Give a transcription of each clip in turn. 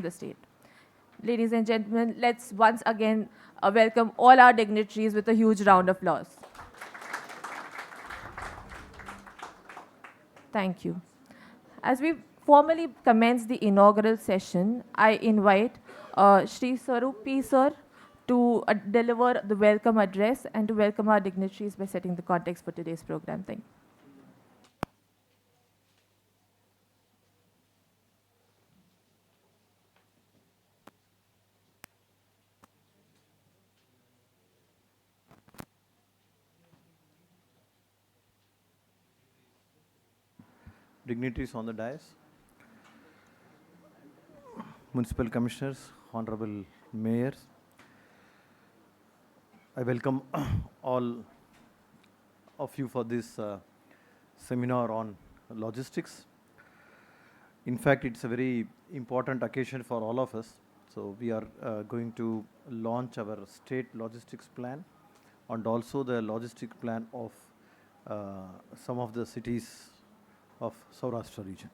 the state. Ladies and gentlemen, let's once again welcome all our dignitaries with a huge round of applause. Thank you. As we formally commence the inaugural session, I invite Shri Swarup P. Sir to deliver the welcome address and to welcome our dignitaries by setting the context for today's program. Thank you. Dignitaries on the dais, municipal commissioners, honorable mayors, I welcome all of you for this seminar on logistics. In fact, it's a very important occasion for all of us. So we are going to launch our state logistics plan and also the logistic plan of some of the cities of Saurashtra region.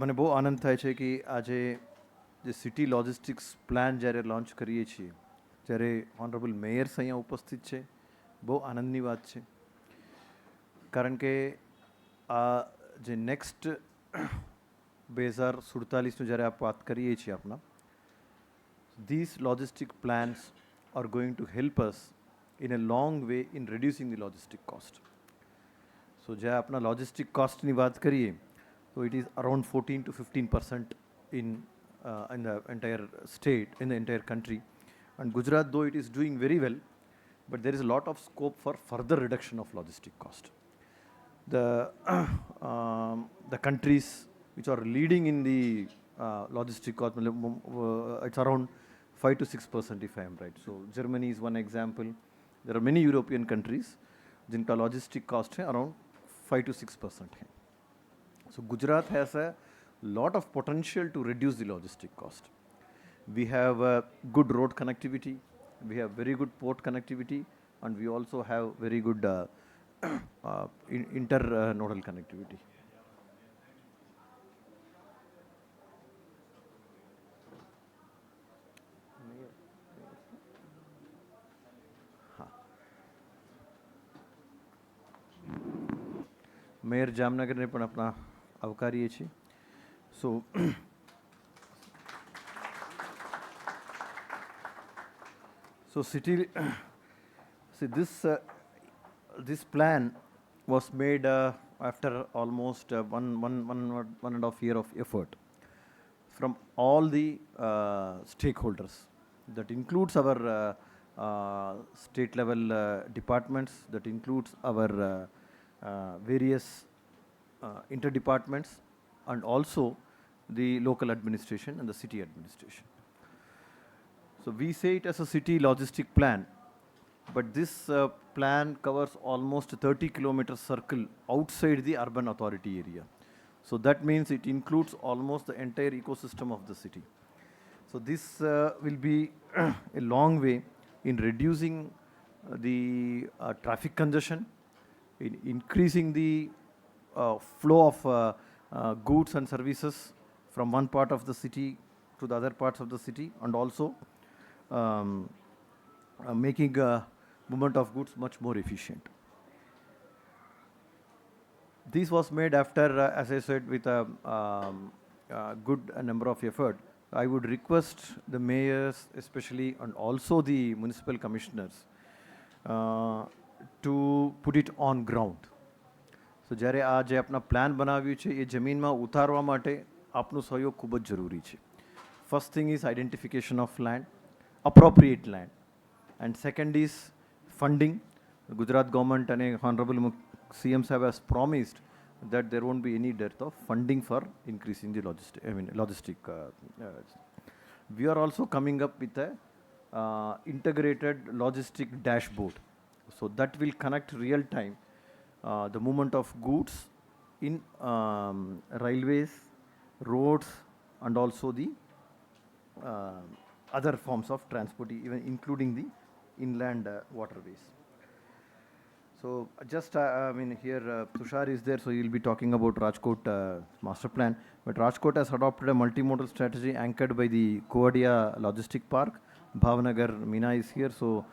મને બહુ આનંદ થાય છે કે આજે જે city logistics plan જ્યારે launch કરીએ છીએ જ્યારે ઓનરેબલ મેયર્સ અહીંયા ઉપસ્થિત છે બહુ આનંદની વાત છે કારણ કે આ જે નેક્સ્ટ 2047નું જ્યારે આપ વાત કરીએ છીએ આપણા these logistic plans are going to help us in a long way in reducing the logistic cost. So જ્યારે આપણા logistic costની વાત કરીએ so it is around 14 to 15% in the entire state, in the entire country. And Gujarat, though it is doing very well, but there is a lot of scope for further reduction of logistic cost. The countries which are leading in the logistic cost, it's around 5 to 6% if I am right. So Germany is one example. There are many European countries, jinka logistic cost hai around 5 to 6%. So Gujarat has a lot of potential to reduce the logistic cost. We have good road connectivity, we have very good port connectivity, and we also have very good internodal connectivity. Mayor જામનગરને પણ આપણા આવકારીએ છીએ so city see this plan was made after almost one and a half year of effort from all the stakeholders. That includes our state level departments, that includes our various interdepartments and also the local administration and the city administration. So we say it as a city logistic plan, but this plan covers almost 30 kilometer circle outside the urban authority area. So that means it includes almost the entire ecosystem of the city. So this will be a long way in reducing the traffic congestion, in increasing the flow of goods and services from one part of the city to the other parts of the city, and also making movement of goods much more efficient. This was made after, as I said, with a good number of effort. I would request the mayors especially and also the municipal commissioners to put it on ground. So જ્યારે આ જે આપણા plan બનાવ્યું છે એ જમીનમાં ઉતારવા માટે આપનો સહયોગ ખૂબ જ જરૂરી છે. First thing is identification of land, appropriate land, and second is funding. Gujarat government and honorable CM Sahib has promised that there won't be any dearth of funding for increasing the logistic. We are also coming up with a integrated logistic dashboard. So that will connect real time the movement of goods in railways, roads, and also the other forms of transport, even including the inland waterways. So just, I mean, here Tushar is there, so he'll be talking about Rajkot master plan. But Rajkot has adopted a multimodal strategy anchored by the Kovadia Logistic Park. Bhavnagar Meena is here, so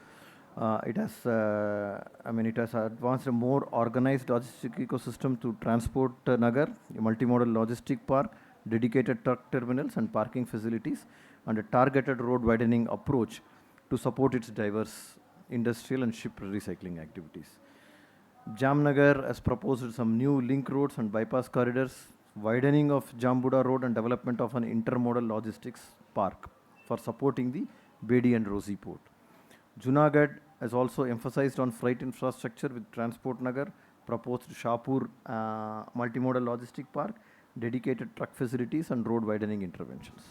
it has, I mean, it has advanced a more organized logistic ecosystem to transport Nagar, a multimodal logistic park, dedicated truck terminals and parking facilities, and a targeted road widening approach to support its diverse industrial and ship recycling activities. Jamnagar has proposed some new link roads and bypass corridors, widening of Jambuda Road and development of an intermodal logistics park for supporting the Bedi and Rosi port. Junagadh has also emphasized on freight infrastructure with Transport Nagar, proposed Shapur multimodal logistic park, dedicated truck facilities and road widening interventions.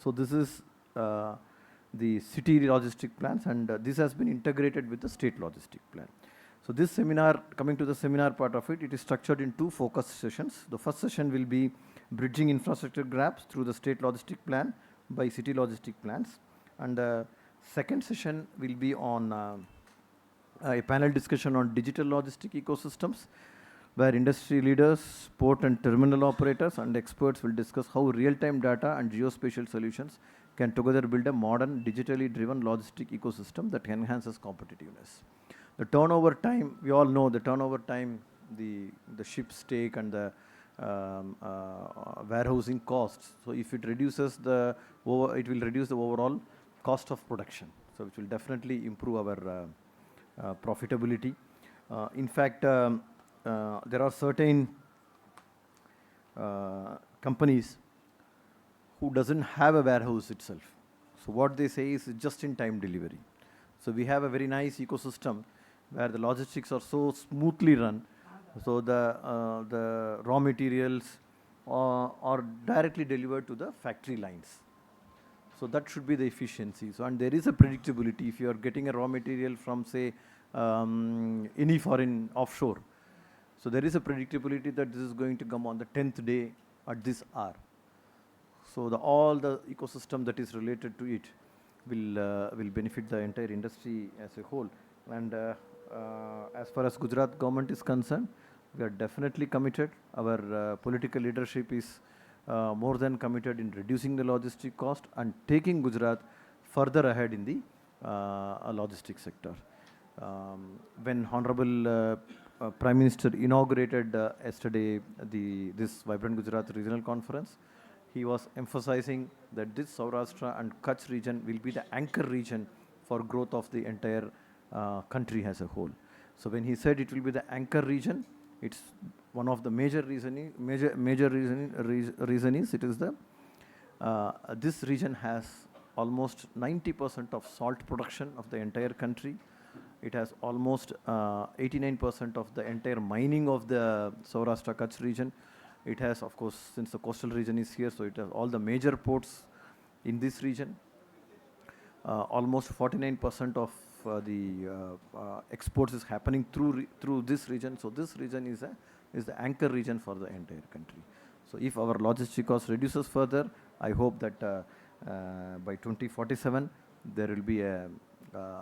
So this is the city logistic plans, and this has been integrated with the state logistic plan. So this seminar, coming to the seminar part of it, it is structured in two focus sessions. The first session will be bridging infrastructure gaps through the state logistic plan by city logistic plans. And the second session will be on a panel discussion on digital logistic ecosystems, where industry leaders, port and terminal operators and experts will discuss how real-time data and geospatial solutions can together build a modern, digitally driven logistic ecosystem that enhances competitiveness. The turnover time, we all know the turnover time, the ship's take and the warehousing costs. So if it reduces it will reduce the overall cost of production. So which will definitely improve our profitability. In fact, there are certain companies who doesn't have a warehouse itself. So what they say is just-in-time delivery. So we have a very nice ecosystem where the logistics are so smoothly run. So the raw materials are directly delivered to the factory lines. So that should be the efficiency. So and there is a predictability if you are getting a raw material from say any foreign offshore. So there is a predictability that this is going to come on the 10th day at this hour. So all the ecosystem that is related to it will benefit the entire industry as a whole. And as far as Gujarat government is concerned, we are definitely committed. Our political leadership is more than committed in reducing the logistic cost and taking Gujarat further ahead in the logistics sector. When Honorable Prime Minister inaugurated yesterday this Vibrant Gujarat Regional Conference, he was emphasizing that this Saurashtra and Kutch region will be the anchor region for growth of the entire country as a whole. So when he said it will be the anchor region, it's one of the major reason is it is the this region has almost 90% of salt production of the entire country. It has almost 89% of the entire mining of the Saurashtra Kutch region. It has, of course, since the coastal region is here, so it has all the major ports in this region. Almost 49% of the exports is happening through this region. So this region is the anchor region for the entire country. So if our logistic cost reduces further, I hope that by 2047 there will be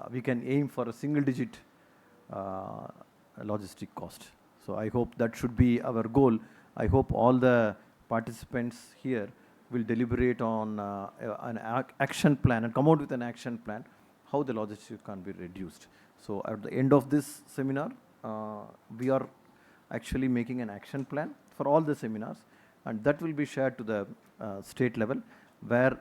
we can aim for a single-digit logistic cost. So I hope that should be our goal. I hope all the participants here will deliberate on an action plan and come out with an action plan how the logistics can be reduced. So at the end of this seminar, we are actually making an action plan for all the seminars, and that will be shared to the state level, where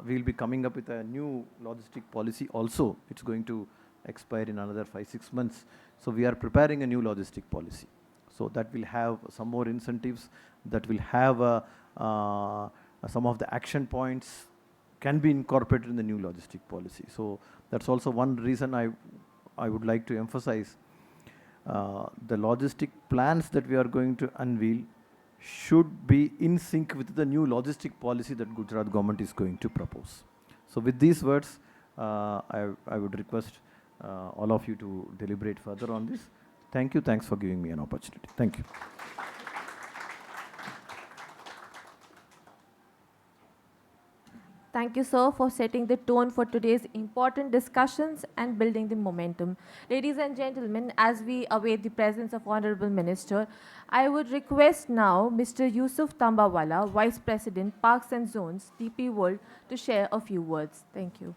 we will be coming up with a new logistic policy also. It's going to expire in another 5-6 months. So we are preparing a new logistic policy. So that will have some more incentives, that will have some of the action points can be incorporated in the new logistic policy. So that's also one reason I would like to emphasize the logistic plans that we are going to unveil should be in sync with the new logistic policy that Gujarat government is going to propose. So with these words, I would request all of you to deliberate further on this. Thank you. Thanks for giving me an opportunity. Thank you. Thank you, sir, for setting the tone for today's important discussions and building the momentum. Ladies and gentlemen, as we await the presence of Honorable Minister, I would request now Mr. Yusuf Tambawala, Vice President, Parks and Zones, DP World, to share a few words. Thank you.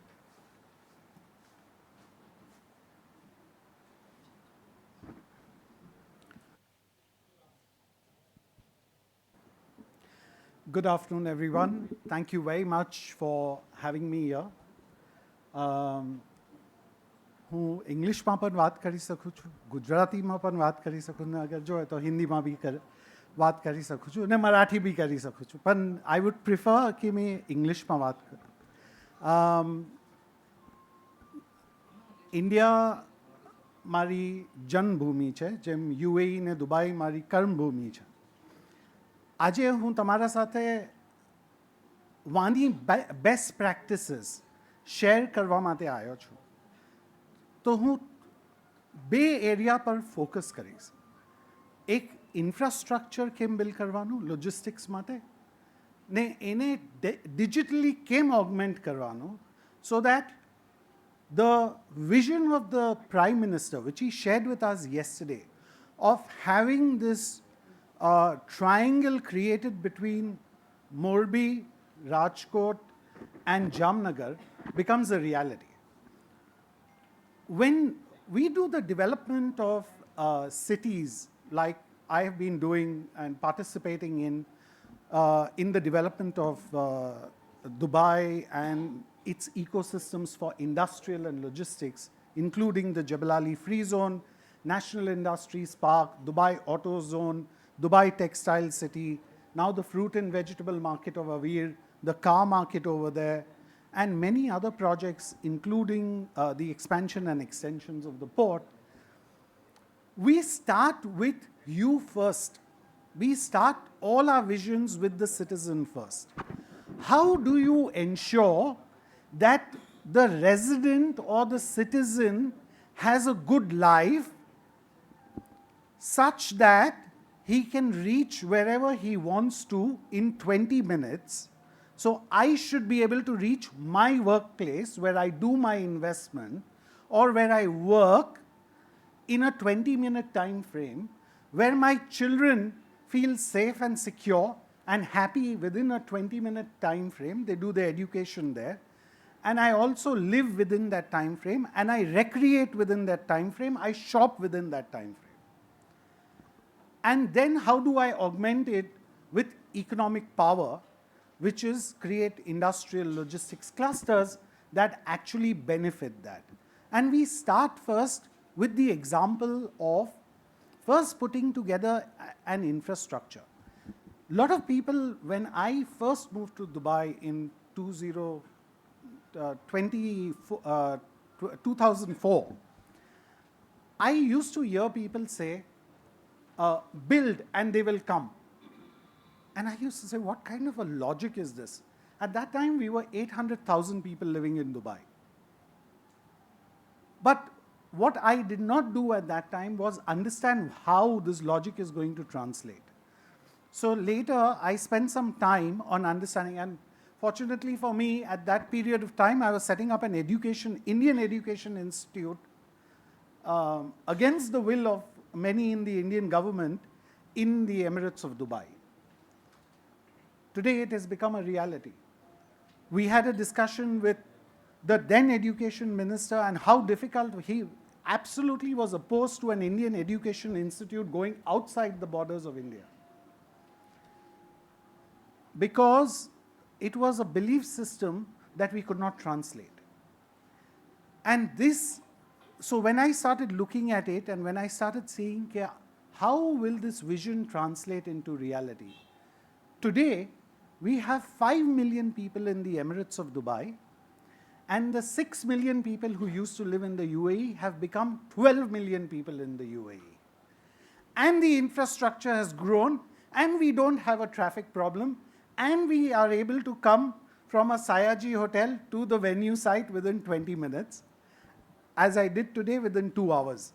Good afternoon, everyone. Thank you very much for having me here. હું ઇંગ્લિશમાં પણ વાત કરી શકું છું, ગુજરાતીમાં પણ વાત કરી શકું ને અગર જોઈએ તો હિન્દીમાં બી વાત કરી શકું છું અને મરાઠી બી કરી શકું છું, પણ આઈ વુડ પ્રિફર કે મેં ઇંગ્લિશમાં વાત કરું. ઇન્ડિયા મારી જન્મભૂમિ છે, જેમ યુએઈ ને દુબઈ મારી કર્મભૂમિ છે. આજે હું તમારા સાથે વાની બેસ્ટ પ્રેક્ટિસીસ શેર કરવા માટે આવ્યો છું. તો હું બે એરિયા પર ફોકસ કરીશ. એક ઇન્ફ્રાસ્ટ્રક્ચર કેમ બિલ્ડ કરવાનું લોજિસ્ટિક્સ માટે ને એને ડિજિટલી કેમ ઓગમેન્ટ કરવાનું, so that the vision of the Prime Minister, which he shared with us yesterday, of having this triangle created between Morbi, Rajkot and Jamnagar becomes a reality. When we do the development of cities, like I have been doing and participating in the development of Dubai and its ecosystems for industrial and logistics, including the Jebel Ali Free Zone, National Industries Park, Dubai Auto Zone, Dubai Textile City, now the fruit and vegetable market of Avir, the car market over there, and many other projects, including the expansion and extensions of the port. We start with you first. We start all our visions with the citizen first. How do you ensure that the resident or the citizen has a good life such that he can reach wherever he wants to in 20 minutes? So I should be able to reach my workplace where I do my investment or where I work in a 20-minute time frame, where my children feel safe and secure and happy within a 20-minute time frame. They do their education there. And I also live within that time frame, and I recreate within that time frame. I shop within that time frame. And then how do I augment it with economic power, which is create industrial logistics clusters that actually benefit that? And we start first with the example of first putting together an infrastructure. A lot of people, when I first moved to Dubai in 2004, I used to hear people say, build and they will come. And I used to say, what kind of a logic is this? At that time, we were 800,000 people living in Dubai. But what I did not do at that time was understand how this logic is going to translate. So later, I spent some time on understanding, and fortunately for me, at that period of time, I was setting up an Indian Education Institute against the will of many in the Indian government in the Emirates of Dubai. Today, it has become a reality. We had a discussion with the then education minister and how difficult he absolutely was opposed to an Indian Education Institute going outside the borders of India, because it was a belief system that we could not translate. And this, so when I started looking at it and when I started seeing how will this vision translate into reality? Today, we have 5 million people in the Emirates of Dubai, and the 6 million people who used to live in the UAE have become 12 million people in the UAE. And the infrastructure has grown, and we don't have a traffic problem, and we are able to come from a Sayaji hotel to the venue site within 20 minutes, as I did today within 2 hours.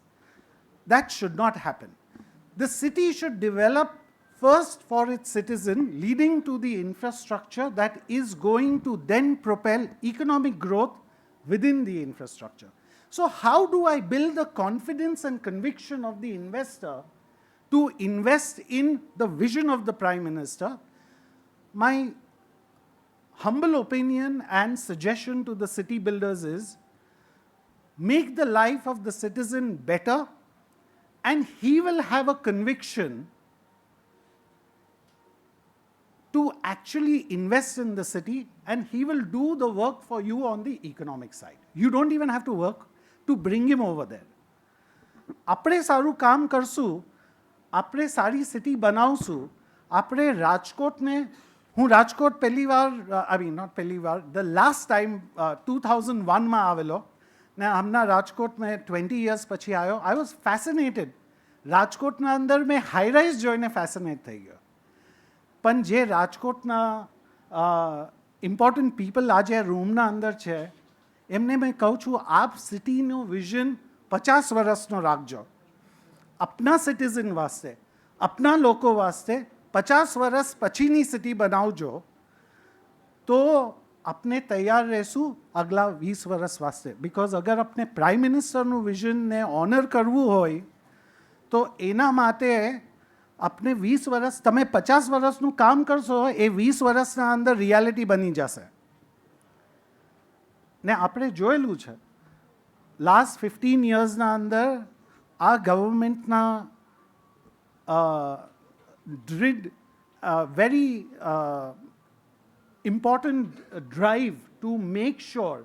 That should not happen. The city should develop first for its citizen, leading to the infrastructure that is going to then propel economic growth within the infrastructure. So how do I build the confidence and conviction of the investor to invest in the vision of the Prime Minister? My humble opinion and suggestion to the city builders is, make the life of the citizen better, and he will have a conviction to actually invest in the city, and he will do the work for you on the economic side. You don't even have to work to bring him over there. આપણે સારું કામ કરશું, આપણે સારી city બનાવશું, આપણે રાજકોટને, હું રાજકોટ પહેલી વાર, not પહેલી વાર, the last time 2001 માં આવેલો, ને હમણાં રાજકોટ મેં 20 years પછી આવ્યો. I was fascinated. રાજકોટના અંદર મેં હાઈ રાઇઝ જોઈને ફેસિનેટ થઈ ગયો. પણ જે રાજકોટના ઇમ્પોર્ટન્ટ પીપલ આજે રૂમના અંદર છે, એમને મેં કહું છું, આપ સિટીનું વિઝન 50 વર્ષનો રાખજો. अपना सिटीजन वास्ते, अपना लोको वास्ते 50 वर्ष पछीनी सिटी बनावजो, तो अपने तैयार रहसू अगला 20 वर्ष वास्ते. बिकॉज अगर अपने प्राइम मिनिस्टरનું વિઝનને ઓનર કરવું હોય તો એના માટે આપણે 20 વર્ષ, તમે 50 વર્ષનું કામ કરશો, એ 20 વર્ષના અંદર રિયાલિટી બની જશે. ને આપણે જોયેલું છે લાસ્ટ 15 યર્સના અંદર આ ગવર્મેન્ટના did a very important drive to make sure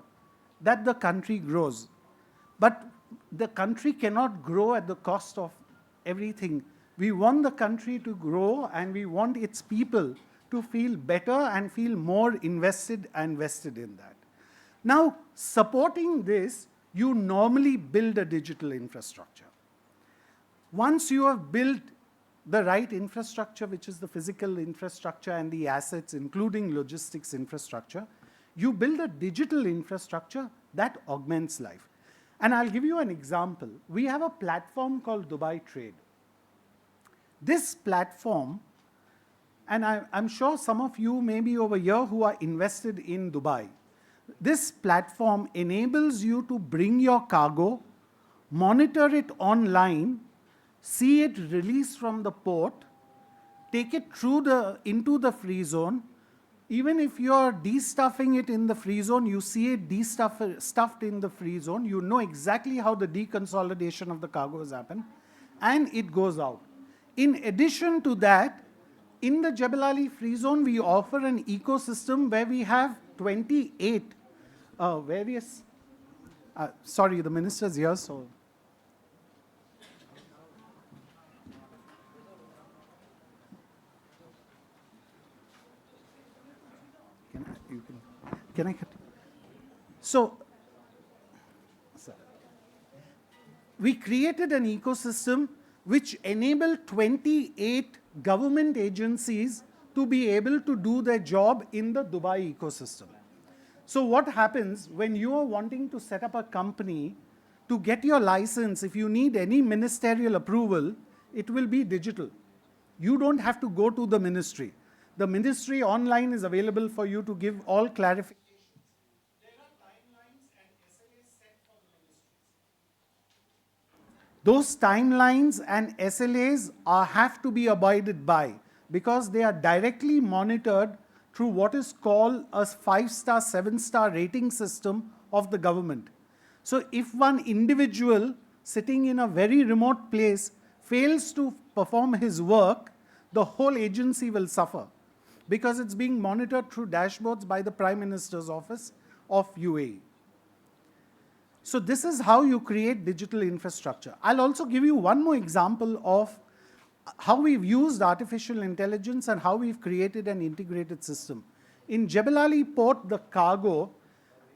that the country grows. But the country cannot grow at the cost of everything. We want the country to grow, and we want its people to feel better and feel more invested and vested in that. Now, supporting this, you normally build a digital infrastructure. Once you have built the right infrastructure, which is the physical infrastructure and the assets, including logistics infrastructure, you build a digital infrastructure that augments life. And I'll give you an example. We have a platform called Dubai Trade. This platform, and I'm sure some of you may be over here who are invested in Dubai. This platform enables you to bring your cargo, monitor it online, see it released from the port, take it into the free zone. Even if you're destuffing it in the free zone, you see it stuffed in the free zone. You know exactly how the deconsolidation of the cargo has happened, and it goes out. In addition to that, in the Jebel Ali free zone, we offer an ecosystem where we have 28 various. Sorry, the minister's here, so. Can I cut? So, we created an ecosystem which enabled 28 government agencies to be able to do their job in the Dubai ecosystem. So what happens when you are wanting to set up a company to get your license? If you need any ministerial approval, it will be digital. You don't have to go to the ministry. The ministry online is available for you to give all clarifications. There are timelines and SLAs set for the ministries. Those timelines and SLAs have to be abided by, because they are directly monitored through what is called a 5-star, 7-star rating system of the government. So if one individual sitting in a very remote place fails to perform his work, the whole agency will suffer, because it's being monitored through dashboards by the Prime Minister's office of UAE. So this is how you create digital infrastructure. I'll also give you one more example of how we've used artificial intelligence and how we've created an integrated system. In Jebel Ali Port, the cargo,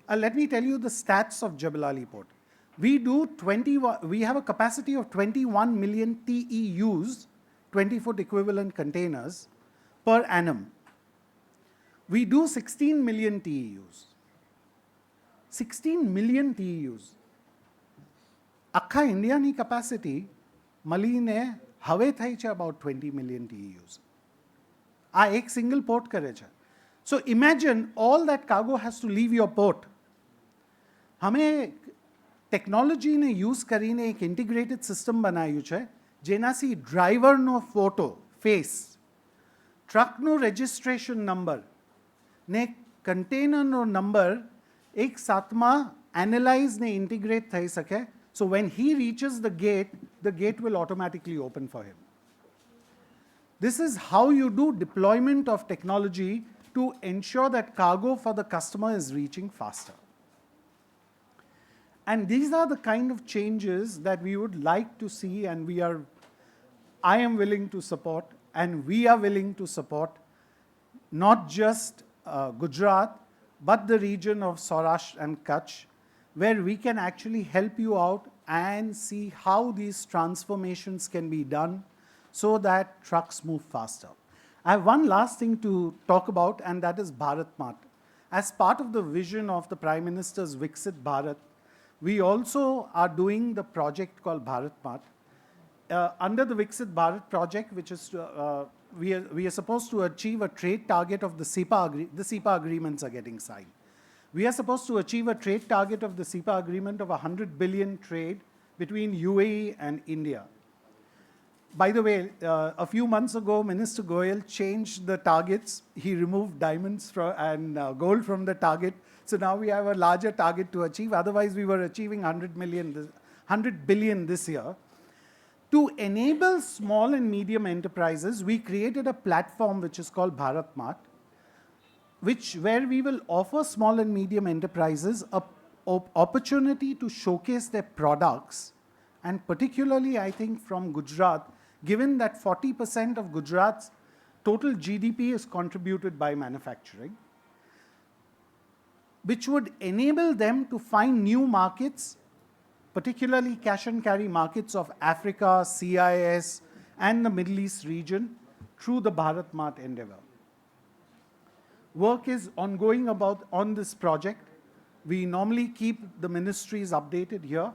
let me tell you the stats of Jebel Ali Port. We have a capacity of 21 million TEUs, 20-foot equivalent containers, per annum. We do 16 million TEUs. 16 million TEUs. Akka India's capacity, Maline, have about 20 million TEUs. આ એક single port કરે છે. So imagine all that cargo has to leave your port. અમે ટેકનોલોજીને use કરીને એક integrated system બનાવ્યું છે જેનાથી ડ્રાઈવરનો ફોટો ફેસ, ટ્રકનો રજિસ્ટ્રેશન નંબર ને કન્ટેનરનો નંબર એક સાથમાં એનાલાઇઝ ને ઇન્ટિગ્રેટ થઈ શકે. So when he reaches the gate will automatically open for him. This is how you do deployment of technology to ensure that cargo for the customer is reaching faster. And these are the kind of changes that we would like to see, and I am willing to support, and we are willing to support not just Gujarat, but the region of Saurashtra and Kutch, where we can actually help you out and see how these transformations can be done so that trucks move faster. I have one last thing to talk about, and that is Bharat Mart. As part of the vision of the Prime Minister's Viksit Bharat, we also are doing the project called Bharat Mart. Under the Viksit Bharat project, which is we are supposed to achieve a trade target of the CEPA agreements are getting signed. We are supposed to achieve a trade target of the CEPA agreement of 100 billion trade between UAE and India. By the way, a few months ago, Minister Goyal changed the targets. He removed diamonds and gold from the target. So now we have a larger target to achieve. Otherwise, we were achieving 100 billion this year. To enable small and medium enterprises, we created a platform which is called Bharat Mart, where we will offer small and medium enterprises a opportunity to showcase their products, and particularly I think from Gujarat, given that 40% of Gujarat's total GDP is contributed by manufacturing, which would enable them to find new markets, particularly cash and carry markets of Africa, CIS, and the Middle East region through the Bharat Mart endeavor. Work is ongoing on this project. We normally keep the ministries updated here,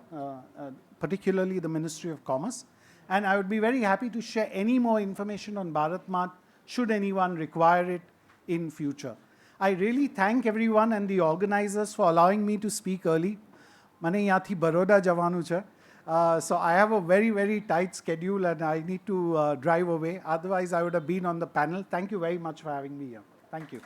particularly the Ministry of Commerce. And I would be very happy to share any more information on Bharat Mart should anyone require it in future. I really thank everyone and the organizers for allowing me to speak early. Mane yathi Baroda javanu cha. So I have a very, very tight schedule and I need to drive away. Otherwise, I would have been on the panel. Thank you very much for having me here. Thank you.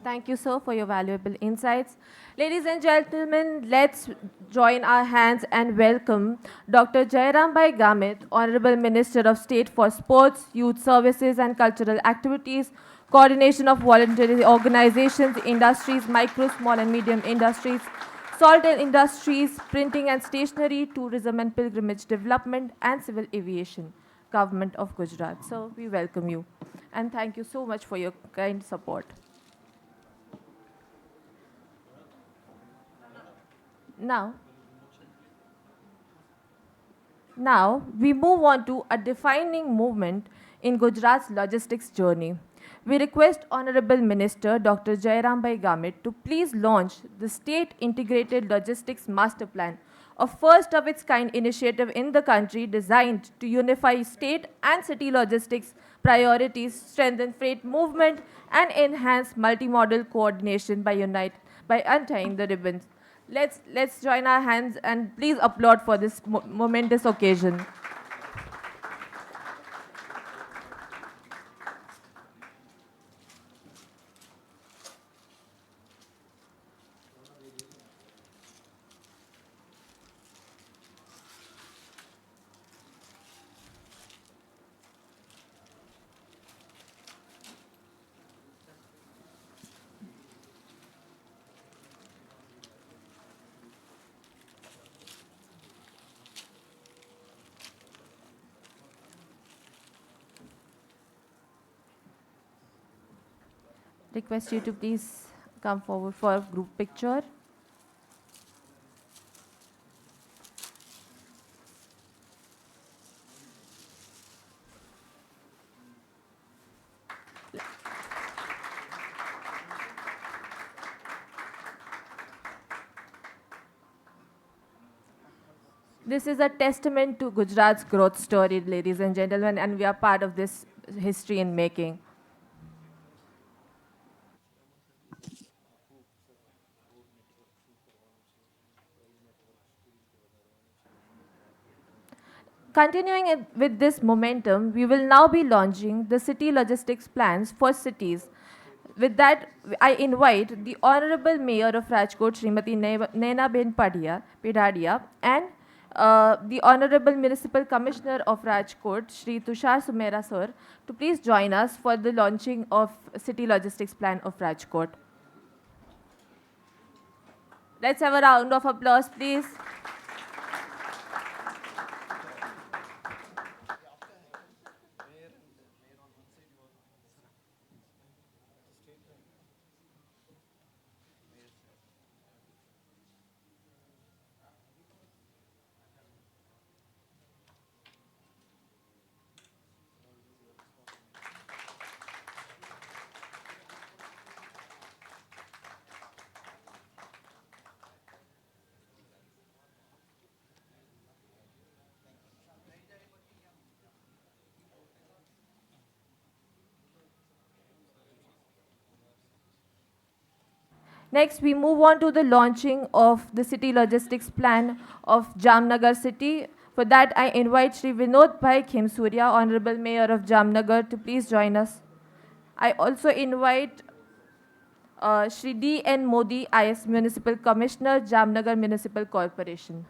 Thank you, sir, for your valuable insights. Ladies and gentlemen, let's join our hands and welcome Dr. Jairambai Gamit, Honorable Minister of State for Sports, Youth Services and Cultural Activities, Coordination of Voluntary Organizations, Industries, Micro, Small and Medium Industries, Salt and Industries, Printing and Stationery, Tourism and Pilgrimage Development, and Civil Aviation, Government of Gujarat. So we welcome you. And thank you so much for your kind support. Now, we move on to a defining movement in Gujarat's logistics journey. We request Honorable Minister Dr. Jairambai Gamit to please launch the State Integrated Logistics Master Plan, a first of its kind initiative in the country designed to unify state and city logistics priorities, strengthen freight movement, and enhance multimodal coordination by untying the ribbons. Let's join our hands and please applaud for this momentous occasion. Request you to please come forward for a group picture. This is a testament to Gujarat's growth story, ladies and gentlemen, and we are part of this history in making. Continuing with this momentum, we will now be launching the city logistics plans for cities. With that, I invite the Honorable Mayor of Rajkot, Srimati Naina Ben Pidadia, and the Honorable Municipal Commissioner of Rajkot, Shri Tushar Sumera Sir, to please join us for the launching of City Logistics Plan of Rajkot. Let's have a round of applause, please. Next, we move on to the launching of the city logistics plan of Jamnagar city. For that, I invite Shri Vinod Bhai Khemsurya, Honorable Mayor of Jamnagar, to please join us. I also invite Shri D. N. Modi, IS Municipal Commissioner, Jamnagar Municipal Corporation.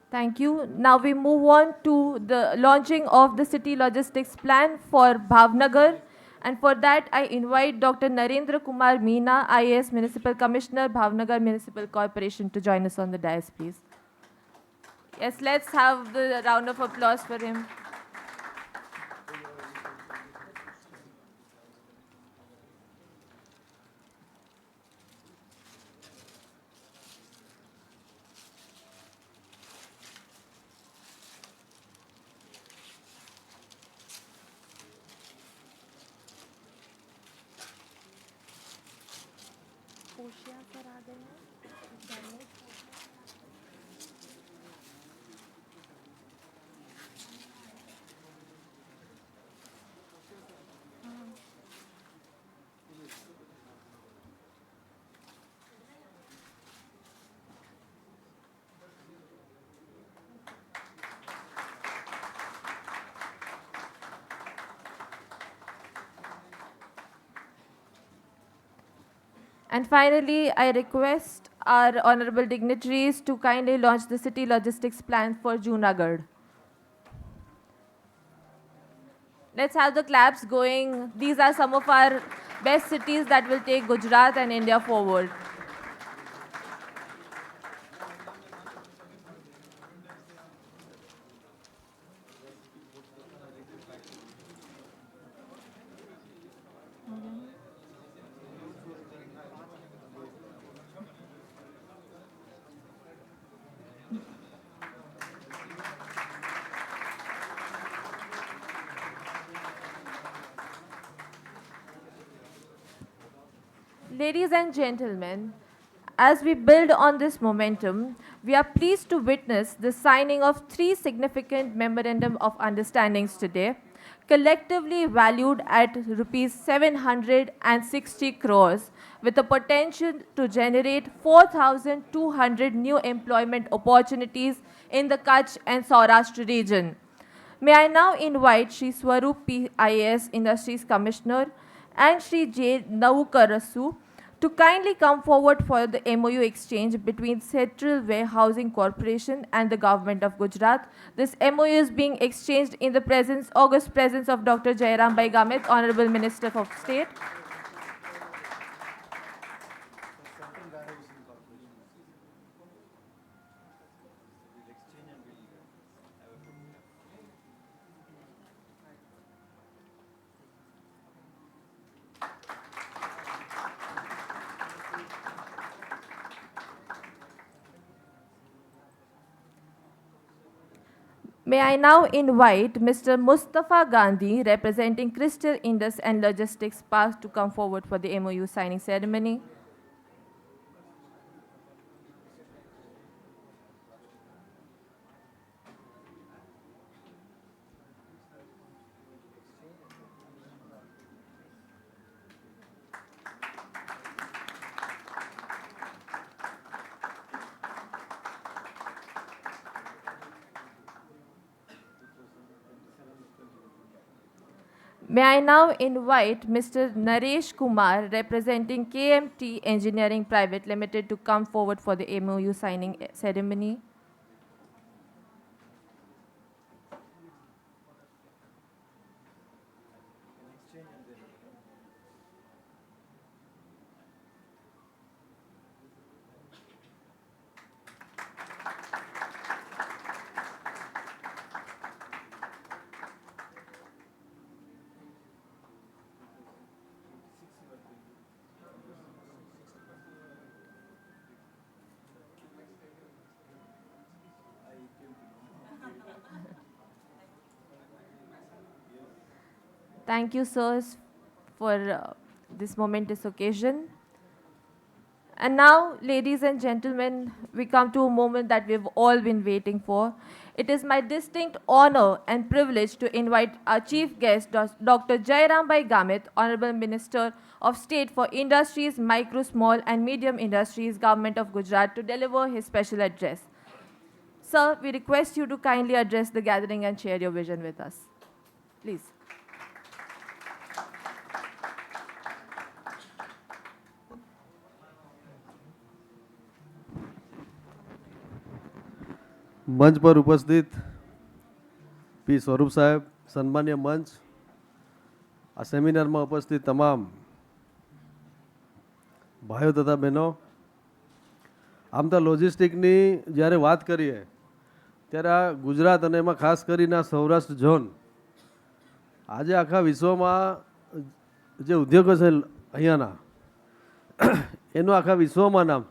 Thank you. Now we move on to the launching of the city logistics plan for Bhavnagar. And for that, I invite Dr. Narendra Kumar Meena, IAS Municipal Commissioner, Bhavnagar Municipal Corporation, to join us on the dais, please. Yes, let's have the round of applause for him. And finally, I request our honorable dignitaries to kindly launch the city logistics plan for Junagadh. Let's have the claps going. These are some of our best cities that will take Gujarat and India forward. Ladies and gentlemen, as we build on this momentum, we are pleased to witness the signing of three significant memorandum of understandings today, collectively valued at rupees 760 crores, with a potential to generate 4,200 new employment opportunities in the Kutch and Saurashtra region. May I now invite Shri Swaroop P. IAS Industries Commissioner and Shri J. Navukarasu to kindly come forward for the MOU exchange between Central Warehousing Corporation and the Government of Gujarat. This MOU is being exchanged in the august presence of Dr. Jairam Bhai Gamit, Honorable Minister of State. May I now invite Mr. Mustafa Gandhi, representing Crystal Indus and Logistics Park, to come forward for the MOU signing ceremony. May I now invite Mr. Naresh Kumar, representing KMT Engineering Private Limited, to come forward for the MOU signing ceremony. Thank you, sirs, for this momentous occasion. And now, ladies and gentlemen, we come to a moment that we've all been waiting for. It is my distinct honor and privilege to invite our chief guest, Dr. Jairam Bhai Gamit, Honorable Minister of State for Industries, Micro, Small and Medium Industries, Government of Gujarat, to deliver his special address. Sir, we request you to kindly address the gathering and share your vision with us. Please. મંચ પર ઉપસ્થિત પી સ્વરૂપ સાહેબ, સન્માન્ય મંચ, આ સેમિનારમાં ઉપસ્થિત તમામ ભાઈઓ તથા બહેનો, આમ તો લોજિસ્ટિકની જ્યારે વાત કરીએ ત્યારે આ ગુજરાત અને એમાં ખાસ કરીને આ સૌરાષ્ટ્ર ઝોન આજે આખા વિશ્વમાં જે ઉદ્યોગો છે અહીંયાના એનું આખા વિશ્વમાં નામ,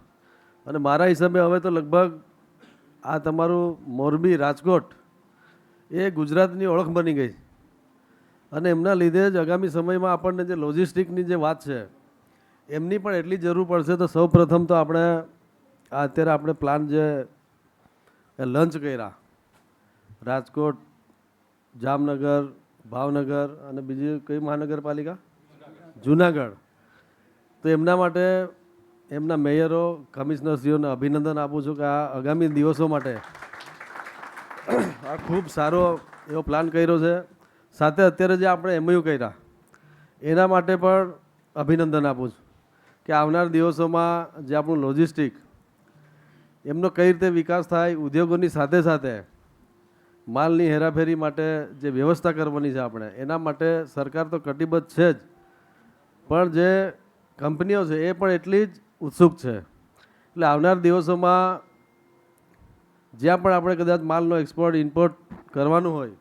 અને મારા હિસાબે હવે તો લગભગ આ તમારું મોરબી, રાજકોટ એ ગુજરાતની ઓળખ બની ગઈ, અને એમના લીધે જ આગામી સમયમાં આપણને જે લોજિસ્ટિકની જે વાત છે એમની પણ એટલી જરૂર પડશે. તો સૌ પ્રથમ તો આપણે અત્યારે આપણે પ્લાન જે લંચ કર્યા રાજકોટ, જામનગર, ભાવનગર અને બીજી કઈ મહાનગરપાલિકા, જુનાગઢ, તો એમના માટે એમના મેયરો, કમિશનરશ્રીઓને અભિનંદન આપું છું કે આ આગામી દિવસો માટે આ ખૂબ સારો એવો પ્લાન કર્યો છે. સાથે અત્યારે જે આપણે MOU કર્યા એના માટે પણ અભિનંદન આપું છું કે આવનાર દિવસોમાં જે આપણું લોજિસ્ટિક એમનો કઈ રીતે વિકાસ થાય, ઉદ્યોગોની સાથે સાથે માલની હેરાફેરી માટે જે વ્યવસ્થા કરવાની છે આપણે એના માટે સરકાર તો કટિબદ્ધ છે જ, પણ જે કંપનીઓ છે એ પણ એટલી જ ઉત્સુક છે. એટલે આવનાર દિવસોમાં જ્યાં પણ આપણે કદાચ માલનો એક્સપોર્ટ ઇમ્પોર્ટ કરવાનું હોય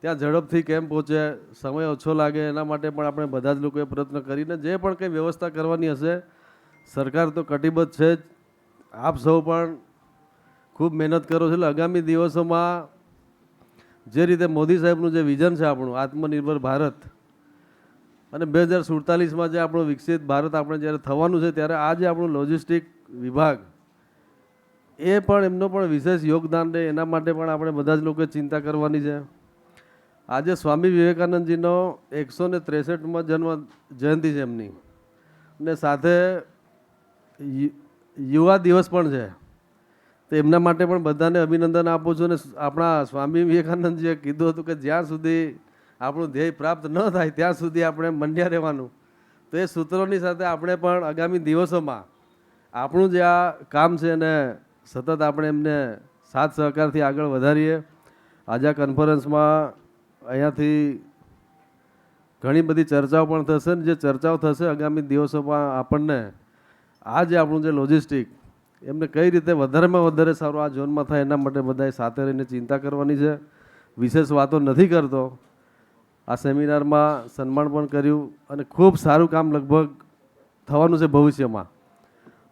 ત્યાં ઝડપથી કેમ પહોંચે, સમય ઓછો લાગે, એના માટે પણ આપણે બધા જ લોકોએ પ્રયત્ન કરીને જે પણ કંઈ વ્યવસ્થા કરવાની હશે સરકાર તો કટિબદ્ધ છે જ. આપ સૌ પણ ખૂબ મહેનત કરો છો. એટલે આગામી દિવસોમાં જે રીતે મોદી સાહેબનું જે વિઝન છે આપણું આત્મનિર્ભર ભારત અને 2047માં જે આપણું વિકસિત ભારત આપણે જ્યારે થવાનું છે ત્યારે આ જે આપણું લોજિસ્ટિક વિભાગ એ પણ એમનો પણ વિશેષ યોગદાન રહે એના માટે પણ આપણે બધા જ લોકોએ ચિંતા કરવાની છે. આજે સ્વામી વિવેકાનંદજીનો 163મો જન્મ જયંતિ છે એમની, અને સાથે યુવા દિવસ પણ છે, તો એમના માટે પણ બધાને અભિનંદન આપું છું. અને આપણા સ્વામી વિવેકાનંદજીએ કીધું હતું કે જ્યાં સુધી આપણું ધ્યેય પ્રાપ્ત ન થાય ત્યાં સુધી આપણે મંડ્યા રહેવાનું, તો તો એ સૂત્રોની સાથે આપણે પણ આગામી દિવસોમાં આપણું જે આ કામ છે એને સતત આપણે એમને સાથ સહકારથી આગળ વધારીએ. આજે આ કોન્ફરન્સમાં અહીંયાથી ઘણી બધી ચર્ચાઓ પણ થશે ને જે ચર્ચાઓ થશે આગામી દિવસોમાં આપણને આ જે આપણું જે લોજિસ્ટિક એમને કઈ રીતે વધારેમાં વધારે સારું આ ઝોનમાં થાય એના માટે બધાએ સાથે રહીને ચિંતા કરવાની છે. વિશેષ વાતો નથી કરતો. આ સેમિનારમાં સન્માન પણ કર્યું અને ખૂબ સારું કામ લગભગ થવાનું છે ભવિષ્યમાં.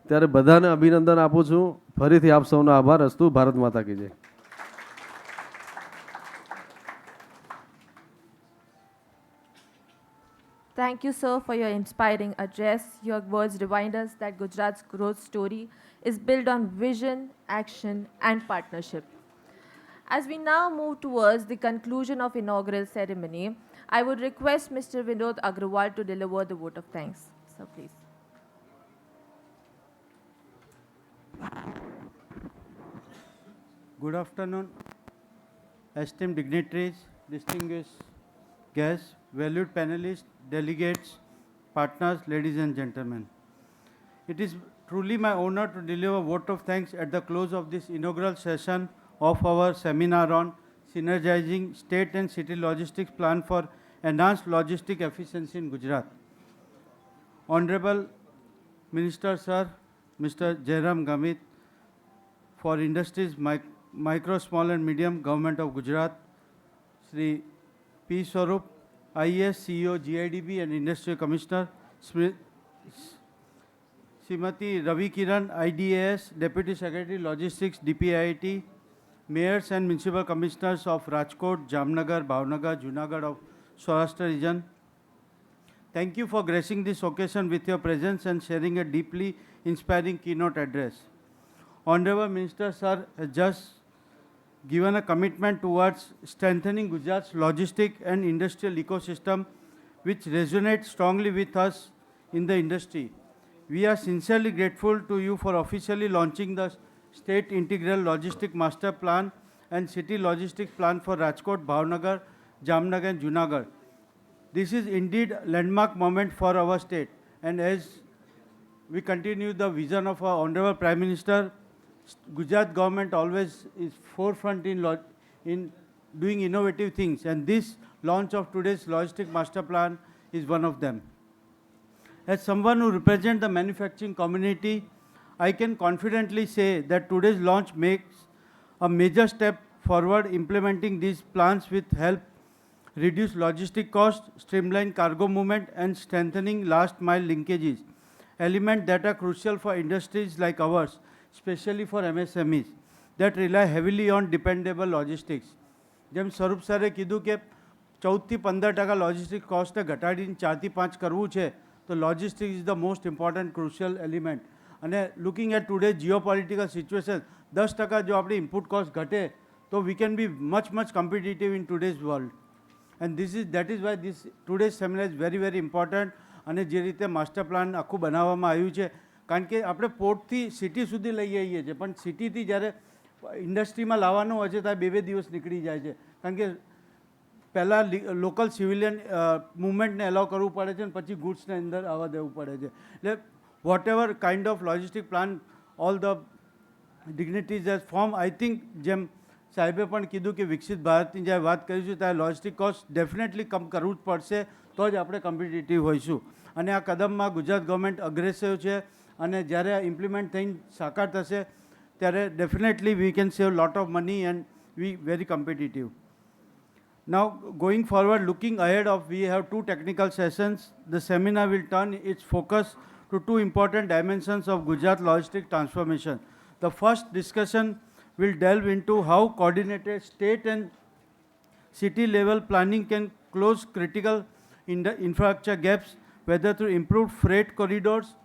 ત્યારે બધાને અભિનંદન આપું છું. ફરીથી આપ સૌનો આભાર. અસ્તુ. ભારત માતા કી જય. Thank you, sir, for your inspiring address. Your words remind us that Gujarat's growth story is built on vision, action, and partnership. As we now move towards the conclusion of inaugural ceremony, I would request Mr. Vinod Agrawal to deliver the vote of thanks. Sir, please. Good afternoon, esteemed dignitaries, distinguished guests, valued panelists, delegates, partners, ladies and gentlemen. It is truly my honor to deliver a vote of thanks at the close of this inaugural session of our seminar on Synergizing State and City Logistics Plan for Enhanced Logistic Efficiency in Gujarat. Honorable Minister Sir, Mr. Jairam Gamit, for Industries, Micro, Small and Medium Government of Gujarat, Sri P. Swarup, IAS CEO GIDB and Industrial Commissioner, Srimati Ravi Kiran, IDAS, Deputy Secretary Logistics, DPIIT, Mayors and Municipal Commissioners of Rajkot, Jamnagar, Bhavnagar, Junagadh of Saurashtra region. Thank you for gracing this occasion with your presence and sharing a deeply inspiring keynote address. Honorable Minister Sir has just given a commitment towards strengthening Gujarat's logistic and industrial ecosystem, which resonates strongly with us in the industry. We are sincerely grateful to you for officially launching the State Integral Logistic Master Plan and City Logistics Plan for Rajkot, Bhavnagar, Jamnagar and Junagadh. This is indeed a landmark moment for our state, and as we continue the vision of our Honorable Prime Minister, Gujarat government always is forefront in doing innovative things, and this launch of today's Logistic Master Plan is one of them. As someone who represents the manufacturing community, I can confidently say that today's launch makes a major step forward. Implementing these plans will help reduce logistic costs, streamline cargo movement, and strengthening last mile linkages, elements that are crucial for industries like ours, especially for MSMEs that rely heavily on dependable logistics. જેમ સ્વરૂપ સરે કીધું કે 14 થી 15% logistic કોસ્ટને ઘટાડીને 4 થી 5 કરવું છે, તો logistics is the most important crucial element. અને looking at today geopolitical situation, 10% જો આપણી ઇનપુટ કોસ્ટ ઘટે તો we can be much competitive in today's world. And that is why this today's seminar is very very important. અને જે રીતે master plan આખું બનાવવામાં આવ્યું છે, કારણ કે આપણે પોર્ટથી સિટી સુધી લઈ આવીએ છીએ, પણ સિટીથી જ્યારે ઇન્ડસ્ટ્રીમાં લાવવાનું હોય છે ત્યારે 2-2 દિવસ નીકળી જાય છે, કારણ કે પહેલાં લોકલ સિવિલિયન મૂવમેન્ટને એલાવ કરવું પડે છે અને પછી ગુડ્સને અંદર આવવા દેવું પડે છે. એટલે whatever kind of logistic plan all the dignities as form, I think જેમ સાહેબે પણ કીધું કે વિકસિત ભારતની જ્યારે વાત કરીશું ત્યારે લોજિસ્ટિક કોસ્ટ ડેફિનેટલી કમ કરવું જ પડશે, તો જ આપણે કોમ્પિટિટિવ હોઈશું. અને આ કદમમાં ગુજરાત ગવર્મેન્ટ અગ્રેસિવ છે, અને જ્યારે ઇમ્પ્લિમેન્ટ થઈને સાકાર થશે ત્યારે definitely we can save lot of money and we very competitive. Now, going forward, looking ahead of, we have 2 technical sessions. The seminar will turn its focus to 2 important dimensions of Gujarat logistic transformation. The first discussion will delve into how coordinated state and city level planning can close critical infrastructure gaps, whether through improved freight corridors,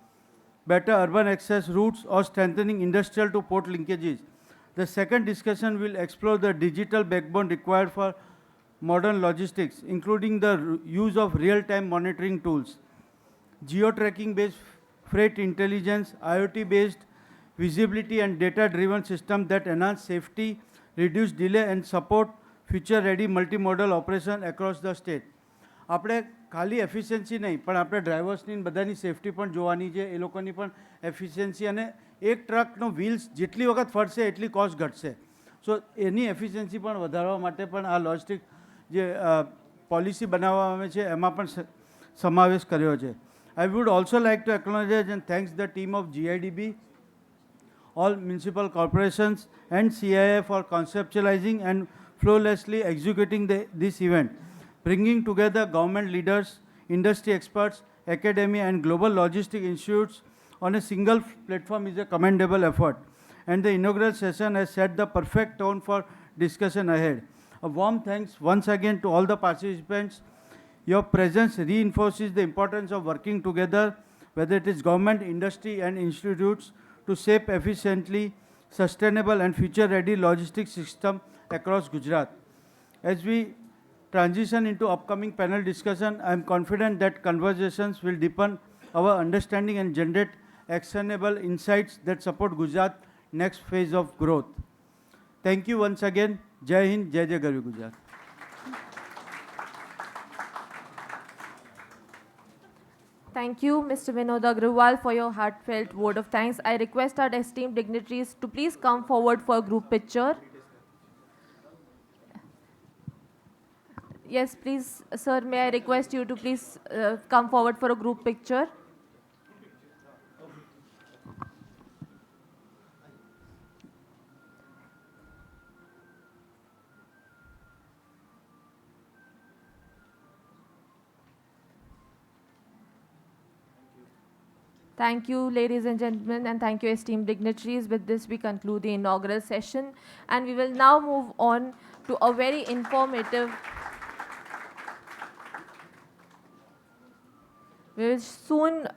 better urban access routes, or strengthening industrial to port linkages. The second discussion will explore the digital backbone required for modern logistics, including the use of real-time monitoring tools, geo-tracking-based freight intelligence, IoT-based visibility and data-driven systems that enhance safety, reduce delay and support future-ready multimodal operation across the state. આપણે ખાલી efficiency નહીં પણ આપણે ડ્રાઈવર્સની બધાની safety પણ જોવાની છે, એ લોકોની પણ એફિશિયન્સી, અને એક ટ્રકનો વ્હીલ્સ જેટલી વખત ફરશે એટલી કોસ્ટ ઘટશે. સો એની એફિશિયન્સી પણ વધારવા માટે પણ આ લોજિસ્ટિક જે પોલિસી બનાવવામાં આવે છે એમાં પણ સમાવેશ કર્યો છે. I would also like to acknowledge and thanks the team of GIDB, all municipal corporations and CIA for conceptualizing and flawlessly executing this event. Bringing together government leaders, industry experts, academia and global logistic institutes on a single platform is a commendable effort. And the inaugural session has set the perfect tone for discussion ahead. A warm thanks once again to all the participants. Your presence reinforces the importance of working together, whether it is government, industry and institutes, to shape efficiently, sustainable and future-ready logistics system across Gujarat. As we transition into upcoming panel discussion, I am confident that conversations will deepen our understanding and generate actionable insights that support Gujarat's next phase of growth. Thank you once again. Jai Hind, Jai Jai Garvi Gujarat. Thank you, Mr. Vinod Agrawal, for your heartfelt word of thanks. I request our esteemed dignitaries to please come forward for a group picture. Yes, please, sir, may I request you to please come forward for a group picture. Thank you, ladies and gentlemen, and thank you, esteemed dignitaries. With this, we conclude the inaugural session, and we will now move on to a very informative. We will soon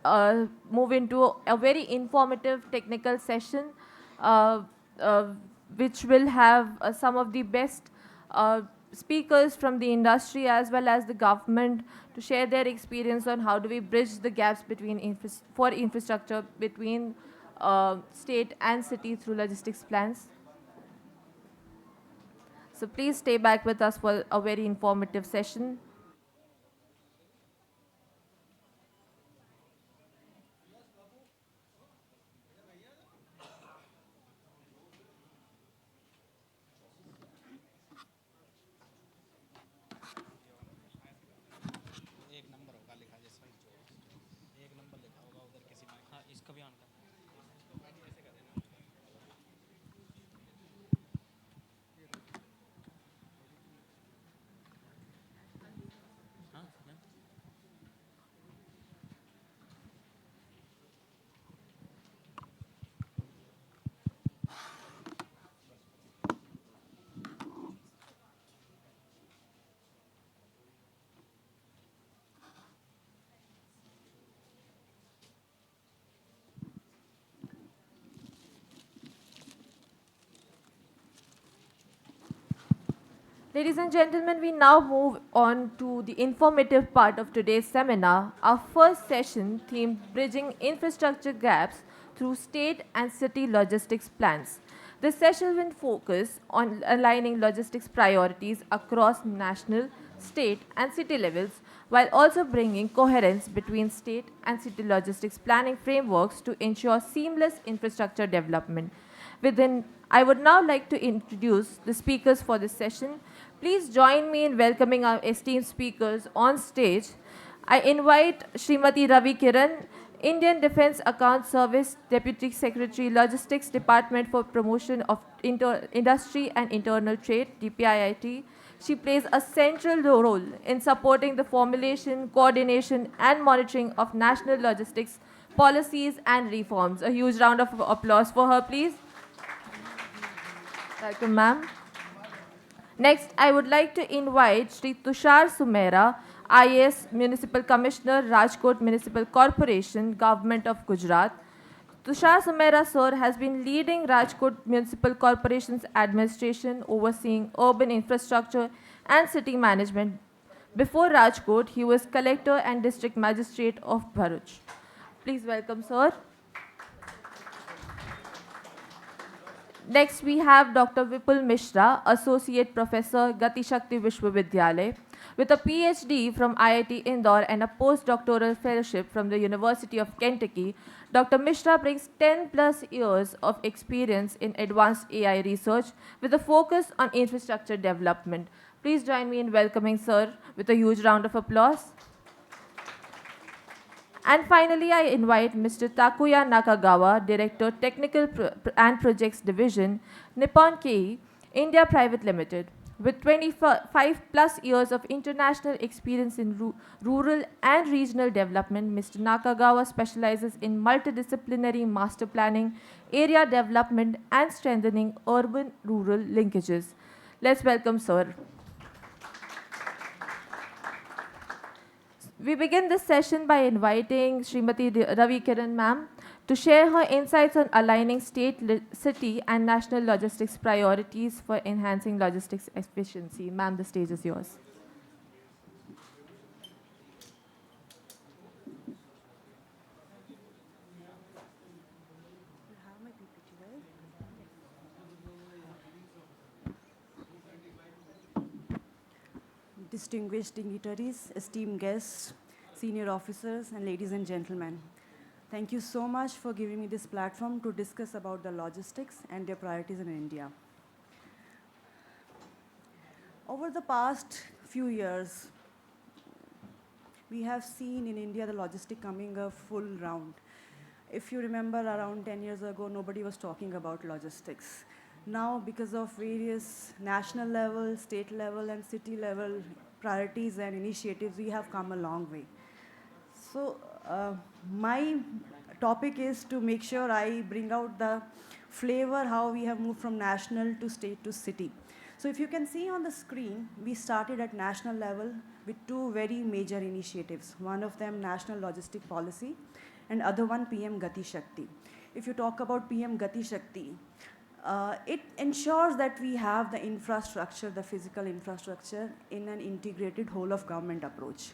move into a very informative technical session, uh, uh, which will have some of the best speakers from the industry as well as the government to share their experience on how do we bridge the gaps between infrastructure between state and city through logistics plans. So please stay back with us for a very informative session. Ladies and gentlemen, we now move on to the informative part of today's seminar, our first session themed Bridging Infrastructure Gaps through State and City Logistics Plans. This session will focus on aligning logistics priorities across national, state and city levels, while also bringing coherence between state and city logistics planning frameworks to ensure seamless infrastructure development. I would now like to introduce the speakers for this session. Please join me in welcoming our esteemed speakers on stage. I invite Srimati Ravi Kiran, Indian Defence Account Service Deputy Secretary, Logistics Department for Promotion of Industry and Internal Trade, DPIIT. She plays a central role in supporting the formulation, coordination, and monitoring of national logistics policies and reforms. A huge round of applause for her, please. Welcome, ma'am. Next, I would like to invite Shri Tushar Sumera, IAS Municipal Commissioner, Rajkot Municipal Corporation, Government of Gujarat. Tushar Sumera sir has been leading Rajkot Municipal Corporation's administration, overseeing urban infrastructure and city management. Before Rajkot, he was collector and district magistrate of Bharuch. Please welcome, sir. Next, we have Dr. Vipul Mishra, Associate Professor, Gati Shakti Vishwavidyalaya. With a PhD from IIT Indore and a postdoctoral fellowship from the University of Kentucky, Dr. Mishra brings 10 plus years of experience in advanced AI research with a focus on infrastructure development. Please join me in welcoming Sir with a huge round of applause. And finally, I invite Mr. Takuya Nakagawa, Director, Technical and Projects Division, Nippon Kei, India Private Limited. With 25 plus years of international experience in rural and regional development, Mr. Nakagawa specializes in multidisciplinary master planning, area development, and strengthening urban-rural linkages. Let's welcome Sir. We begin this session by inviting Srimati Ravi Kiran ma'am to share her insights on aligning state, city and national logistics priorities for enhancing logistics efficiency. Ma'am, the stage is yours. Distinguished dignitaries, esteemed guests, senior officers, and ladies and gentlemen. Thank you so much for giving me this platform to discuss about the logistics and their priorities in India. Over the past few years, we have seen in India the logistic coming a full round. If you remember, around 10 years ago, nobody was talking about logistics. Now, because of various national level, state level, and city level priorities and initiatives, we have come a long way. So, my topic is to make sure I bring out the flavor how we have moved from national to state to city. So, if you can see on the screen, we started at national level with two very major initiatives. One of them, National Logistic Policy, and other one, PM Gati Shakti. If you talk about PM Gati Shakti, it ensures that we have the infrastructure, the physical infrastructure, in an integrated whole of government approach.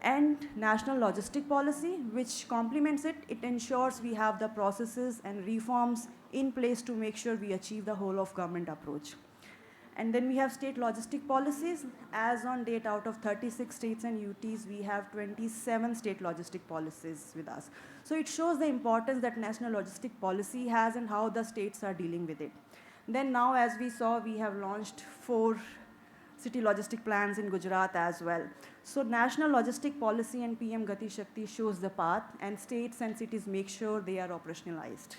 And National Logistic Policy, which complements it, it ensures we have the processes and reforms in place to make sure we achieve the whole of government approach. And then we have state logistic policies. As on date, out of 36 states and UTs, we have 27 state logistic policies with us. So it shows the importance that national logistic policy has and how the states are dealing with it. Then now, as we saw, we have launched 4 city logistic plans in Gujarat as well. So national logistic policy and PM Gati Shakti shows the path, and states and cities make sure they are operationalized.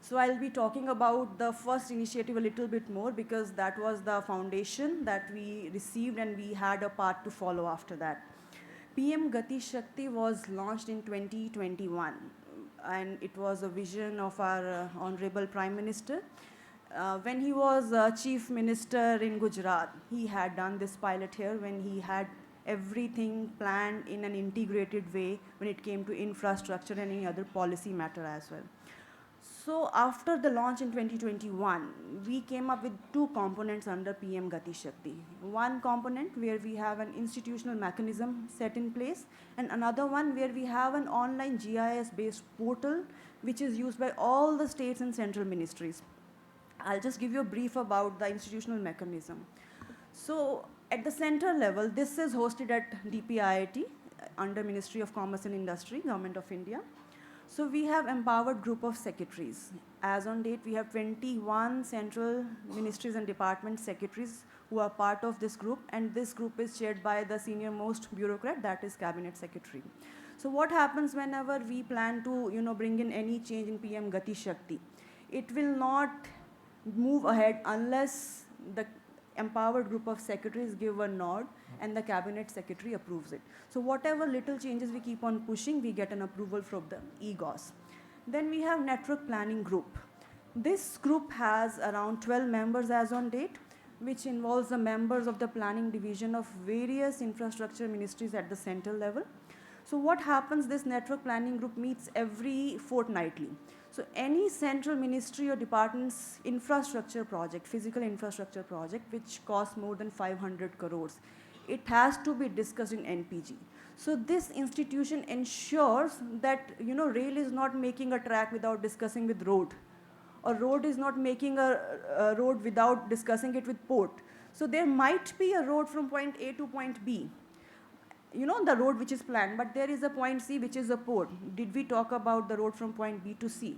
So I'll be talking about the first initiative a little bit more because that was the foundation that we received and we had a part to follow after that. PM Gati Shakti was launched in 2021 and it was a vision of our Honorable Prime Minister. When he was Chief Minister in Gujarat, he had done this pilot here when he had everything planned in an integrated way when it came to infrastructure and any other policy matter as well. So after the launch in 2021, we came up with 2 components under PM Gati Shakti. One component where we have an institutional mechanism set in place, and another one where we have an online GIS-based portal which is used by all the states and central ministries. I'll just give you a brief about the institutional mechanism. So at the center level, this is hosted at DPIIT under Ministry of Commerce and Industry, Government of India. So we have empowered group of secretaries. As on date, we have 21 central ministries and department secretaries who are part of this group, and this group is chaired by the senior most bureaucrat, that is Cabinet Secretary. So what happens whenever we plan to bring in any change in PM Gati Shakti? It will not move ahead unless the empowered group of secretaries give a nod and the cabinet secretary approves it. So whatever little changes we keep on pushing, we get an approval from the EGOS. Then we have network planning group. This group has around 12 members as on date, which involves the members of the planning division of various infrastructure ministries at the central level. So what happens, this network planning group meets every fortnightly. So any central ministry or department's infrastructure project, physical infrastructure project, which costs more than 500 crores, it has to be discussed in NPG. So this institution ensures that rail is not making a track without discussing with road, or road is not making a road without discussing it with port. So there might be a road from point A to point B, the road which is planned, but there is a point C which is a port. Did we talk about the road from point B to C?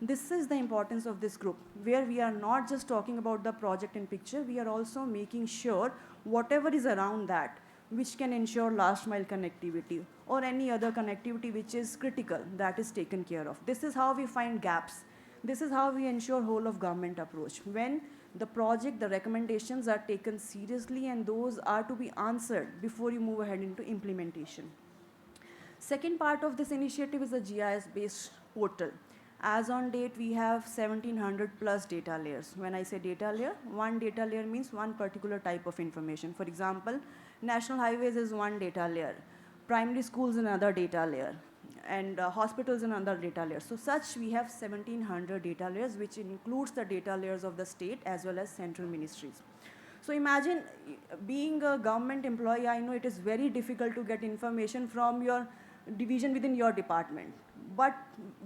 This is the importance of this group, where we are not just talking about the project in picture, we are also making sure whatever is around that, which can ensure last mile connectivity or any other connectivity which is critical, that is taken care of. This is how we find gaps. This is how we ensure whole of government approach. When the project, the recommendations are taken seriously and those are to be answered before you move ahead into implementation. Second part of this initiative is a GIS-based portal. As on date, we have 1700 plus data layers. When I say data layer, one data layer means one particular type of information. For example, national highways is one data layer, primary schools another data layer, and hospitals another data layer. So such we have 1700 data layers, which includes the data layers of the state as well as central ministries. So imagine being a government employee, I know it is very difficult to get information from your division within your department. But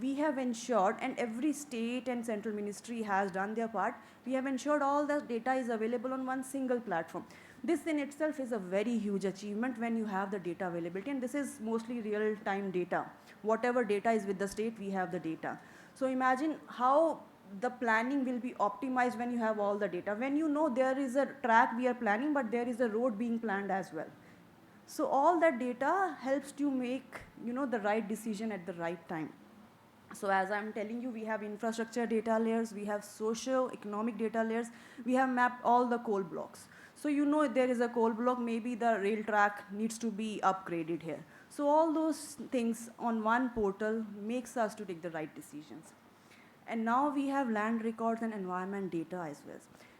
we have ensured, and every state and central ministry has done their part, we have ensured all the data is available on one single platform. This in itself is a very huge achievement when you have the data availability, and this is mostly real-time data. Whatever data is with the state, we have the data. So imagine how the planning will be optimized when you have all the data. When you know there is a track we are planning, but there is a road being planned as well. So all that data helps to make the right decision at the right time. So as I'm telling you, we have infrastructure data layers, we have socio-economic data layers, we have mapped all the coal blocks. So if there is a coal block, maybe the rail track needs to be upgraded here. So all those things on one portal makes us to take the right decisions. And now we have land records and environment data as well.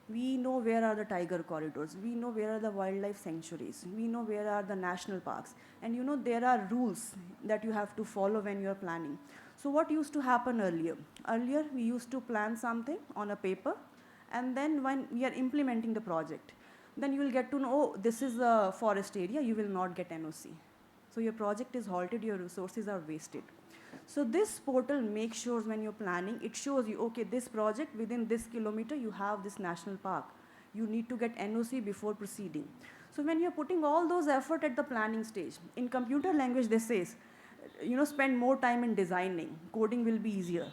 We know where are the tiger corridors, we know where are the wildlife sanctuaries, we know where are the national parks, and there are rules that you have to follow when you are planning. So what used to happen earlier? Earlier we used to plan something on a paper, and then when we are implementing the project, then you will get to know, oh, this is a forest area, you will not get NOC. So your project is halted, your resources are wasted. So this portal makes sure when you're planning, it shows you, okay, this project within this kilometer, you have this national park. You need to get NOC before proceeding. So when you're putting all those effort at the planning stage, in computer language, this says, spend more time in designing, coding will be easier.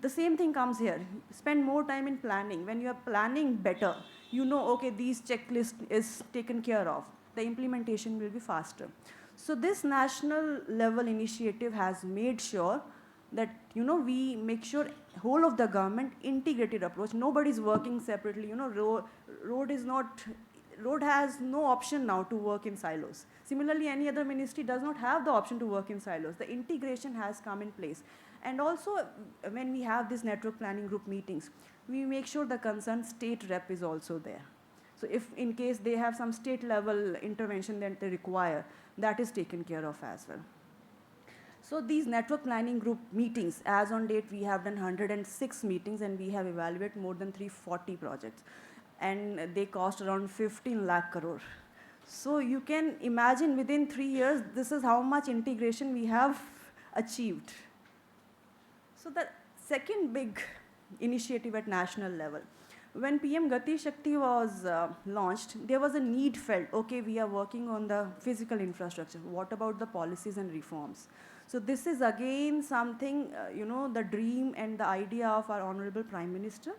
The same thing comes here, spend more time in planning. When you're planning better, okay, these checklist is taken care of. The implementation will be faster. So this national level initiative has made sure that we make sure whole of the government integrated approach. Nobody's working separately. Road has no option now to work in silos. Similarly, any other ministry does not have the option to work in silos. The integration has come in place. And also, when we have these network planning group meetings, we make sure the concerned state rep is also there. So if in case they have some state level intervention that they require, that is taken care of as well. So these network planning group meetings, as on date, we have done 106 meetings and we have evaluated more than 340 projects. And they cost around 15 lakh crore. So you can imagine within 3 years, this is how much integration we have achieved. So the second big initiative at national level, when PM Gati Shakti was launched, there was a need felt, okay, we are working on the physical infrastructure. What about the policies and reforms? So this is again something, the dream and the idea of our Honorable Prime Minister,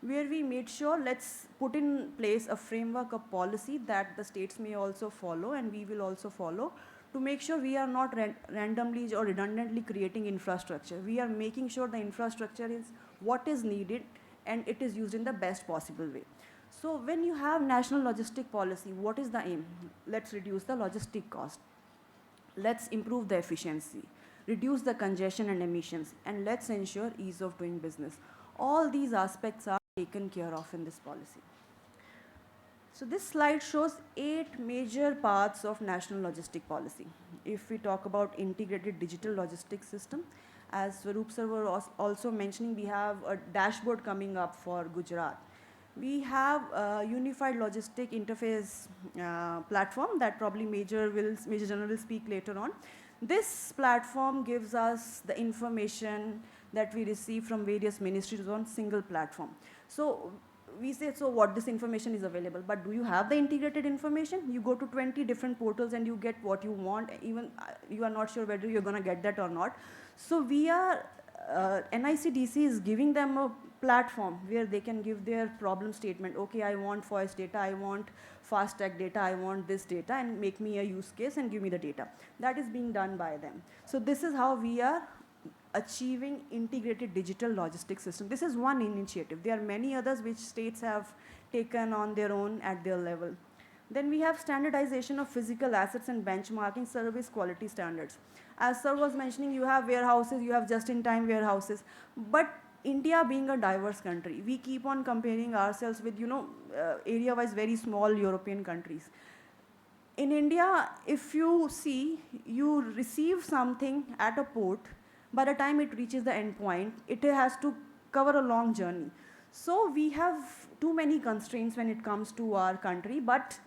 where we made sure let's put in place a framework of policy that the states may also follow and we will also follow to make sure we are not randomly or redundantly creating infrastructure. We are making sure the infrastructure is what is needed and it is used in the best possible way. So when you have national logistic policy, what is the aim? Let's reduce the logistic cost. Let's improve the efficiency, reduce the congestion and emissions, and let's ensure ease of doing business. All these aspects are taken care of in this policy. So this slide shows 8 major parts of national logistic policy. If we talk about integrated digital logistics system, as Swaroop sir was also mentioning, we have a dashboard coming up for Gujarat. We have a unified logistic interface platform that probably Major General will speak later on. This platform gives us the information that we receive from various ministries on single platform. So we say, so what, this information is available, but do you have the integrated information? You go to 20 different portals and you get what you want, even you are not sure whether you're going to get that or not. So we are, NICDC is giving them a platform where they can give their problem statement. Okay, I want voice data, I want fast tag data, I want this data, and make me a use case and give me the data. That is being done by them. So this is how we are achieving integrated digital logistics system. This is one initiative. There are many others which states have taken on their own at their level. Then we have standardization of physical assets and benchmarking service quality standards. As sir was mentioning, you have warehouses, you have just-in-time warehouses, but India being a diverse country, we keep on comparing ourselves with, area-wise very small European countries. In India, if you see, you receive something at a port, by the time it reaches the end point, it has to cover a long journey. So we have too many constraints when it comes to our country, but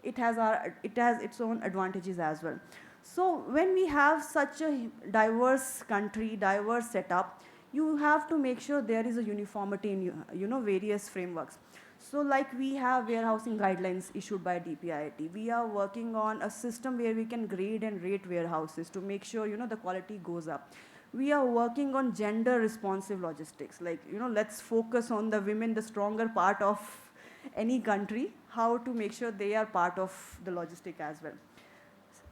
it has its own advantages as well. So when we have such a diverse country, diverse setup, you have to make sure there is a uniformity in various frameworks. So like we have warehousing guidelines issued by DPIIT. We are working on a system where we can grade and rate warehouses to make sure the quality goes up. We are working on gender responsive logistics. Like, let's focus on the women, the stronger part of any country, how to make sure they are part of the logistic as well.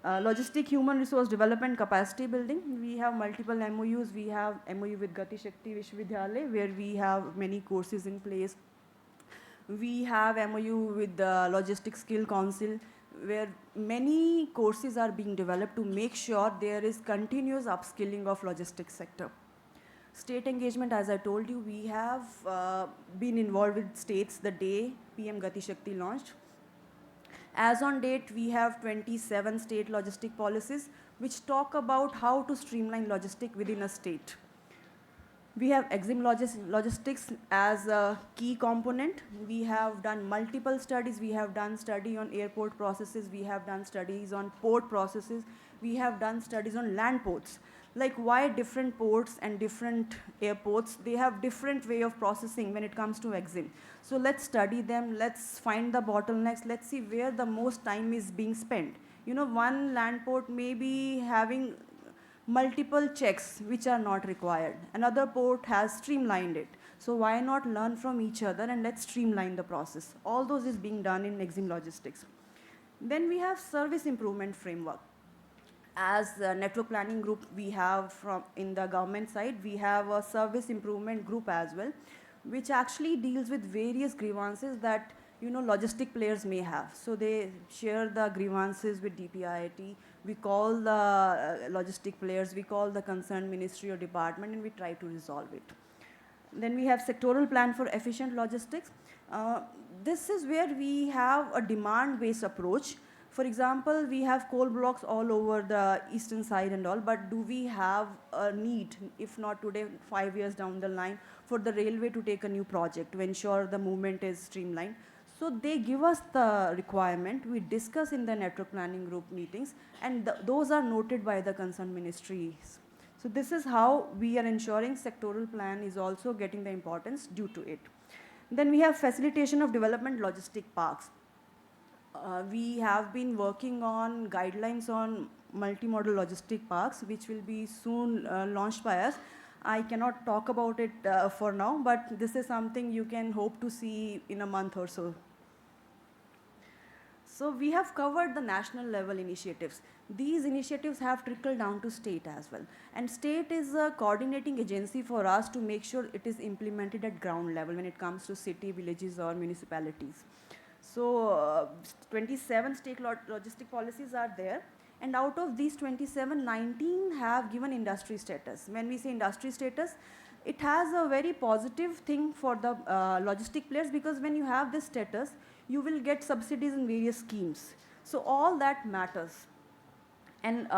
Logistic human resource development capacity building. We have multiple MOUs. We have MOU with Gati Shakti Vishwavidyalaya, where we have many courses in place. We have MOU with the Logistic Skill Council, where many courses are being developed to make sure there is continuous upskilling of logistics sector. State engagement, as I told you, we have been involved with states the day PM Gati Shakti launched. As on date, we have 27 state logistic policies which talk about how to streamline logistic within a state. We have EXIM logistics as a key component. We have done multiple studies. We have done study on airport processes. We have done studies on port processes. We have done studies on land ports. Like why different ports and different airports, they have different way of processing when it comes to EXIM. So let's study them. Let's find the bottlenecks. Let's see where the most time is being spent. One land port may be having multiple checks which are not required. Another port has streamlined it. So why not learn from each other and let's streamline the process. All those is being done in EXIM logistics. Then we have service improvement framework. As a network planning group, we have in the government side, we have a service improvement group as well, which actually deals with various grievances that logistic players may have. So they share the grievances with DPIIT. We call the logistic players, we call the concerned ministry or department, and we try to resolve it. Then we have sectoral plan for efficient logistics. This is where we have a demand-based approach. For example, we have coal blocks all over the eastern side and all, but do we have a need, if not today, 5 years down the line, for the railway to take a new project to ensure the movement is streamlined? So they give us the requirement, we discuss in the network planning group meetings, and those are noted by the concerned ministries. So this is how we are ensuring sectoral plan is also getting the importance due to it. Then we have facilitation of development logistic parks. We have been working on guidelines on multimodal logistic parks, which will be soon launched by us. I cannot talk about it for now, but this is something you can hope to see in a month or so. So we have covered the national level initiatives. These initiatives have trickled down to state as well. And state is a coordinating agency for us to make sure it is implemented at ground level when it comes to city, villages, or municipalities. So 27 state logistic policies are there. And out of these 27, 19 have given industry status. When we say industry status, it has a very positive thing for the logistic players, because when you have this status, you will get subsidies in various schemes. So all that matters. And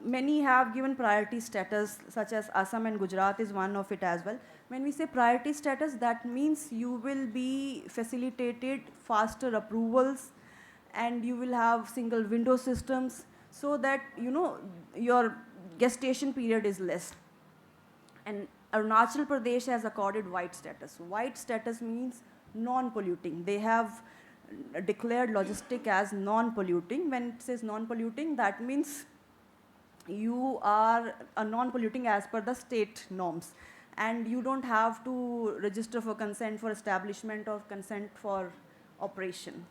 many have given priority status, such as Assam and Gujarat is one of it as well. When we say priority status, that means you will be facilitated faster approvals, and you will have single window systems, so that your gestation period is less. And Arunachal Pradesh has accorded white status. White status means non-polluting. They have declared logistic as non-polluting. When it says non-polluting, that means you are a non-polluting as per the state norms, and you don't have to register for consent for establishment or consent for operation.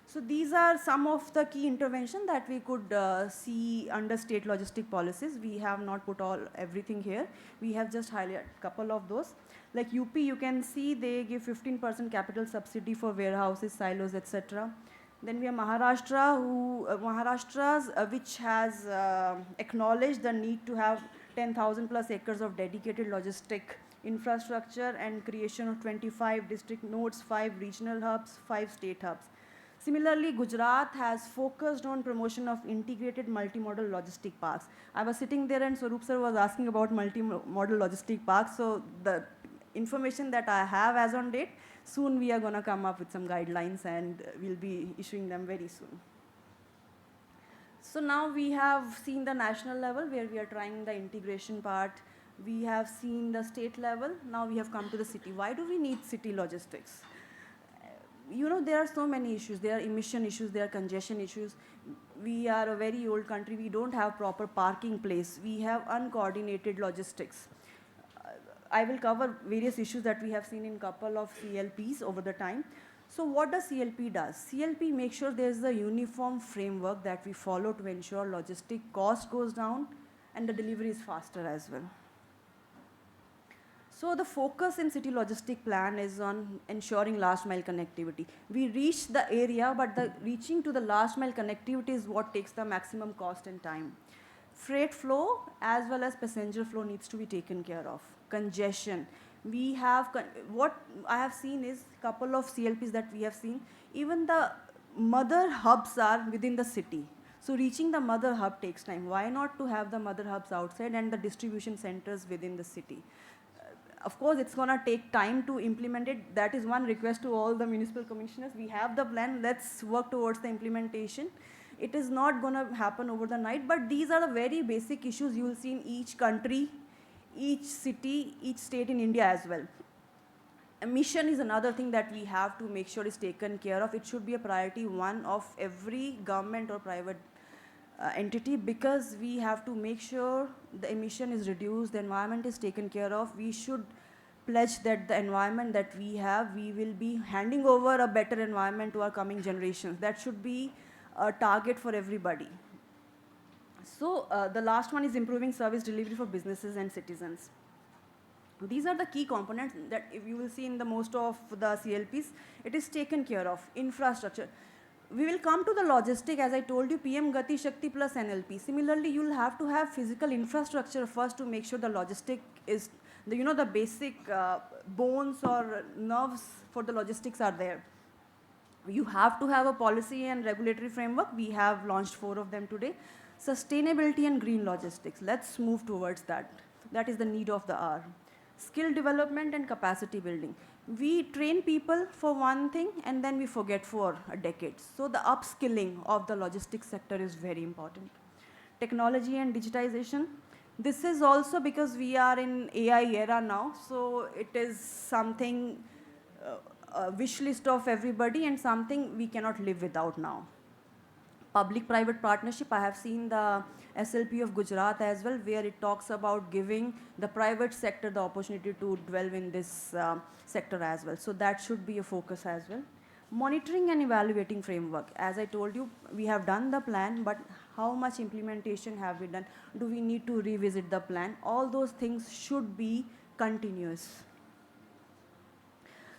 So these are some of the key interventions that we could see under state logistic policies. We have not put everything here. We have just highlighted a couple of those. Like UP, you can see they give 15% capital subsidy for warehouses, silos, etc. Then we have Maharashtra, which has acknowledged the need to have 10,000 plus acres of dedicated logistic infrastructure and creation of 25 district nodes, 5 regional hubs, 5 state hubs. Similarly, Gujarat has focused on promotion of integrated multimodal logistic parks. I was sitting there and Swaroop sir was asking about multimodal logistic parks. So the information that I have as on date, soon we are going to come up with some guidelines and we'll be issuing them very soon. So now we have seen the national level where we are trying the integration part. We have seen the state level. Now we have come to the city. Why do we need city logistics? You know, there are so many issues. There are emission issues, there are congestion issues. We are a very old country. We don't have proper parking place. We have uncoordinated logistics. I will cover various issues that we have seen in couple of CLPs over the time. So what does CLP does? CLP makes sure there's a uniform framework that we follow to ensure logistic cost goes down and the delivery is faster as well. So the focus in city logistic plan is on ensuring last mile connectivity. We reach the area, but the reaching to the last mile connectivity is what takes the maximum cost and time. Freight flow as well as passenger flow needs to be taken care of. Congestion. We have, what I have seen is a couple of CLPs that we have seen, even the mother hubs are within the city. So reaching the mother hub takes time. Why not to have the mother hubs outside and the distribution centers within the city? Of course, it's going to take time to implement it. That is one request to all the municipal commissioners. We have the plan. Let's work towards the implementation. It is not going to happen over the night, but these are the very basic issues you will see in each country, each city, each state in India as well. Emission is another thing that we have to make sure is taken care of. It should be a priority one of every government or private entity, because we have to make sure the emission is reduced, the environment is taken care of. We should pledge that the environment that we have, we will be handing over a better environment to our coming generations. That should be a target for everybody. So the last one is improving service delivery for businesses and citizens. These are the key components that if you will see in the most of the CLPs, it is taken care of. Infrastructure. We will come to the logistic, as I told you, PM Gati Shakti plus NLP. Similarly, you will have to have physical infrastructure first to make sure the logistic is, the basic bones or nerves for the logistics are there. You have to have a policy and regulatory framework. We have launched 4 of them today. Sustainability and green logistics. Let's move towards that. That is the need of the hour. Skill development and capacity building. We train people for one thing and then we forget for a decade. So the upskilling of the logistics sector is very important. Technology and digitization. This is also because we are in AI era now, so it is something, a wish list of everybody and something we cannot live without now. Public-private partnership, I have seen the SLP of Gujarat as well, where it talks about giving the private sector the opportunity to dwell in this sector as well. So that should be a focus as well. Monitoring and evaluating framework. As I told you, we have done the plan, but how much implementation have we done? Do we need to revisit the plan? All those things should be continuous.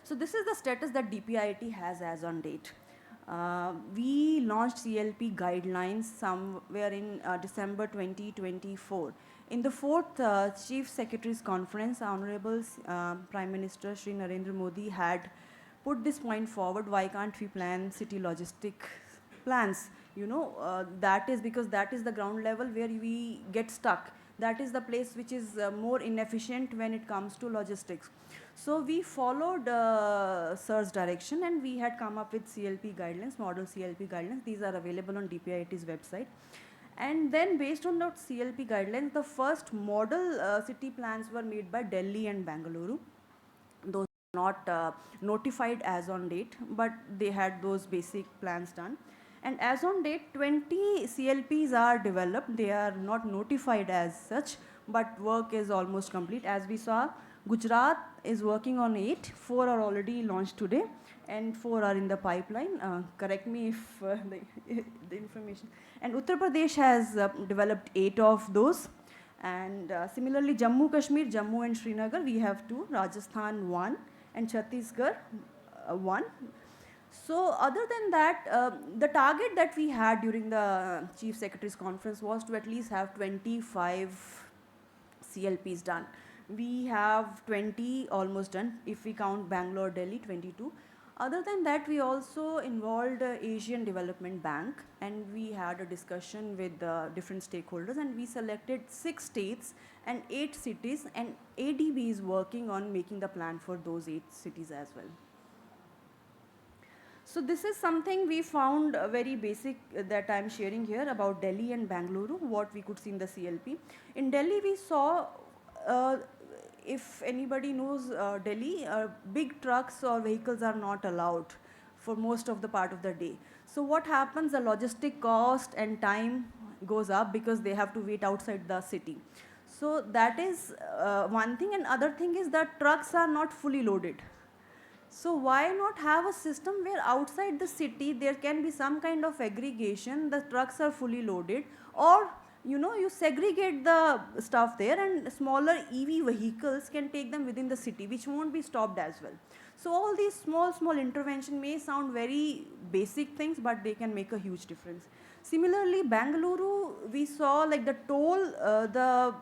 So this is the status that DPIIT has as on date. We launched CLP guidelines somewhere in December 2024. In the 4th Chief Secretaries Conference, Honorable Prime Minister Shri Narendra Modi had put this point forward, why can't we plan city logistic plans? That is because that is the ground level where we get stuck. That is the place which is more inefficient when it comes to logistics. So we followed Sir's direction and we had come up with CLP guidelines, model CLP guidelines. These are available on DPIIT's website. And then based on those CLP guidelines, the first model city plans were made by Delhi and Bangalore. Those not notified as on date, but they had those basic plans done. And as on date, 20 CLPs are developed. They are not notified as such, but work is almost complete. As we saw, Gujarat is working on 8, 4 are already launched today, and 4 are in the pipeline. Correct me if the information. And Uttar Pradesh has developed 8 of those. And similarly, Jammu Kashmir, Jammu and Srinagar, we have 2, Rajasthan 1, and Chhattisgarh 1. So other than that, the target that we had during the Chief Secretary's conference was to at least have 25 CLPs done. We have 20 almost done. If we count Bangalore, Delhi, 22. Other than that, we also involved Asian Development Bank, and we had a discussion with different stakeholders, and we selected 6 states and 8 cities, and ADB is working on making the plan for those 8 cities as well. So this is something we found very basic that I'm sharing here about Delhi and Bangalore, what we could see in the CLP. In Delhi, we saw, if anybody knows Delhi, big trucks or vehicles are not allowed for most of the part of the day. So what happens, the logistic cost and time goes up because they have to wait outside the city. So that is one thing, and other thing is that trucks are not fully loaded. So why not have a system where outside the city there can be some kind of aggregation, the trucks are fully loaded, or you segregate the stuff there and smaller EV vehicles can take them within the city, which won't be stopped as well. So all these small intervention may sound very basic things, but they can make a huge difference. Similarly, Bangalore, we saw like the toll, the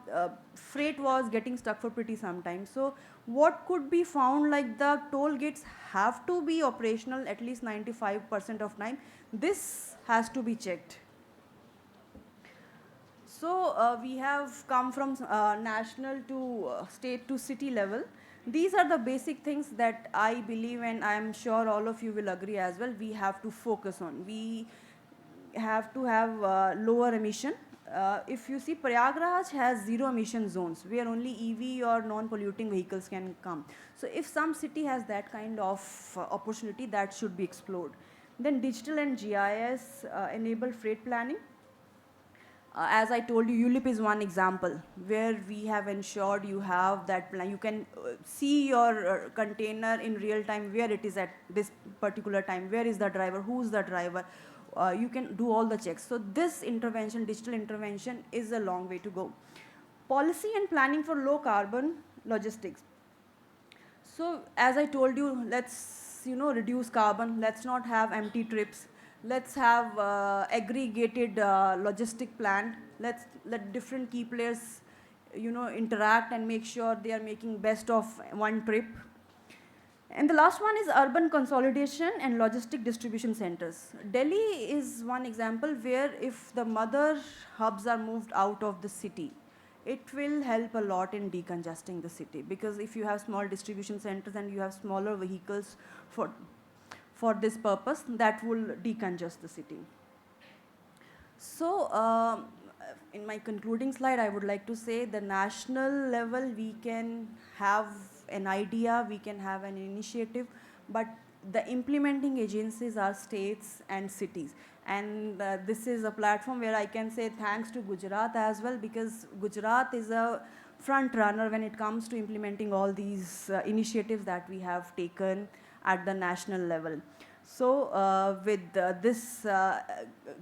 freight was getting stuck for pretty some time. So what could be found, like the toll gates have to be operational at least 95% of time. This has to be checked. So we have come from national to state to city level. These are the basic things that I believe, and I am sure all of you will agree as well, we have to focus on. We have to have lower emission. If you see, Prayagraj has 0 emission zones where only EV or non-polluting vehicles can come. So if some city has that kind of opportunity, that should be explored. Then digital and GIS enable freight planning. As I told you, ULIP is one example where we have ensured you have that plan. You can see your container in real time, where it is at this particular time, where is the driver, who's the driver. You can do all the checks. So this intervention, digital intervention, is a long way to go. Policy and planning for low carbon logistics. So as I told you, let's reduce carbon. Let's not have empty trips. Let's have aggregated logistic plan. Let different key players interact and make sure they are making best of one trip. And the last one is urban consolidation and logistic distribution centers. Delhi is one example where if the mother hubs are moved out of the city, it will help a lot in decongesting the city, because if you have small distribution centers and you have smaller vehicles for this purpose, that will decongest the city. So in my concluding slide, I would like to say the national level, we can have an idea, we can have an initiative, but the implementing agencies are states and cities. And this is a platform where I can say thanks to Gujarat as well, because Gujarat is a front runner when it comes to implementing all these initiatives that we have taken at the national level. So with this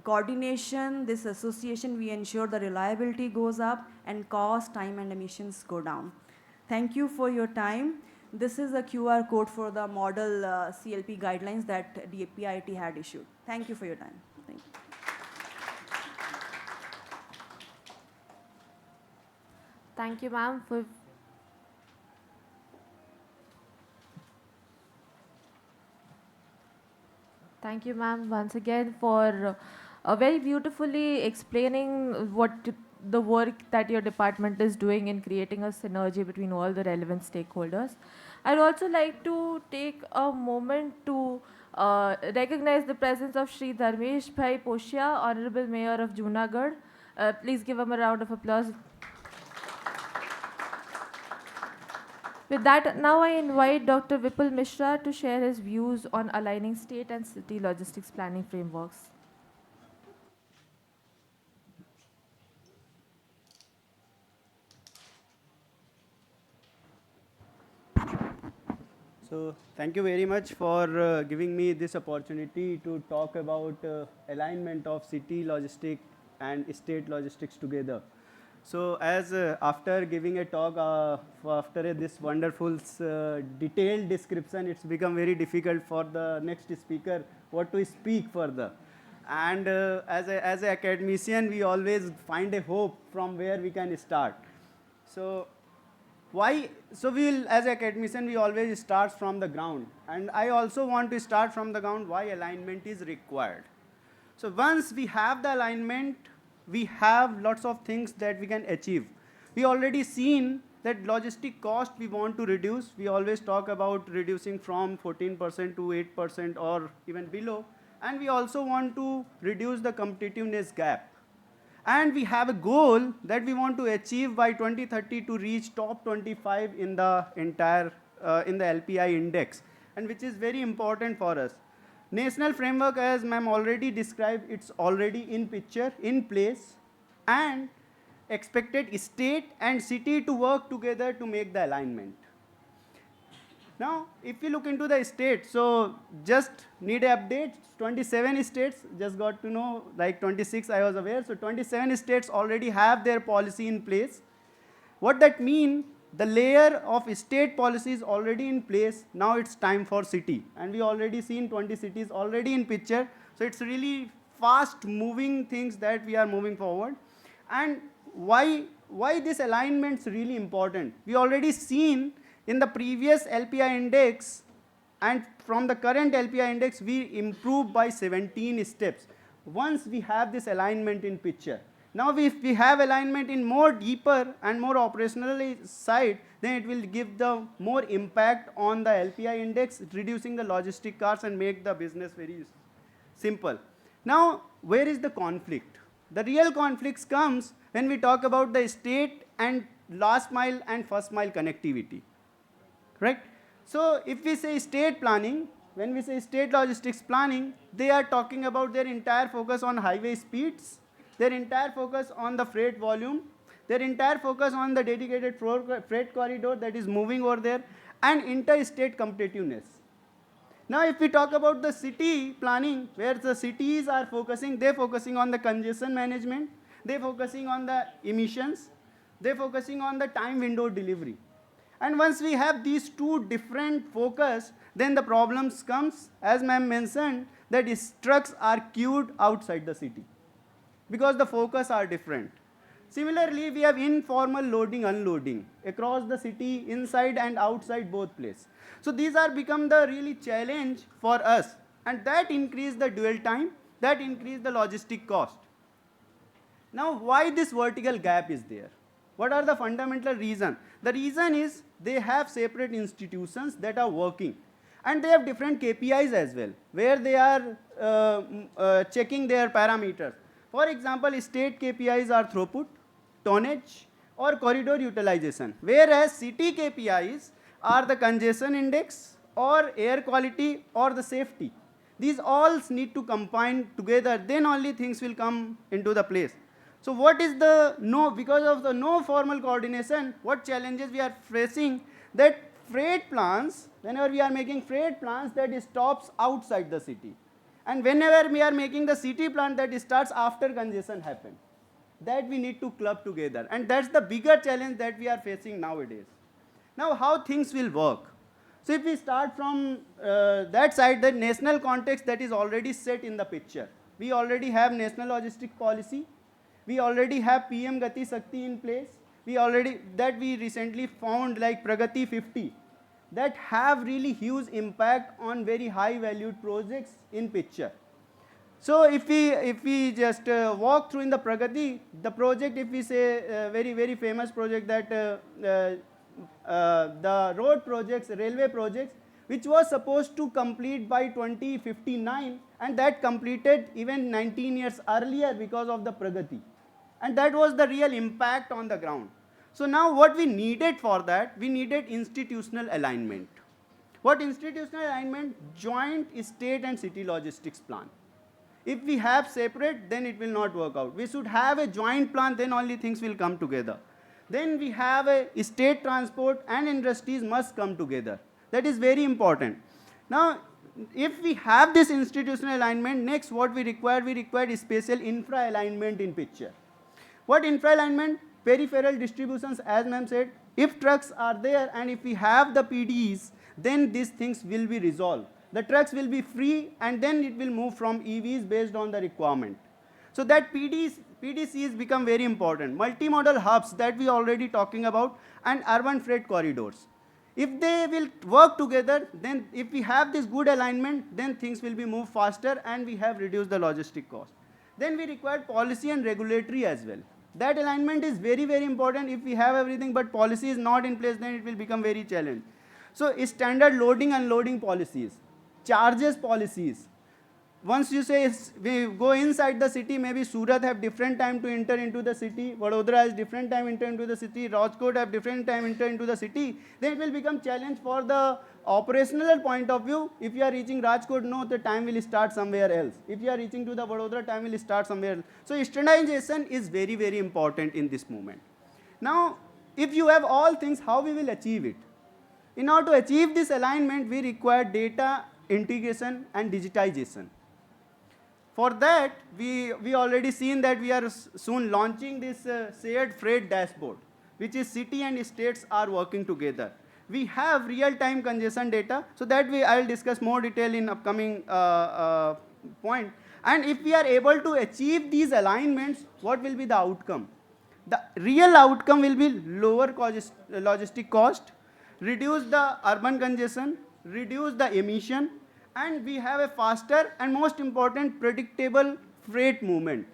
coordination, this association, we ensure the reliability goes up and cost, time and emissions go down. Thank you for your time. This is a QR code for the model CLP guidelines that DPIIT had issued. Thank you for your time. Thank you. Thank you, ma'am, for Thank you, ma'am, once again for very beautifully explaining the work that your department is doing in creating a synergy between all the relevant stakeholders. I'd also like to take a moment to recognize the presence of Shri Dharmesh Bhai Poshia, Honorable Mayor of Junagadh. Please give him a round of applause. With that, now I invite Dr. Vipul Mishra to share his views on aligning state and city logistics planning frameworks. So thank you very much for giving me this opportunity to talk about alignment of city logistic and state logistics together. So as after giving a talk, after this wonderful detailed description, it's become very difficult for the next speaker what to speak further. And as an academician, we always find a hope from where we can start. So why, so we will, as academician, we always start from the ground, and I also want to start from the ground why alignment is required. So once we have the alignment, we have lots of things that we can achieve. We already seen that logistic cost we want to reduce. We always talk about reducing from 14% to 8% or even below, and we also want to reduce the competitiveness gap. And we have a goal that we want to achieve by 2030 to reach top 25 in the entire in the LPI index, and which is very important for us. National framework, as ma'am already described, it's already in picture, in place, and expected state and city to work together to make the alignment. Now, if you look into the states, so just need an update. 27 states, just got to know, like 26 I was aware. So 27 states already have their policy in place. What that means, the layer of state policy is already in place. Now it's time for city. And we already seen 20 cities already in picture. So it's really fast moving things that we are moving forward. And why this alignment is really important? We already seen in the previous LPI index, and from the current LPI index, we improved by 17 steps. Once we have this alignment in picture. Now, if we have alignment in more deeper and more operational side, then it will give the more impact on the LPI index, reducing the logistic costs and make the business very simple. Now, where is the conflict? The real conflicts comes when we talk about the state and last mile and first mile connectivity. Correct? So if we say state planning, when we say state logistics planning, they are talking about their entire focus on highway speeds, their entire focus on the freight volume, their entire focus on the dedicated freight corridor that is moving over there, and interstate competitiveness. Now if we talk about the city planning, where the cities are focusing, they're focusing on the congestion management, they're focusing on the emissions, they're focusing on the time window delivery. And once we have these two different focus, then the problems comes, as ma'am mentioned, that trucks are queued outside the city because the focus are different. Similarly, we have informal loading, unloading across the city, inside and outside both places. So these are become the really challenge for us, and that increase the dwell time, that increase the logistic cost. Now, why this vertical gap is there? What are the fundamental reasons? The reason is they have separate institutions that are working, and they have different KPIs as well, where they are checking their parameters. For example, state KPIs are throughput, tonnage, or corridor utilization, whereas city KPIs are the congestion index, or air quality, or the safety. These all need to combine together, then only things will come into the place. So what is because of the no formal coordination, what challenges we are facing, that freight plans, whenever we are making freight plans, that stops outside the city. And whenever we are making the city plan, that starts after congestion happens. That we need to club together. And that's the bigger challenge that we are facing nowadays. Now, how things will work? So if we start from that side, the national context that is already set in the picture. We already have national logistic policy. We already have PM Gati Shakti in place. We recently found like Pragati 50 that have really huge impact on very high valued projects in picture. So if we just walk through in the Pragati, the project, if we say very famous project that the road projects, railway projects, which was supposed to complete by 2059, and that completed even 19 years earlier because of the Pragati. And that was the real impact on the ground. So now what we needed for that, we needed institutional alignment. What institutional alignment? Joint state and city logistics plan. If we have separate, then it will not work out. We should have a joint plan, then only things will come together. Then we have a state transport and industries must come together. That is very important. Now, if we have this institutional alignment, next what we require spatial infra alignment in picture. What infra alignment? Peripheral distributions, as ma'am said. If trucks are there and if we have the PDs, then these things will be resolved. The trucks will be free and then it will move from EVs based on the requirement. So that PDCs become very important. Multimodal hubs that we already talking about and urban freight corridors. If they will work together, then if we have this good alignment, then things will be moved faster and we have reduced the logistic cost. Then we require policy and regulatory as well. That alignment is very, very important. If we have everything but policy is not in place, then it will become very challenging. So standard loading and unloading policies, charges policies. Once you say we go inside the city, maybe Surat have different time to enter into the city, Vadodara has different time enter into the city, Rajkot have different time enter into the city, then it will become challenge for the operational point of view. If you are reaching Rajkot, no, the time will start somewhere else. If you are reaching to the Vadodara, time will start somewhere else. So standardization is very, very important in this moment. Now, if you have all things, how we will achieve it? In order to achieve this alignment, we require data integration and digitization. For that, we already seen that we are soon launching this shared freight dashboard, which is city and states are working together. We have real-time congestion data, so that I will discuss more detail in upcoming point. And if we are able to achieve these alignments, what will be the outcome? The real outcome will be lower logistic cost, reduce the urban congestion, reduce the emission, and we have a faster and most important predictable freight movement.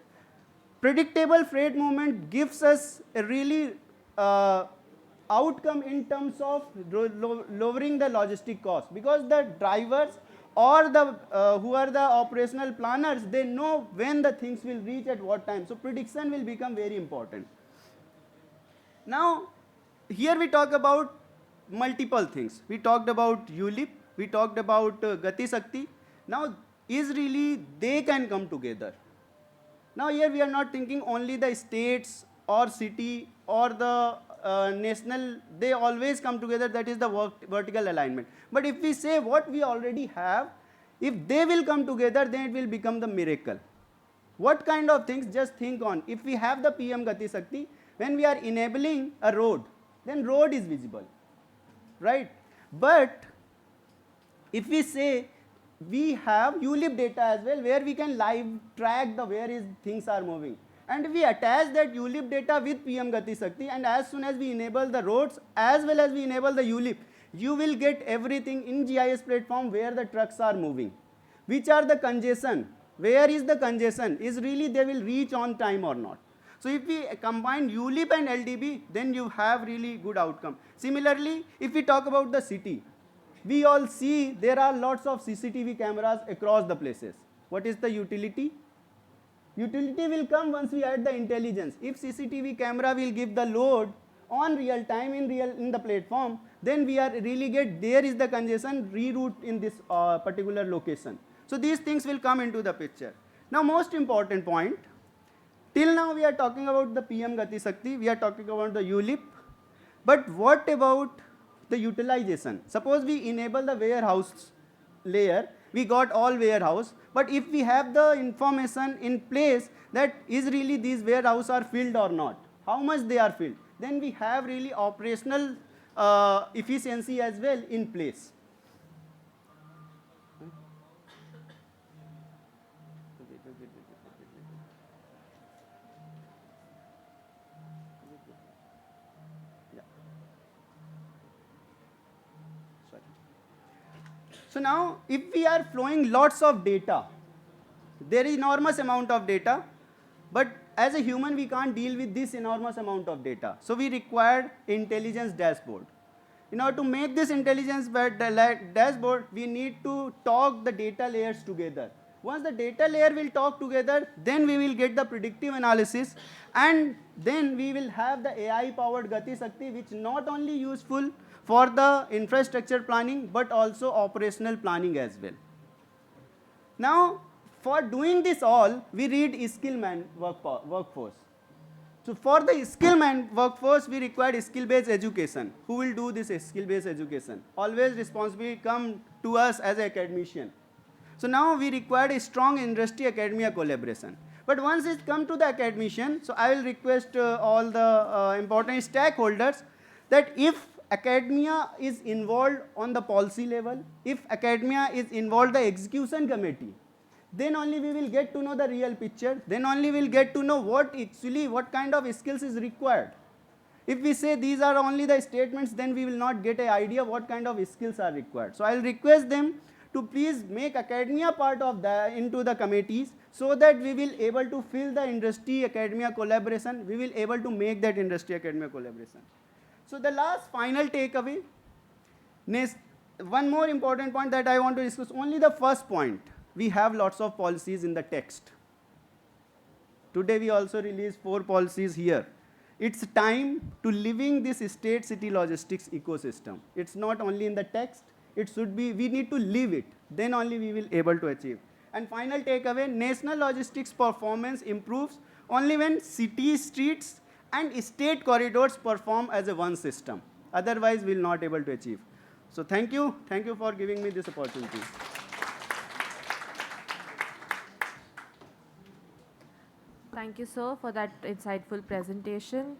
Predictable freight movement gives us a really outcome in terms of lowering the logistic cost, because the drivers or the who are the operational planners, they know when the things will reach at what time. So prediction will become very important. Now, here we talk about multiple things. We talked about ULIP, we talked about Gati Shakti. Now, is really they can come together. Now, here we are not thinking only the states or city or the national, they always come together, that is the vertical alignment. But if we say what we already have, if they will come together, then it will become the miracle. What kind of things? Just think on, if we have the PM Gati Shakti, when we are enabling a road, then road is visible, right? But if we say we have ULIP data as well, where we can live track the where things are moving, and we attach that ULIP data with PM Gati Shakti, and as soon as we enable the roads as well as we enable the ULIP, you will get everything in GIS platform where the trucks are moving, which are the congestion, where is the congestion, is really they will reach on time or not. So if we combine ULIP and LDB, then you have really good outcome. Similarly, if we talk about the city, we all see there are lots of CCTV cameras across the places. What is the utility? Utility will come once we add the intelligence. If CCTV camera will give the load on real time in the platform, then we are really get there is the congestion reroute in this particular location. So these things will come into the picture. Now, most important point, till now we are talking about the PM Gati Shakti, we are talking about the ULIP, but what about the utilization? Suppose we enable the warehouse layer, we got all warehouse, but if we have the information in place that is really these warehouses are filled or not, how much they are filled, then we have really operational efficiency as well in place. So now, if we are flowing lots of data, there is enormous amount of data, but as a human we can't deal with this enormous amount of data. So we required intelligence dashboard. In order to make this intelligence dashboard, we need to talk the data layers together. Once the data layer will talk together, then we will get the predictive analysis, and then we will have the AI-powered Gati Shakti, which not only useful for the infrastructure planning, but also operational planning as well. Now, for doing this all, we need skill man workforce. So for the skill man workforce, we require skill-based education. Who will do this skill-based education? Always responsibility come to us as an academician. So now we require a strong industry-academia collaboration. But once it comes to the academician, so I will request all the important stakeholders that if academia is involved on the policy level, if academia is involved the execution committee, then only we will get to know the real picture, then only we will get to know what kind of skills is required. If we say these are only the statements, then we will not get an idea what kind of skills are required. So I will request them to please make academia part of into the committees, so that we will able to fill the industry academia collaboration, we will able to make that industry academia collaboration. So the last final takeaway, one more important point that I want to discuss, only the first point. We have lots of policies in the text. Today we also released 4 policies here. It's time to living this state city logistics ecosystem. It's not only in the text, it should be, we need to live it, then only we will able to achieve. And final takeaway, national logistics performance improves only when city streets and state corridors perform as a one system. Otherwise we will not able to achieve. So thank you for giving me this opportunity. Thank you, sir, for that insightful presentation.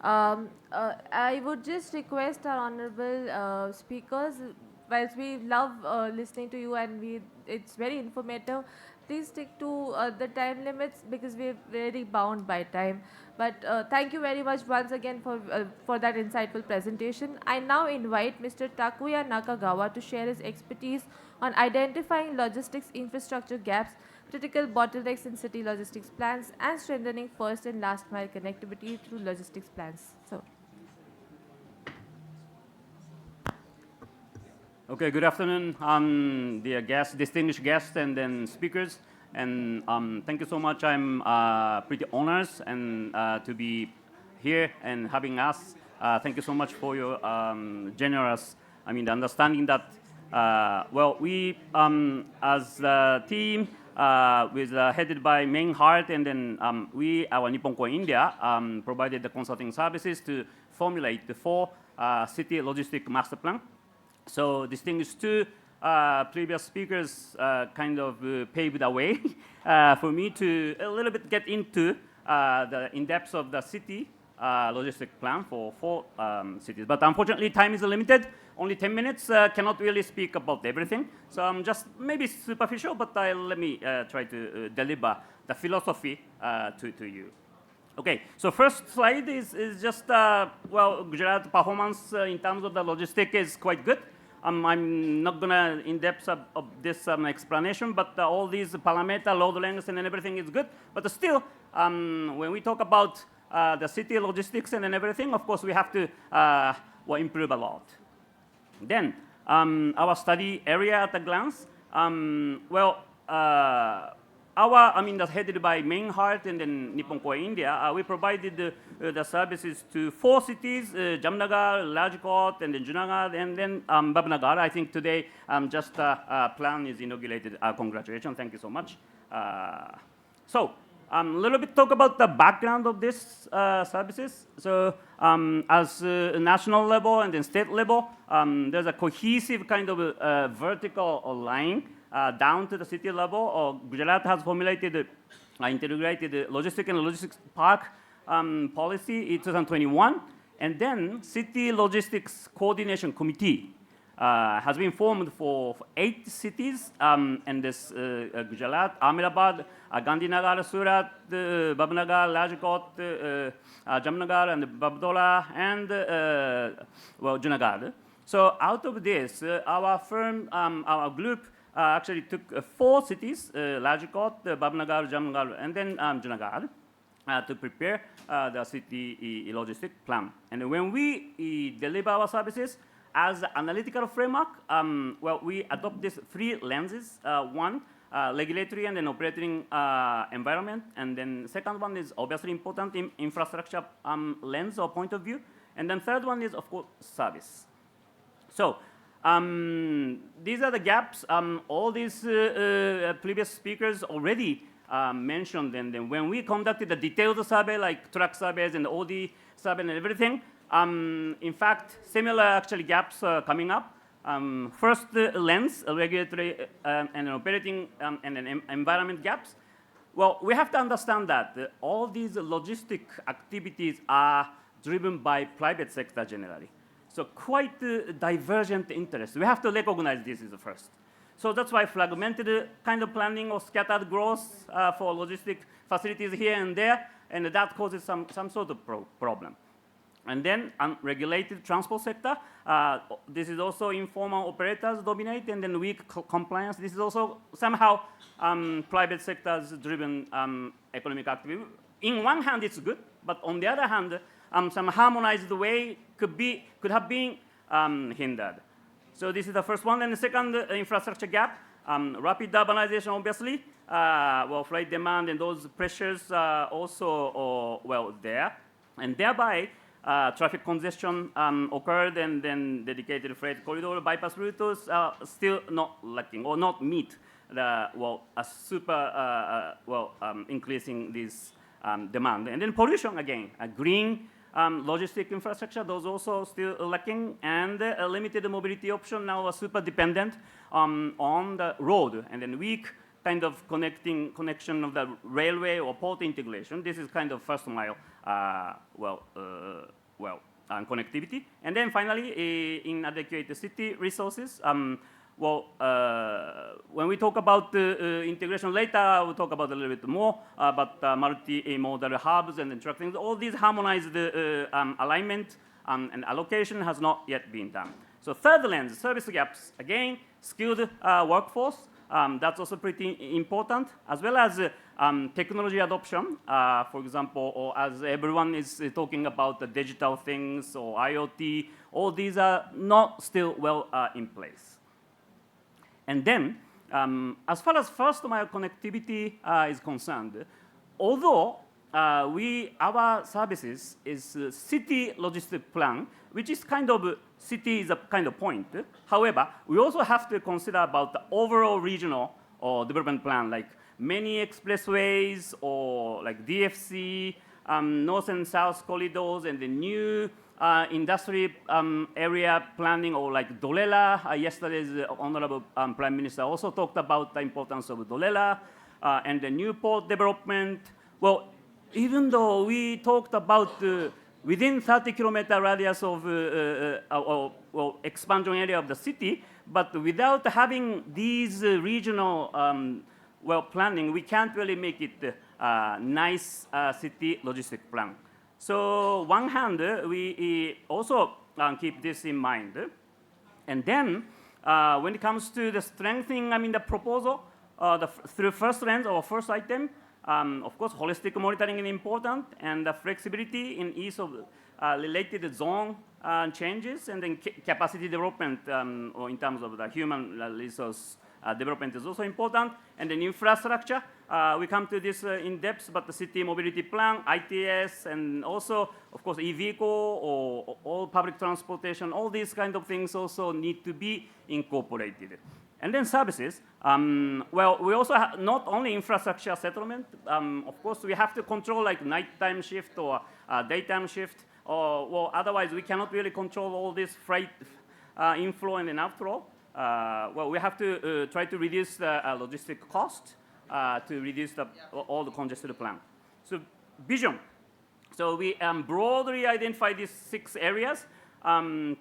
I would just request our honorable speakers, whilst we love listening to you and it's very informative, please stick to the time limits because we're very bound by time. But thank you very much once again for that insightful presentation. I now invite Mr. Takuya Nakagawa to share his expertise on identifying logistics infrastructure gaps, critical bottlenecks in city logistics plans, and strengthening first and last mile connectivity through logistics plans. So. Okay, good afternoon, dear guests, distinguished guests, and then speakers. And thank you so much. I'm pretty honored and to be here and having us. Thank you so much for your generous, the understanding that, we as a team, headed by Main Heart, and then our Nippon Core India, provided the consulting services to formulate the 4 city logistic master plan. So distinguished 2 previous speakers kind of paved the way for me to a little bit get into the in-depth of the city logistic plan for 4 cities. But unfortunately, time is limited. Only 10 minutes, cannot really speak about everything. So I'm just maybe superficial, but let me try to deliver the philosophy to you. Okay, so first slide is just, Gujarat performance in terms of the logistic is quite good. I'm not going to in-depth of this explanation, but all these parameter, load lengths, and everything is good. But still, when we talk about the city logistics and everything, of course, we have to improve a lot. Then, our study area at a glance, that's headed by Main Heart and then Nippon Core India. We provided the services to 4 cities, Jamnagar, Rajkot, and then Junagadh, and then Babnagar. I think today just plan is inaugurated. Congratulations, thank you so much. So, a little bit talk about the background of this services. So, as national level and then state level, there's a cohesive kind of vertical line down to the city level. Gujarat has formulated integrated logistic and logistics park policy in 2021, and then City Logistics Coordination Committee has been formed for 8 cities, and this Gujarat, Ahmedabad, Gandhinagar, Surat, Babnagar, Rajkot, Jamnagar, and Babdola, and Junagadh. So out of this, our firm, our group actually took 4 cities, Rajkot, Babnagar, Jamnagar, and then Junagadh, to prepare the city logistic plan. And when we deliver our services as analytical framework, we adopt these 3 lenses. One, regulatory and then operating environment. And then second one is obviously important in infrastructure lens or point of view. And then third one is, of course, service. So these are the gaps. All these previous speakers already mentioned. And then when we conducted the detailed survey, like track surveys and OD survey and everything, in fact, similar actually gaps are coming up. First, lens, regulatory and operating and environment gaps. Well, we have to understand that all these logistic activities are driven by private sector generally. So quite divergent interests. We have to recognize this is the first. So that's why fragmented kind of planning or scattered growth for logistic facilities here and there, and that causes some sort of problem. And then unregulated transport sector, this is also informal operators dominate, and then weak compliance. This is also somehow private sectors driven economic activity. In one hand, it's good, but on the other hand, some harmonized way could have been hindered. So this is the first one. And the second, infrastructure gap, rapid urbanization, obviously. Well, freight demand and those pressures are also, well, there. And thereby, traffic congestion occurred, and then dedicated freight corridor bypass routes are still not lacking or not meet the, well, a super, increasing this demand. And then pollution, again, a green logistic infrastructure, those also still lacking, and a limited mobility option now are super dependent on the road, and then weak kind of connection of the railway or port integration. This is kind of first mile, connectivity. And then finally, inadequate city resources. When we talk about integration later, we'll talk about a little bit more, but multi-modal hubs and truck things, all these harmonized alignment and allocation has not yet been done. So third lens, service gaps, again, skilled workforce, that's also pretty important, as well as technology adoption, for example, or as everyone is talking about the digital things or IoT, all these are not still well in place. And then, as far as first mile connectivity is concerned, although our services is city logistic plan, which is kind of, city is a kind of point. However, we also have to consider about the overall regional or development plan, like many expressways or like DFC, north and south corridors, and the new industry area planning, or like Dolela. Yesterday's Honorable Prime Minister also talked about the importance of Dolela and the new port development. Well, even though we talked about within 30-kilometer radius of expansion area of the city, but without having these regional planning, we can't really make it nice city logistic plan. So one hand, we also keep this in mind. And then when it comes to the strengthening, the proposal, through first lens or first item, of course, holistic monitoring is important, and the flexibility in ease of related zone changes, and then capacity development or in terms of the human resource development is also important. And then infrastructure, we come to this in depth, but the city mobility plan, ITS, and also, of course, e-vehicle or all public transportation, all these kind of things also need to be incorporated. And then services, we also have not only infrastructure settlement, of course, we have to control like nighttime shift or daytime shift, or otherwise we cannot really control all this freight inflow and then outflow. We have to try to reduce the logistic cost to reduce all the congested plan. So vision. So we broadly identify these 6 areas.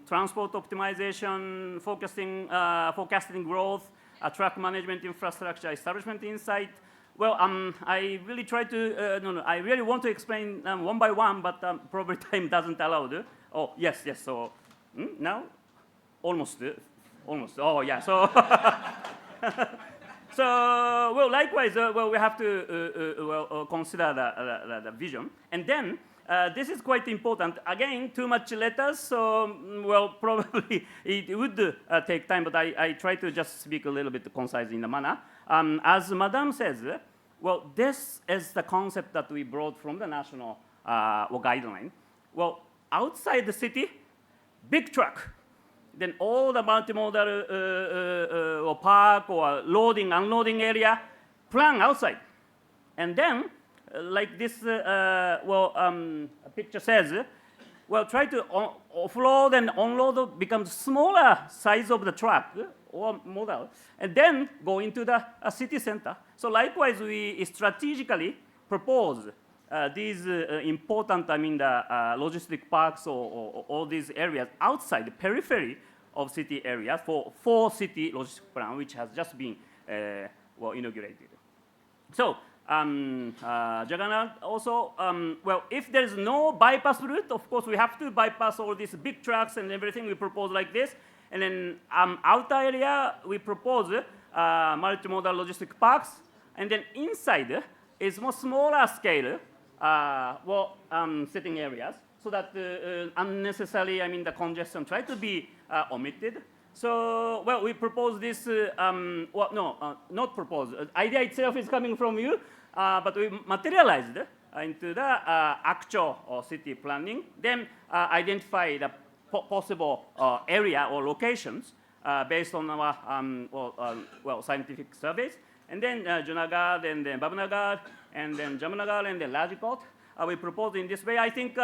Transport optimization, forecasting growth, track management infrastructure, establishment insight. Well, I really try to, I really want to explain one by one, but probably time doesn't allow. Oh, yes, so now? Almost. Oh, yeah, so. So, likewise, we have to consider the vision. And then, this is quite important. Again, too much letters, so, probably it would take time, but I try to just speak a little bit concise in the manner. as Madam says, well, this is the concept that we brought from the national guideline. Well, outside the city, big truck, then all the multimodal or park or loading, unloading area, plan outside. And then, like this picture says, well, try to offload and unload becomes smaller size of the truck or model, and then go into the city center. So likewise, we strategically propose these important, I mean, the logistic parks or all these areas outside the periphery of city areas for city logistic plan, which has just been inaugurated. So Jagannath also, well, if there's no bypass route, of course, we have to bypass all these big trucks and everything. We propose like this. And then outer area, we propose multimodal logistic parks. And then inside is more smaller scale, sitting areas, so that unnecessary, I mean, the congestion try to be omitted. So, well, we propose this, not propose. Idea itself is coming from you, but we materialized into the actual city planning, then identify the possible area or locations based on our scientific surveys, and then Junagadh, and then Bhavnagar, and then Jamnagar, and then Rajkot. We propose in this way. I think,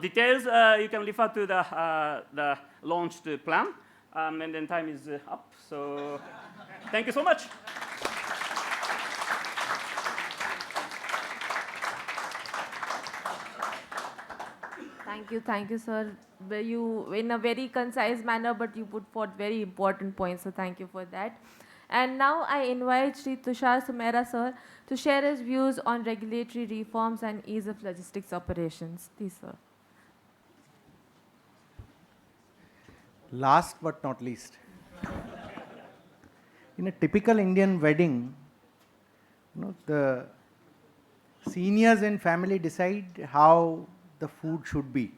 details you can refer to the launched plan. And then time is up. So thank you so much. Thank you, sir. You, in a very concise manner, but you put forth very important points, so thank you for that. And now I invite Shri Tushar Sumera, sir, to share his views on regulatory reforms and ease of logistics operations. Please, sir. Last but not least, in a typical Indian wedding, the seniors in family decide how the food should be,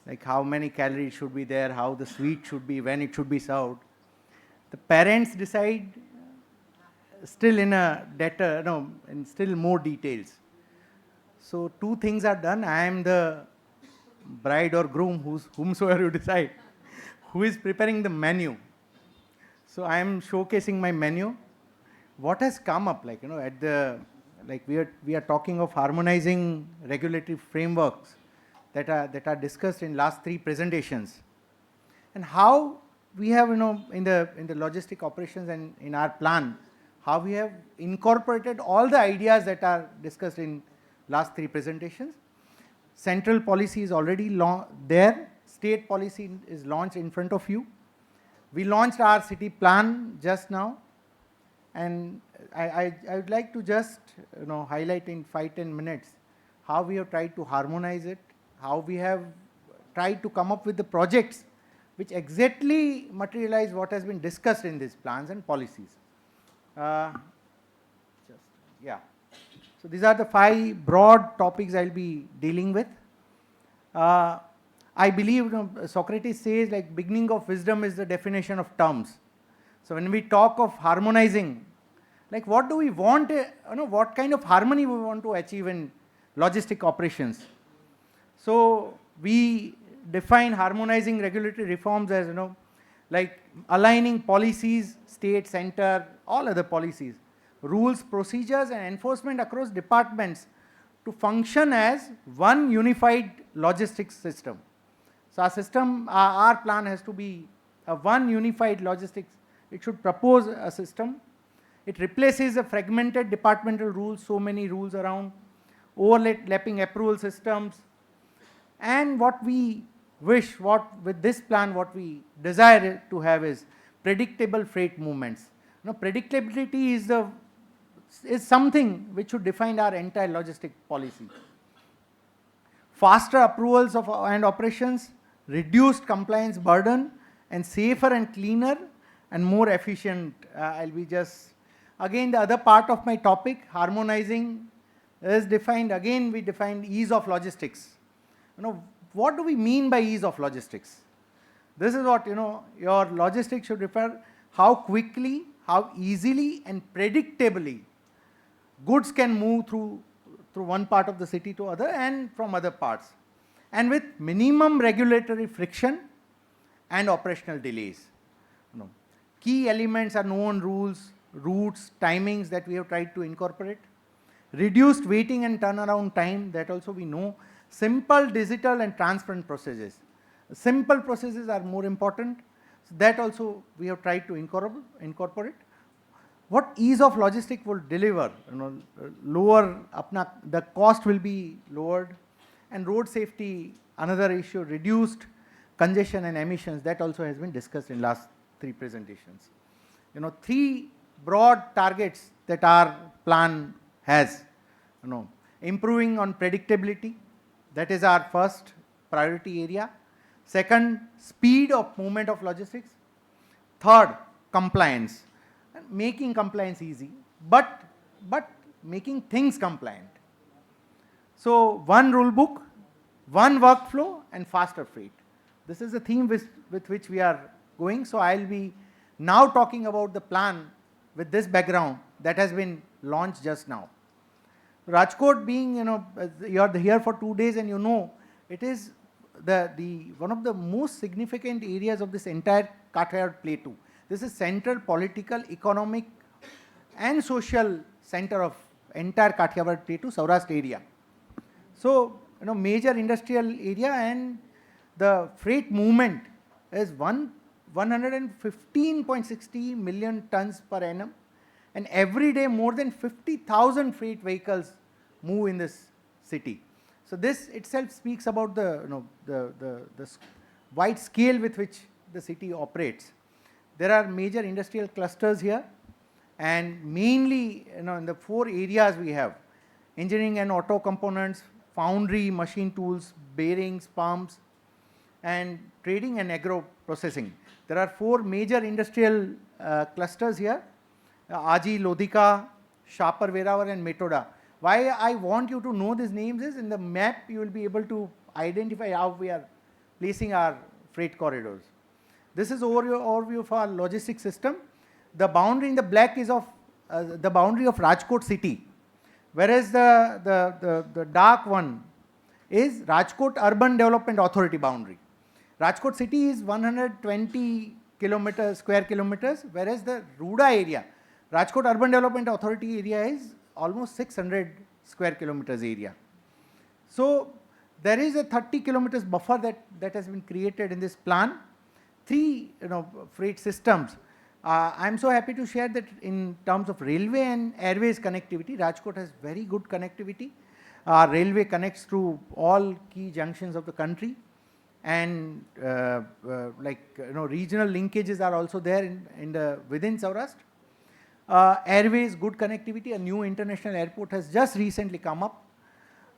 like how many calories should be there, how the sweet should be, when it should be served. The parents decide still in still more details. So two things are done. I am the bride or groom, whomsoever you decide, who is preparing the menu. So I am showcasing my menu. What has come up, we are talking of harmonizing regulatory frameworks that are discussed in last 3 presentations, and how we have, in the logistic operations and in our plan, how we have incorporated all the ideas that are discussed in last 3 presentations. Central policy is already there. State policy is launched in front of you. We launched our city plan just now, and I would like to just highlight in 5-10 minutes how we have tried to harmonize it, how we have tried to come up with the projects which exactly materialize what has been discussed in these plans and policies. So these are the 5 broad topics I'll be dealing with. I believe Socrates says, like, beginning of wisdom is the definition of terms. So when we talk of harmonizing, like, what do we want, what kind of harmony we want to achieve in logistic operations. So we define harmonizing regulatory reforms as, like aligning policies, state, center, all other policies, rules, procedures, and enforcement across departments to function as one unified logistics system. So our system, our plan has to be a one unified logistics. It should propose a system. It replaces the fragmented departmental rules, so many rules around, overlapping approval systems. And what we wish, with this plan, what we desire to have is predictable freight movements. Predictability is something which should define our entire logistic policy. Faster approvals and operations, reduced compliance burden, and safer and cleaner and more efficient. I'll be just, again, the other part of my topic, harmonizing, is defined. Again, we defined ease of logistics. What do we mean by ease of logistics? This is what, your logistics should refer how quickly, how easily and predictably goods can move through one part of the city to other and from other parts, and with minimum regulatory friction and operational delays. You know, key elements are known rules, routes, timings that we have tried to incorporate. Reduced waiting and turnaround time, that also we know. Simple, digital and transparent processes. Simple processes are more important. So that also we have tried to incorporate. What ease of logistic will deliver, you know, lower, the cost will be lowered, and road safety, another issue, reduced congestion and emissions, that also has been discussed in last 3 presentations. You know, 3 broad targets that our plan has, you know, improving on predictability, that is our first priority area. Second, speed of movement of logistics. Third, compliance, and making compliance easy, but making things compliant. So one rule book, one workflow and faster freight. This is the theme with which we are going. So I'll be now talking about the plan with this background that has been launched just now. Rajkot being, you know, you are here for 2 days and you know, it is the one of the most significant areas of this entire Kathiawar Plateau. This is central political, economic and social center of entire Kathiawar Plateau, Saurashtra area. So, you know, major industrial area, and the freight movement is 115.60 million tons per annum, and every day more than 50,000 freight vehicles move in this city. So this itself speaks about the, you know, the wide scale with which the city operates. There are major industrial clusters here, and mainly, you know, in the 4 areas we have: engineering and auto components, foundry, machine tools, bearings, pumps, and trading and agro processing. There are 4 major industrial clusters here: Aji, Lodhika, Shapar, Verawar and Metoda. Why I want you to know these names is, in the map you will be able to identify how we are placing our freight corridors. This is overview of our logistics system. The boundary in the black is of the boundary of Rajkot city, whereas the dark one is Rajkot Urban Development Authority boundary. Rajkot city is 120 square kilometers, whereas the Ruda area, Rajkot Urban Development Authority area, is almost 600 square kilometers area. So there is a 30 kilometers buffer that has been created in this plan. 3, you know, freight systems. I am so happy to share that in terms of railway and airways connectivity, Rajkot has very good connectivity. Railway connects through all key junctions of the country, and like, you know, regional linkages are also there within Saurashtra. Airways, good connectivity. A new international airport has just recently come up.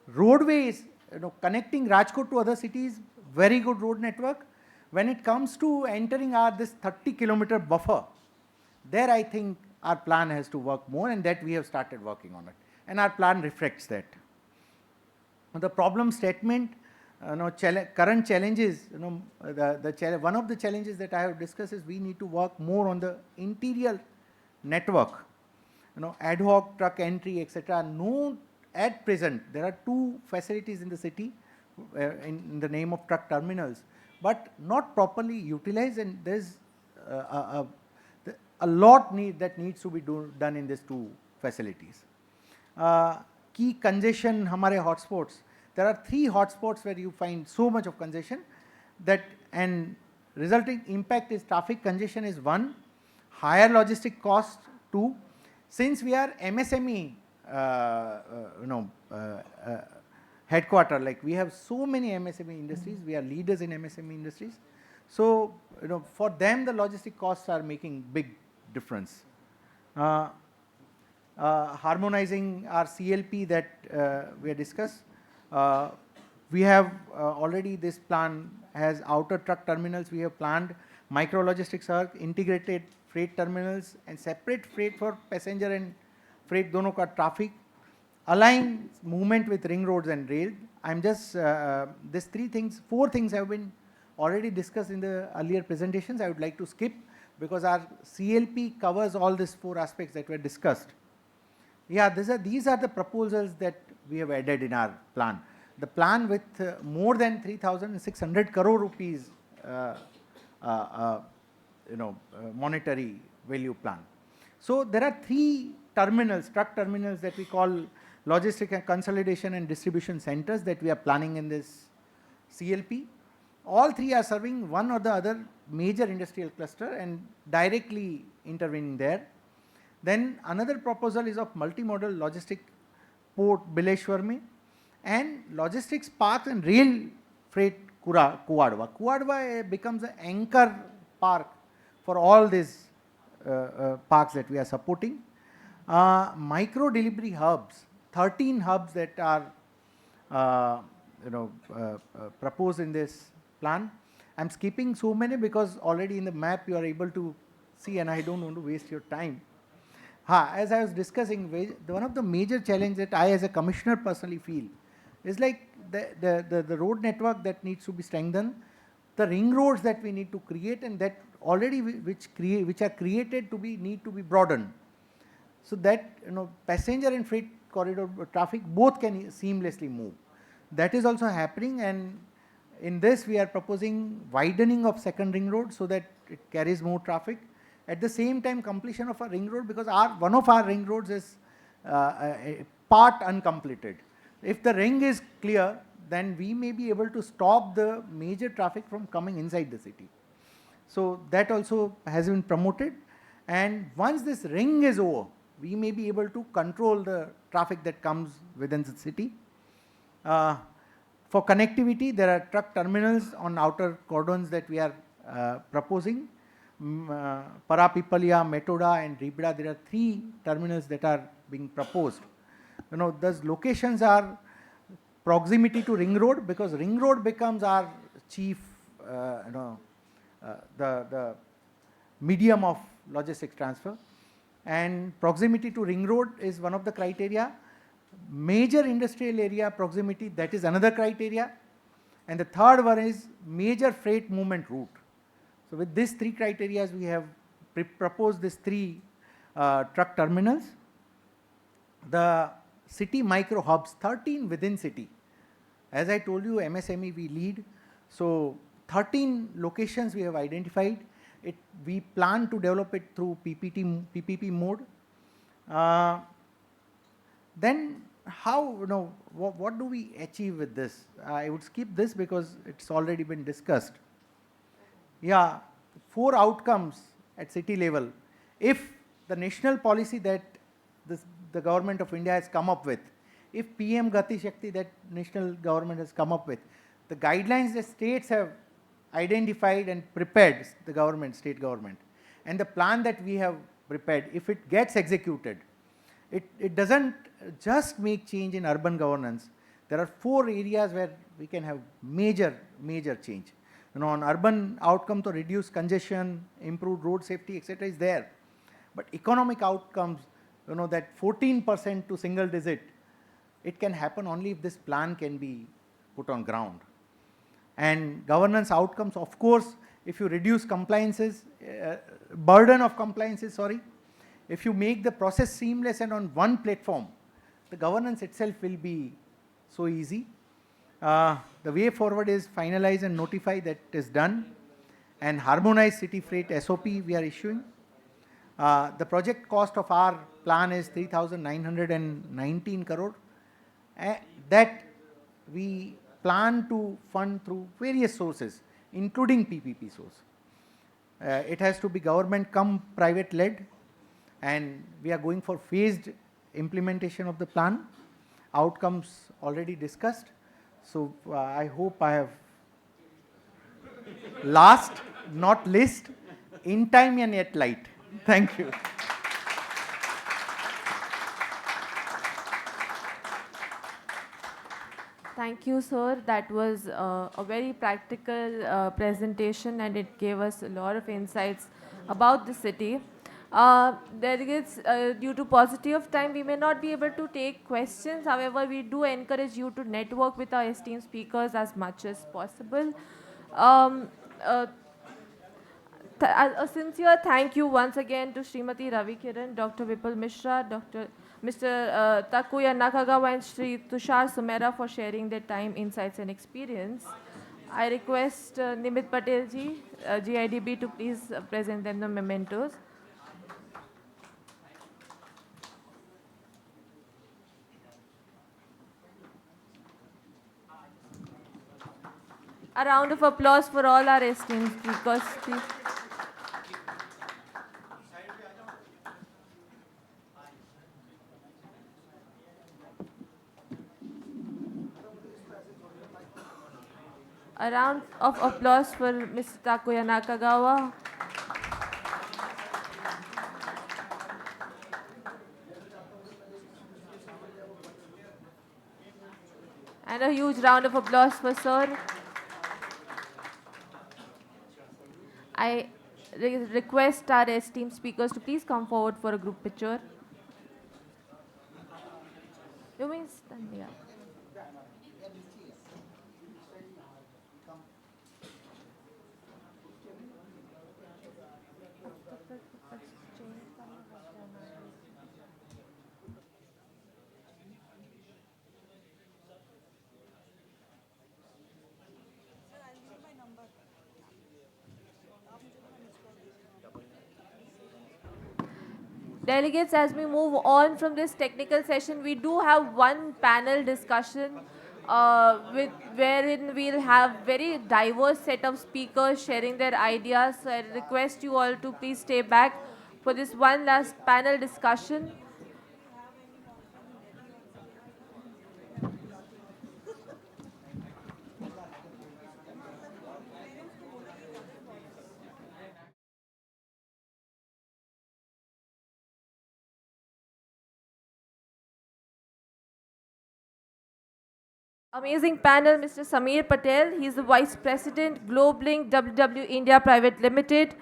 Roadways, you know, connecting Rajkot to other cities, very good road network. When it comes to entering this 30-kilometer buffer, there I think our plan has to work more, and that we have started working on it, and our plan reflects that. The problem statement, you know, current challenges, you know, one of the challenges that I have discussed is we need to work more on the interior network, you know, ad hoc truck entry, etc. No, at present there are 2 facilities in the city in the name of truck terminals, but not properly utilized, and there's a lot that needs to be done in these 2 facilities. Key congestion, hamare hotspots. There are 3 hotspots where you find so much of congestion, and resulting impact is traffic congestion is 1, higher logistic cost 2. Since we are MSME, you know, headquarter, like we have so many MSME industries, we are leaders in MSME industries. So, you know, for them the logistic costs are making big difference. Harmonizing our CLP that we have discussed. We have already, this plan has outer truck terminals, we have planned micro logistics hub, integrated freight terminals, and separate freight for passenger and freight dono ka traffic. Align movement with ring roads and rail. I'm just, these 4 things have been already discussed in the earlier presentations. I would like to skip. because our CLP covers all these 4 aspects that were discussed. Yeah, these are the proposals that we have added in our plan. The plan with more than 3,600 crore rupees, monetary value plan. So there are 3 terminals, truck terminals that we call logistic and consolidation and distribution centers that we are planning in this CLP. All 3 are serving one or the other major industrial cluster and directly intervening there. Then another proposal is of multimodal logistic port Bileshwar mein and logistics parks and rail freight Kuwadwa. Kuwadwa becomes an anchor park for all these parks that we are supporting. Micro delivery hubs, 13 hubs that are proposed in this plan. I'm skipping so many because already in the map you are able to see, and I don't want to waste your time. As I was discussing, one of the major challenges that I as a commissioner personally feel is like the road network that needs to be strengthened, the ring roads that we need to create, and that already which are created to be need to be broadened, so that passenger and freight corridor traffic both can seamlessly move. That is also happening, and in this we are proposing widening of second ring road so that it carries more traffic. At the same time, completion of a ring road, because one of our ring roads is part uncompleted. If the ring is clear, then we may be able to stop the major traffic from coming inside the city. So that also has been promoted, and once this ring is over, we may be able to control the traffic that comes within the city. For connectivity, there are truck terminals on outer cordons that we are proposing. Parapipalia, Metoda and Ribda, there are 3 terminals that are being proposed. Those locations are proximity to ring road, because ring road becomes our chief, the medium of logistics transfer, and proximity to ring road is one of the criteria. Major industrial area proximity, that is another criteria, and the third one is major freight movement route. So with these 3 criteria, we have proposed these 3 truck terminals. The city micro hubs, 13 within city. As I told you, MSME we lead. So 13 locations we have identified. We plan to develop it through PPP mode. Then how, what do we achieve with this? I would skip this because it's already been discussed. Yeah, 4 outcomes at city level. If the national policy that the government of India has come up with, if PM Gati Shakti that national government has come up with, the guidelines the states have identified and prepared, the government, state government, and the plan that we have prepared, if it gets executed, it doesn't just make change in urban governance. There are 4 areas where we can have major change. On urban outcome to reduce congestion, improve road safety, etc. is there. But economic outcomes, that 14% to single digit, it can happen only if this plan can be put on ground. And governance outcomes, of course, if you reduce compliances, burden of compliances, if you make the process seamless and on one platform, the governance itself will be so easy. The way forward is finalize and notify that it is done, and harmonize city freight SOP we are issuing. The project cost of our plan is 3,919 crore. That we plan to fund through various sources, including PPP source. It has to be government come private led, and we are going for phased implementation of the plan. Outcomes already discussed. So I hope I have last, not least, in time and yet light. Thank you. Thank you, sir. That was a very practical presentation, and it gave us a lot of insights about the city. Delegates, due to paucity of time, we may not be able to take questions. However, we do encourage you to network with our esteemed speakers as much as possible. Um, uh, A sincere thank you once again to Srimati Ravi Kiran, Dr. Vipul Mishra, Mr. Takuya Nakagawa and Sri Tushar Sumera for sharing their time, insights and experience. I request Nimit Patel ji, GIDB to please present them the mementos. A round of applause for all our esteemed speakers, please. A round of applause for Mr. Takuya Nakagawa. And a huge round of applause for Sir. I request our esteemed speakers to please come forward for a group picture. You mean stand here? Delegates, as we move on from this technical session, we do have one panel discussion wherein we'll have very diverse set of speakers sharing their ideas. So I request you all to please stay back for this one last panel discussion. Amazing panel, Mr. Sameer Patel. He's the Vice President, Globelink WW India Private Limited.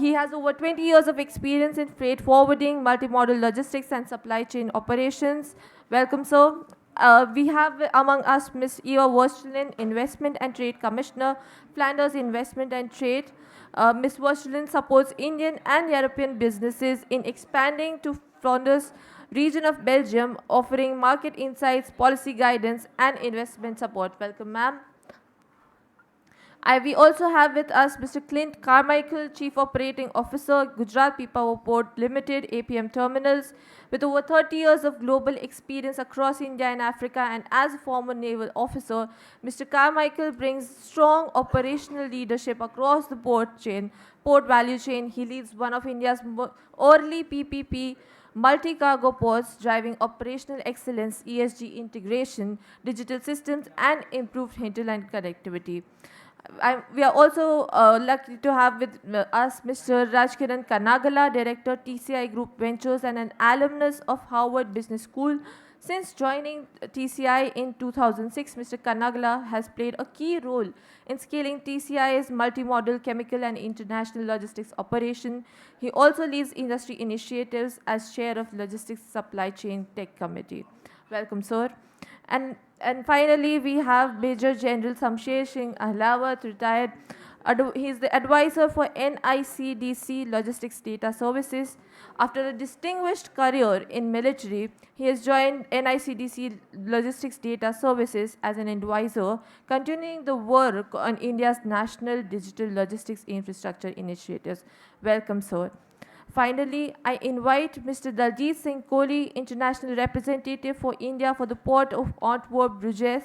He has over 20 years of experience in freight forwarding, multimodal logistics and supply chain operations. Welcome, sir. We have among us Ms. Eva Verstelen, Investment and Trade Commissioner, Flanders Investment and Trade. Ms. Verstelen supports Indian and European businesses in expanding to Flanders region of Belgium, offering market insights, policy guidance, and investment support. Welcome, ma'am. We also have with us Mr. Clint Carmichael, Chief Operating Officer, Gujarat Pipavav Port Limited, APM Terminals, with over 30 years of global experience across India and Africa, and as a former naval officer, Mr. Carmichael brings strong operational leadership across the port value chain. He leads one of India's early PPP multi-cargo ports, driving operational excellence, ESG integration, digital systems, and improved hinterland connectivity. We are also lucky to have with us Mr. Rajkiran Kanagala, Director, TCI Group Ventures, and an alumnus of Harvard Business School. Since joining TCI in 2006, Mr. Kanagala has played a key role in scaling TCI's multimodal chemical and international logistics operation. He also leads industry initiatives as chair of Logistics Supply Chain Tech Committee. Welcome, sir. And finally, we have Major General Samsher Singh Ahlawat, retired. He is the advisor for NICDC Logistics Data Services. After a distinguished career in military, he has joined NICDC Logistics Data Services as an advisor, continuing the work on India's national digital logistics infrastructure initiatives. Welcome, sir. Finally, I invite Mr. Daljit Singh Kohli, International Representative for India for the Port of Antwerp-Bruges.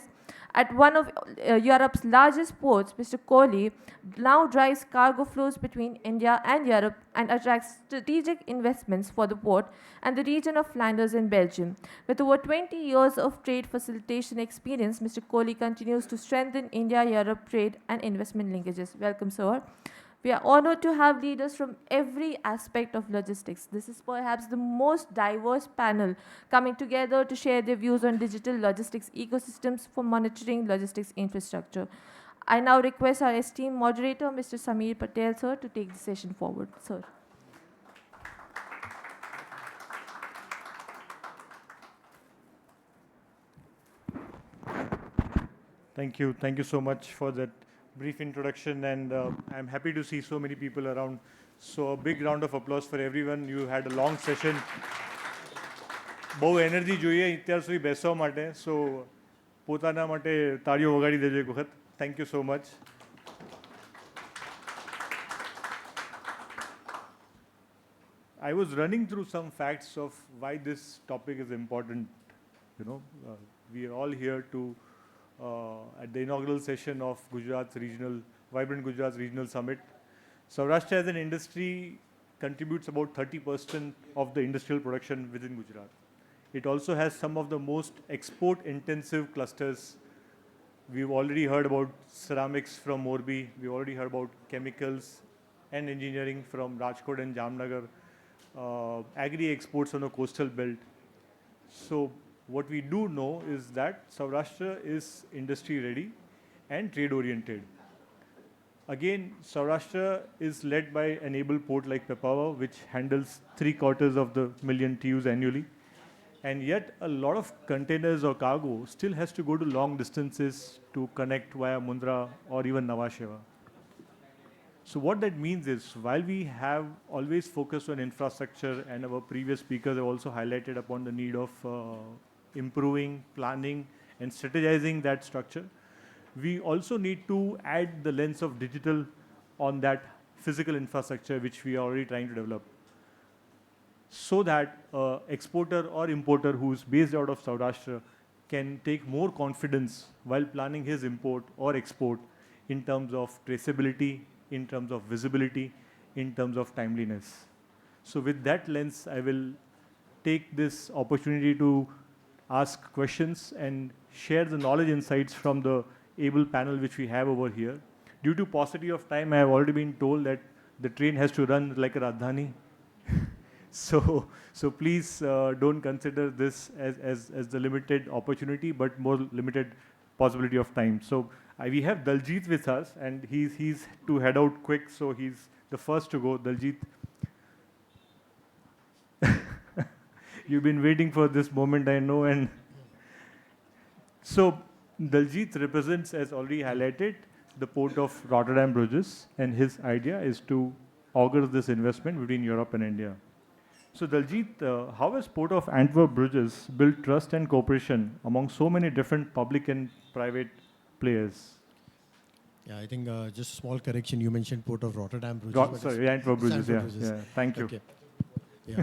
At one of Europe's largest ports, Mr. Kohli now drives cargo flows between India and Europe and attracts strategic investments for the port and the region of Flanders in Belgium. With over 20 years of trade facilitation experience, Mr. Kohli continues to strengthen India-Europe trade and investment linkages. Welcome, sir. We are honored to have leaders from every aspect of logistics. This is perhaps the most diverse panel coming together to share their views on digital logistics ecosystems for monitoring logistics infrastructure. I now request our esteemed moderator, Mr. Sameer Patel, sir, to take the session forward. Sir. Thank you. Thank you so much for that brief introduction, and I'm happy to see so many people around. So a big round of applause for everyone. You had a long session. બહુ energy જોઈએ અત્યાર સુધી બેસવા માટે, સો પોતાના માટે તાળીઓ વગાડી દેજો એક વખત. Thank you so much. I was running through some facts of why this topic is important. You know, we are all here to, at the inaugural session of Gujarat's regional, Vibrant Gujarat's regional summit. Saurashtra as an industry contributes about 30% of the industrial production within Gujarat. It also has some of the most export-intensive clusters. We've already heard about ceramics from Morbi. We've already heard about chemicals and engineering from Rajkot and Jamnagar. Agri exports on the coastal belt. So what we do know is that Saurashtra is industry ready and trade oriented. Again, Saurashtra is led by an able port like Pipavav, which handles 750,000 TEUs annually. And yet a lot of containers or cargo still has to go to long distances to connect via Mundra or even Nhava Sheva. So what that means is, while we have always focused on infrastructure, and our previous speakers have also highlighted upon the need of improving, planning, and strategizing that structure, we also need to add the lens of digital on that physical infrastructure which we are already trying to develop, so that exporter or importer who's based out of Saurashtra can take more confidence while planning his import or export in terms of traceability, in terms of visibility, in terms of timeliness. So with that lens, I will take this opportunity to ask questions and share the knowledge insights from the able panel which we have over here. Due to paucity of time, I have already been told that the train has to run like a Rajdhani. So please don't consider this as the limited opportunity, but more limited possibility of time. So we have Daljit with us, and he's to head out quick, so he's the first to go. Daljit, you've been waiting for this moment, I know. And so Daljit represents, as already highlighted, the port of Rotterdam Bruges, and his idea is to augur this investment between Europe and India. So Daljit, how has Port of Antwerp Bruges built trust and cooperation among so many different public and private players? Yeah, I think just a small correction. You mentioned Port of Rotterdam Bruges. Sorry, Antwerp Bruges. Antwerp Yeah, Bruges. yeah. Thank you. Okay. Yeah.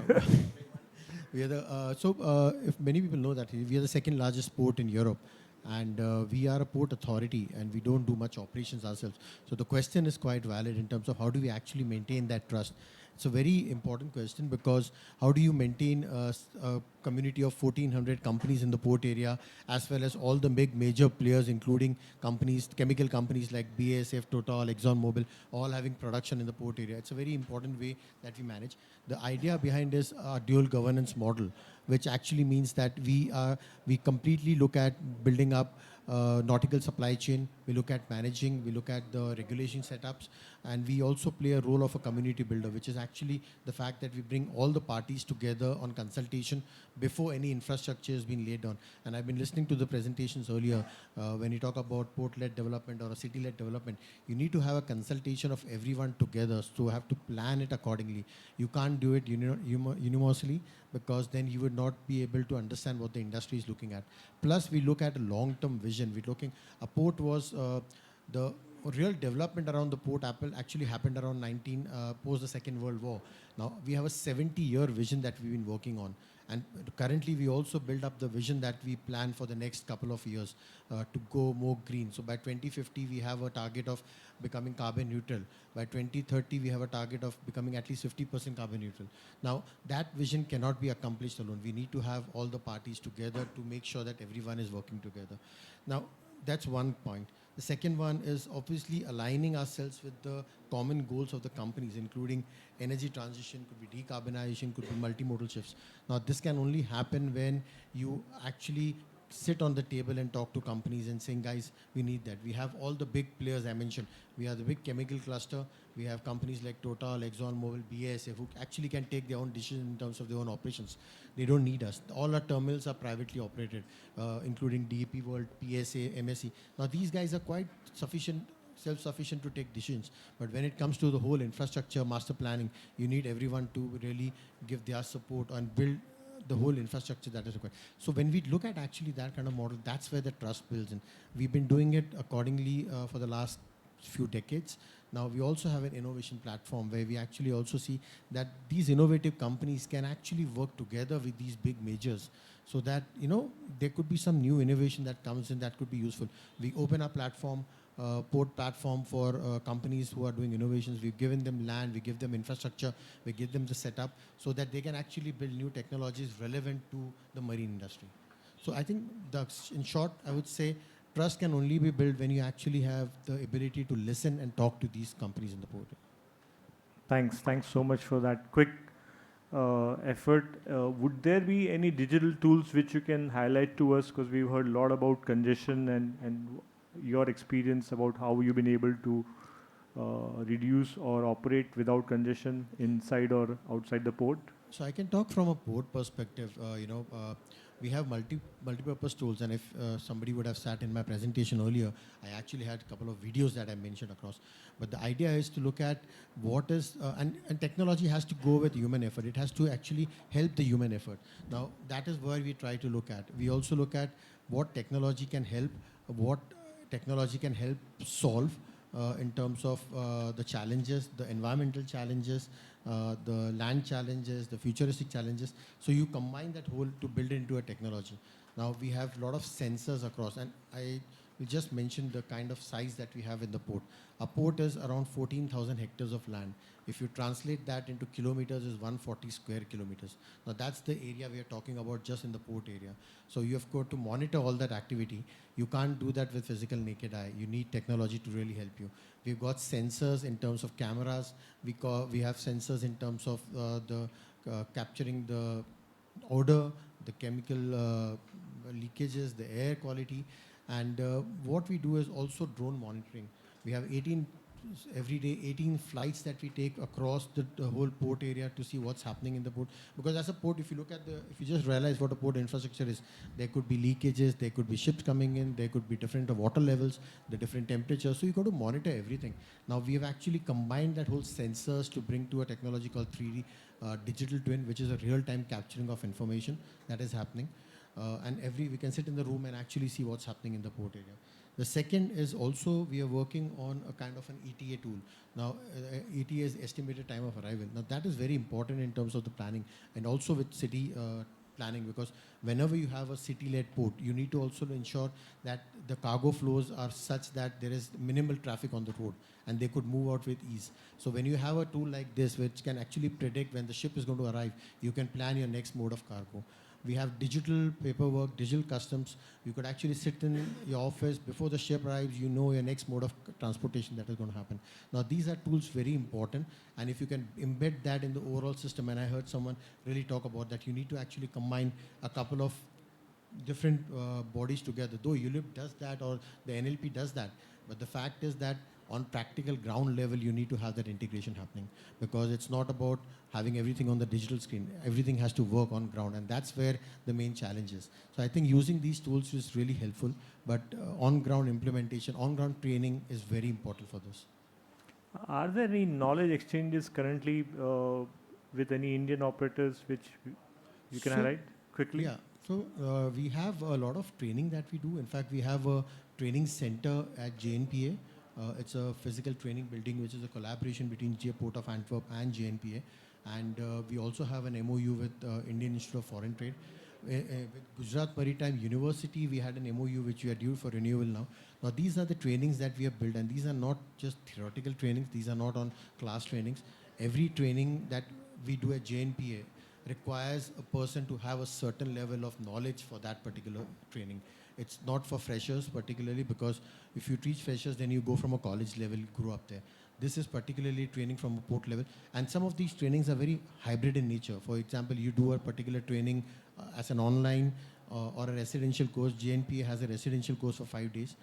We are the if many people know that we are the second largest port in Europe, and we are a port authority, and we don't do much operations ourselves. So the question is quite valid in terms of how do we actually maintain that trust. It's a very important question, because how do you maintain a community of 1,400 companies in the port area, as well as all the big major players, including companies, chemical companies like BASF, Total, ExxonMobil, all having production in the port area. It's a very important way that we manage. The idea behind is a dual governance model, which actually means that we completely look at building up nautical supply chain, we look at managing, we look at the regulation setups, and we also play a role of a community builder, which is actually the fact that we bring all the parties together on consultation before any infrastructure has been laid down. And I've been listening to the presentations earlier. When you talk about port-led development or a city-led development, you need to have a consultation of everyone together, so you have to plan it accordingly. You can't do it universally, because then you would not be able to understand what the industry is looking at. Plus, we look at a long-term vision. We're looking, a port was the real development around the port actually happened around post the Second World War. Now, we have a 70-year vision that we've been working on. And currently, we also build up the vision that we plan for the next couple of years to go more green. So by 2050, we have a target of becoming carbon neutral. By 2030, we have a target of becoming at least 50% carbon neutral. Now, that vision cannot be accomplished alone. We need to have all the parties together to make sure that everyone is working together. Now, that's one point. The second one is obviously aligning ourselves with the common goals of the companies, including energy transition, could be decarbonization, could be multimodal shifts. Now, this can only happen when you actually sit on the table and talk to companies and saying, guys, we need that. We have all the big players I mentioned. We have the big chemical cluster. We have companies like Total, ExxonMobil, BASF, who actually can take their own decisions in terms of their own operations. They don't need us. All our terminals are privately operated, including DEP World, PSA, MSC. Now, these guys are quite self-sufficient to take decisions. But when it comes to the whole infrastructure, master planning, you need everyone to really give their support and build the whole infrastructure that is required. So when we look at actually that kind of model, that's where the trust builds in. We've been doing it accordingly for the last few decades. Now we also have an innovation platform where we actually also see that these innovative companies can actually work together with these big majors, so that there could be some new innovation that comes in that could be useful. We open our platform, port platform for companies who are doing innovations. We've given them land, we give them infrastructure, we give them the setup so that they can actually build new technologies relevant to the marine industry. So I think in short, I would say trust can only be built when you actually have the ability to listen and talk to these companies in the port. Thanks so much for that quick effort. Would there be any digital tools which you can highlight to us? Because we've heard a lot about congestion and your experience about how you've been able to reduce or operate without congestion inside or outside the port. So I can talk from a port perspective. We have multi-purpose tools, and if somebody would have sat in my presentation earlier, I actually had a couple of videos that I mentioned across. But the idea is to look at what is, and technology has to go with human effort. It has to actually help the human effort. Now, that is where we try to look at. We also look at what technology can help, what technology can help solve in terms of the challenges, the environmental challenges, the land challenges, the futuristic challenges. So you combine that whole to build into a technology. Now we have a lot of sensors across, and I will just mention the kind of size that we have in the port. A port is around 14,000 hectares of land. If you translate that into kilometers, is 140 square kilometers. Now that's the area we are talking about just in the port area. So you have got to monitor all that activity. You can't do that with physical naked eye. You need technology to really help you. We've got sensors in terms of cameras. We have sensors in terms of capturing the odor, the chemical leakages, the air quality. And what we do is also drone monitoring. We have 18 every day, 18 flights that we take across the whole port area to see what's happening in the port. Because as a port, if you look at if you just realize what a port infrastructure is, there could be leakages, there could be ships coming in, there could be different water levels, the different temperatures. So you got to monitor everything. Now we have actually combined that whole sensors to bring to a technology called 3D digital twin, which is a real-time capturing of information that is happening. And we can sit in the room and actually see what's happening in the port area. The second is also we are working on a kind of an ETA tool. Now, ETA is estimated time of arrival. Now, that is very important in terms of the planning and also with city planning, because whenever you have a city-led port, you need to also ensure that the cargo flows are such that there is minimal traffic on the road and they could move out with ease. So when you have a tool like this, which can actually predict when the ship is going to arrive, you can plan your next mode of cargo. We have digital paperwork, digital customs. You could actually sit in your office before the ship arrives, you know your next mode of transportation that is going to happen. Now, these are tools very important. And if you can embed that in the overall system, and I heard someone really talk about that, you need to actually combine a couple of different bodies together. Though ULIP does that or the NLP does that. But the fact is that on practical ground level, you need to have that integration happening, because it's not about having everything on the digital screen. Everything has to work on ground, and that's where the main challenge is. So I think using these tools is really helpful, but on-ground implementation, on-ground training is very important for this. Are there any knowledge exchanges currently with any Indian operators which you can highlight quickly? Yeah, so we have a lot of training that we do. In fact, we have a training center at JNPA. It's a physical training building, which is a collaboration between Port of Antwerp and JNPA. And we also have an MOU with Indian Institute of Foreign Trade. With Gujarat Maritime University, we had an MOU which we are due for renewal now. Now, these are the trainings that we have built, and these are not just theoretical trainings. These are not on class trainings. Every training that we do at JNPA requires a person to have a certain level of knowledge for that particular training. It's not for freshers particularly, because if you teach freshers, then you go from a college level, grow up there. This is particularly training from a port level. And some of these trainings are very hybrid in nature. For example, you do a particular training as an online or a residential course. JNPA has a residential course for 5 days.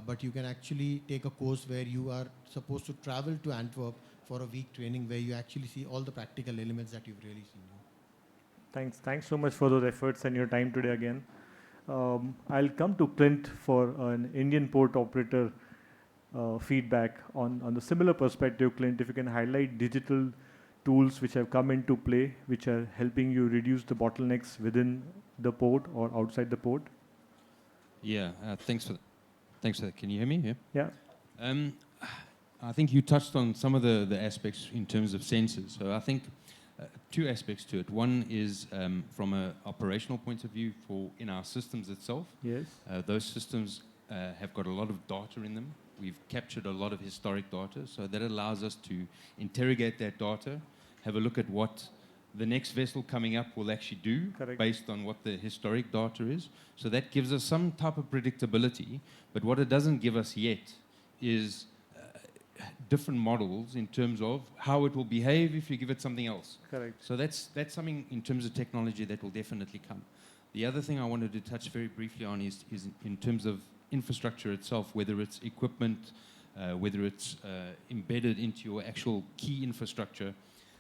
But you can actually take a course where you are supposed to travel to Antwerp for a week training, where you actually see all the practical elements that you've really seen. Thanks so much for those efforts and your time today again. I'll come to Clint for an Indian port operator. feedback on the similar perspective, Clint, if you can highlight digital tools which have come into play, which are helping you reduce the bottlenecks within the port or outside the port. Yeah, thanks for that. Can you hear me? Yeah. I think you touched on some of the aspects in terms of sensors. So I think two aspects to it. One is from an operational point of view in our systems itself. Yes. Those systems have got a lot of data in them. We've captured a lot of historic data, so that allows us to interrogate that data, have a look at what the next vessel coming up will actually do. Correct. Based on what the historic data is. So that gives us some type of predictability, but what it doesn't give us yet is different models in terms of how it will behave if you give it something else. Correct. So that's something in terms of technology that will definitely come. The other thing I wanted to touch very briefly on is in terms of infrastructure itself, whether it's equipment, whether it's embedded into your actual key infrastructure.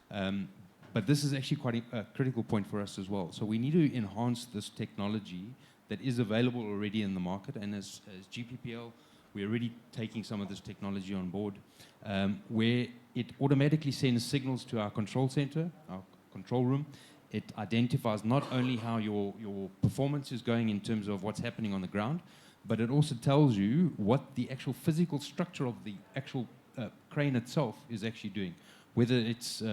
But this is actually quite a critical point for us as well. So we need to enhance this technology that is available already in the market. And as GPPL, we're already taking some of this technology on board, where it automatically sends signals to our control center, our control room. It identifies not only how your performance is going in terms of what's happening on the ground, but it also tells you what the actual physical structure of the actual crane itself is actually doing. Whether it's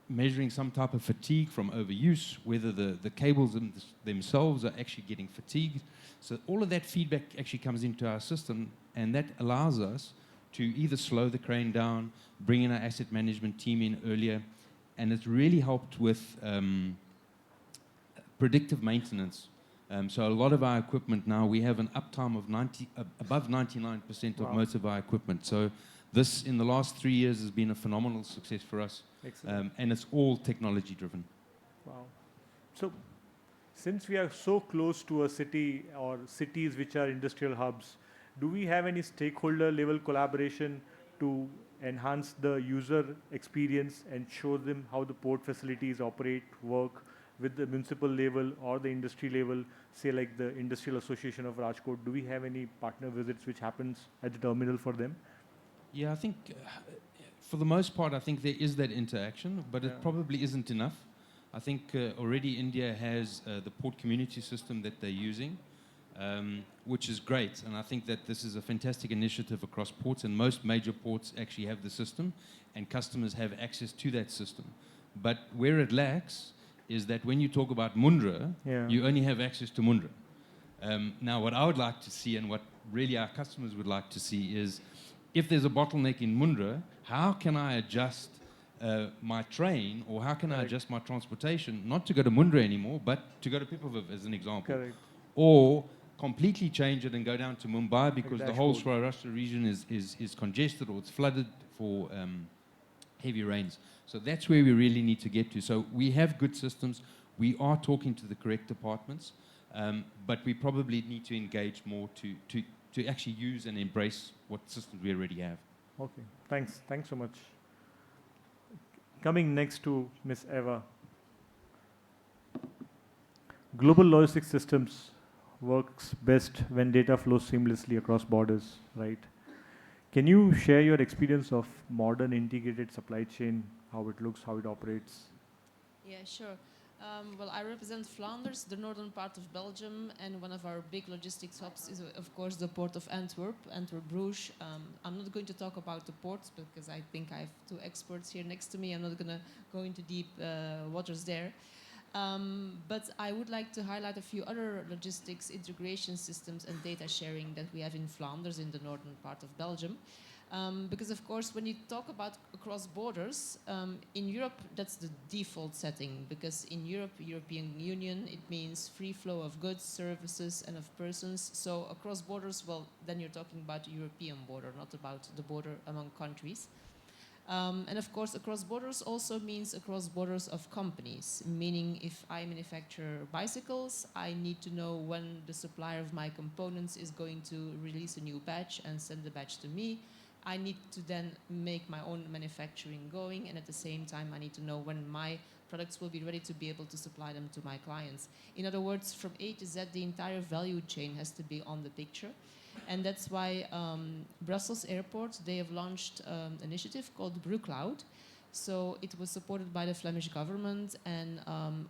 measuring some type of fatigue from overuse, whether the cables themselves are actually getting fatigued. So all of that feedback actually comes into our system, and that allows us to either slow the crane down, bring in our asset management team in earlier, and it's really helped with predictive maintenance. So a lot of our equipment now, we have an uptime of above 99% of most of our equipment. So this, in the last 3 years, has been a phenomenal success for us. Excellent. And it's all technology driven. Wow. So, since we are so close to a city or cities which are industrial hubs, do we have any stakeholder level collaboration to enhance the user experience and show them how the port facilities operate, work with the municipal level or the industry level, say like the Industrial Association of Rajkot? Do we have any partner visits which happens at the terminal for them? Yeah, I think for the most part, I think there is that interaction, but it probably isn't enough. I think already India has the port community system that they're using, which is great. And I think that this is a fantastic initiative across ports, and most major ports actually have the system, and customers have access to that system. But where it lacks is that when you talk about Mundra, you only have access to Mundra. Now, what I would like to see, and what really our customers would like to see, is if there's a bottleneck in Mundra, how can I adjust my train, or how can I adjust my transportation, not to go to Mundra anymore, but to go to Pipaviv, as an example. Correct. Or completely change it and go down to Mumbai because the whole Saurashtra region is congested or it's flooded for heavy rains. So that's where we really need to get to. So we have good systems. We are talking to the correct departments, but we probably need to engage more to actually use and embrace what systems we already have. Okay, thanks. Thanks so much. Coming next to Ms. Eva. Global logistics systems works best when data flows seamlessly across borders, right? Can you share your experience of modern integrated supply chain, how it looks, how it operates? Yeah, sure. Well, I represent Flanders, the northern part of Belgium, and one of our big logistics hubs is, of course, the port of Antwerp, Antwerp-Bruges. I'm not going to talk about the ports because I think I have two experts here next to me. I'm not going to go into deep waters there. But I would like to highlight a few other logistics integration systems and data sharing that we have in Flanders, in the northern part of Belgium. Because, of course, when you talk about across borders, in Europe, that's the default setting. Because in Europe, European Union, it means free flow of goods, services, and of persons. So across borders, well, then you're talking about a European border, not about the border among countries. And of course, across borders also means across borders of companies, meaning if I manufacture bicycles, I need to know when the supplier of my components is going to release a new batch and send the batch to me. I need to then make my own manufacturing going, and at the same time I need to know when my products will be ready to be able to supply them to my clients. In other words, from A to Z, the entire value chain has to be on the picture. And that's why Brussels Airport, they have launched an initiative called BrewCloud. So it was supported by the Flemish government and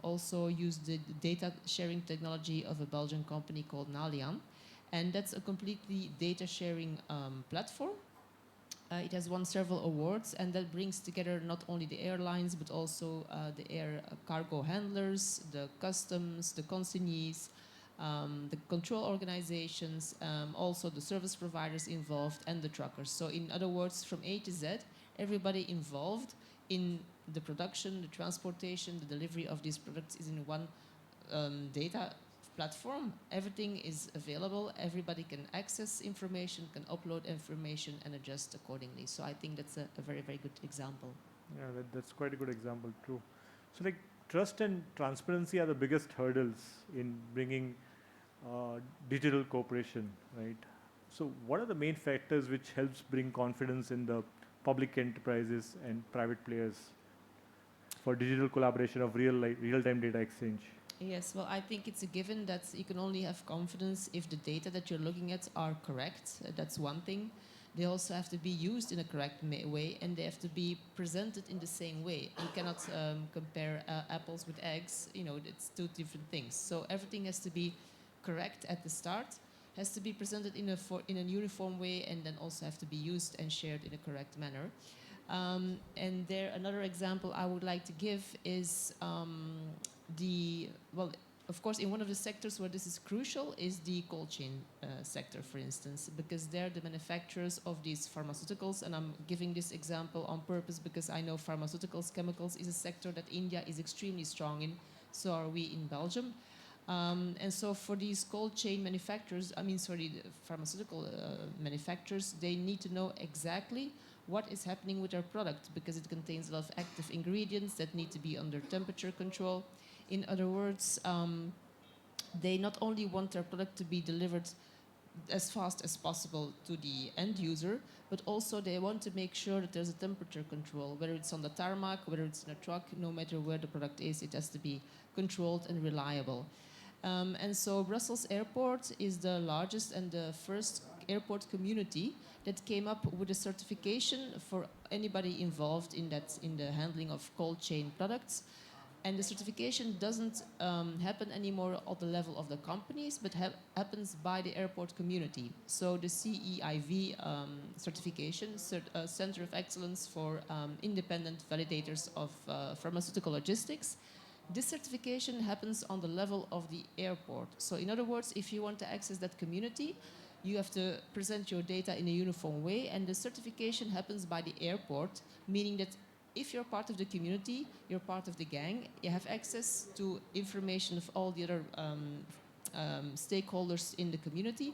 also used the data sharing technology of a Belgian company called Nalian. And that's a completely data sharing platform. It has won several awards, and that brings together not only the airlines, but also the air cargo handlers, the customs, the consignees, the control organizations, also the service providers involved, and the truckers. So in other words, from A to Z, everybody involved in the production, the transportation, the delivery of these products is in one data platform. Everything is available. Everybody can access information, can upload information, and adjust accordingly. So I think that's a very, very good example. Yeah, that's quite a good example, true. So like trust and transparency are the biggest hurdles in bringing digital cooperation, right? So what are the main factors which helps bring confidence in the public enterprises and private players for digital collaboration of real-time data exchange? Yes, well, I think it's a given that you can only have confidence if the data that you're looking at are correct. That's one thing. They also have to be used in a correct way, and they have to be presented in the same way. You cannot compare apples with eggs. You know, it's two different things. So everything has to be correct at the start, has to be presented in a uniform way, and then also have to be used and shared in a correct manner. And there, another example I would like to give is of course, in one of the sectors where this is crucial is the cold chain sector, for instance, because they're the manufacturers of these pharmaceuticals. And I'm giving this example on purpose because I know pharmaceuticals, chemicals is a sector that India is extremely strong in. So are we in Belgium. And so for these cold chain manufacturers, the pharmaceutical manufacturers, they need to know exactly what is happening with their product because it contains a lot of active ingredients that need to be under temperature control. In other words, they not only want their product to be delivered as fast as possible to the end user, but also they want to make sure that there's a temperature control, whether it's on the tarmac, whether it's in a truck, no matter where the product is, it has to be controlled and reliable. And so Brussels Airport is the largest and the first airport community that came up with a certification for anybody involved in the handling of cold chain products. And the certification doesn't happen anymore at the level of the companies, but happens by the airport community. So the CEIV certification, Center of Excellence for Independent Validators of Pharmaceutical Logistics, this certification happens on the level of the airport. So in other words, if you want to access that community, you have to present your data in a uniform way, and the certification happens by the airport, meaning that if you're part of the community, you're part of the gang, you have access to information of all the other stakeholders in the community,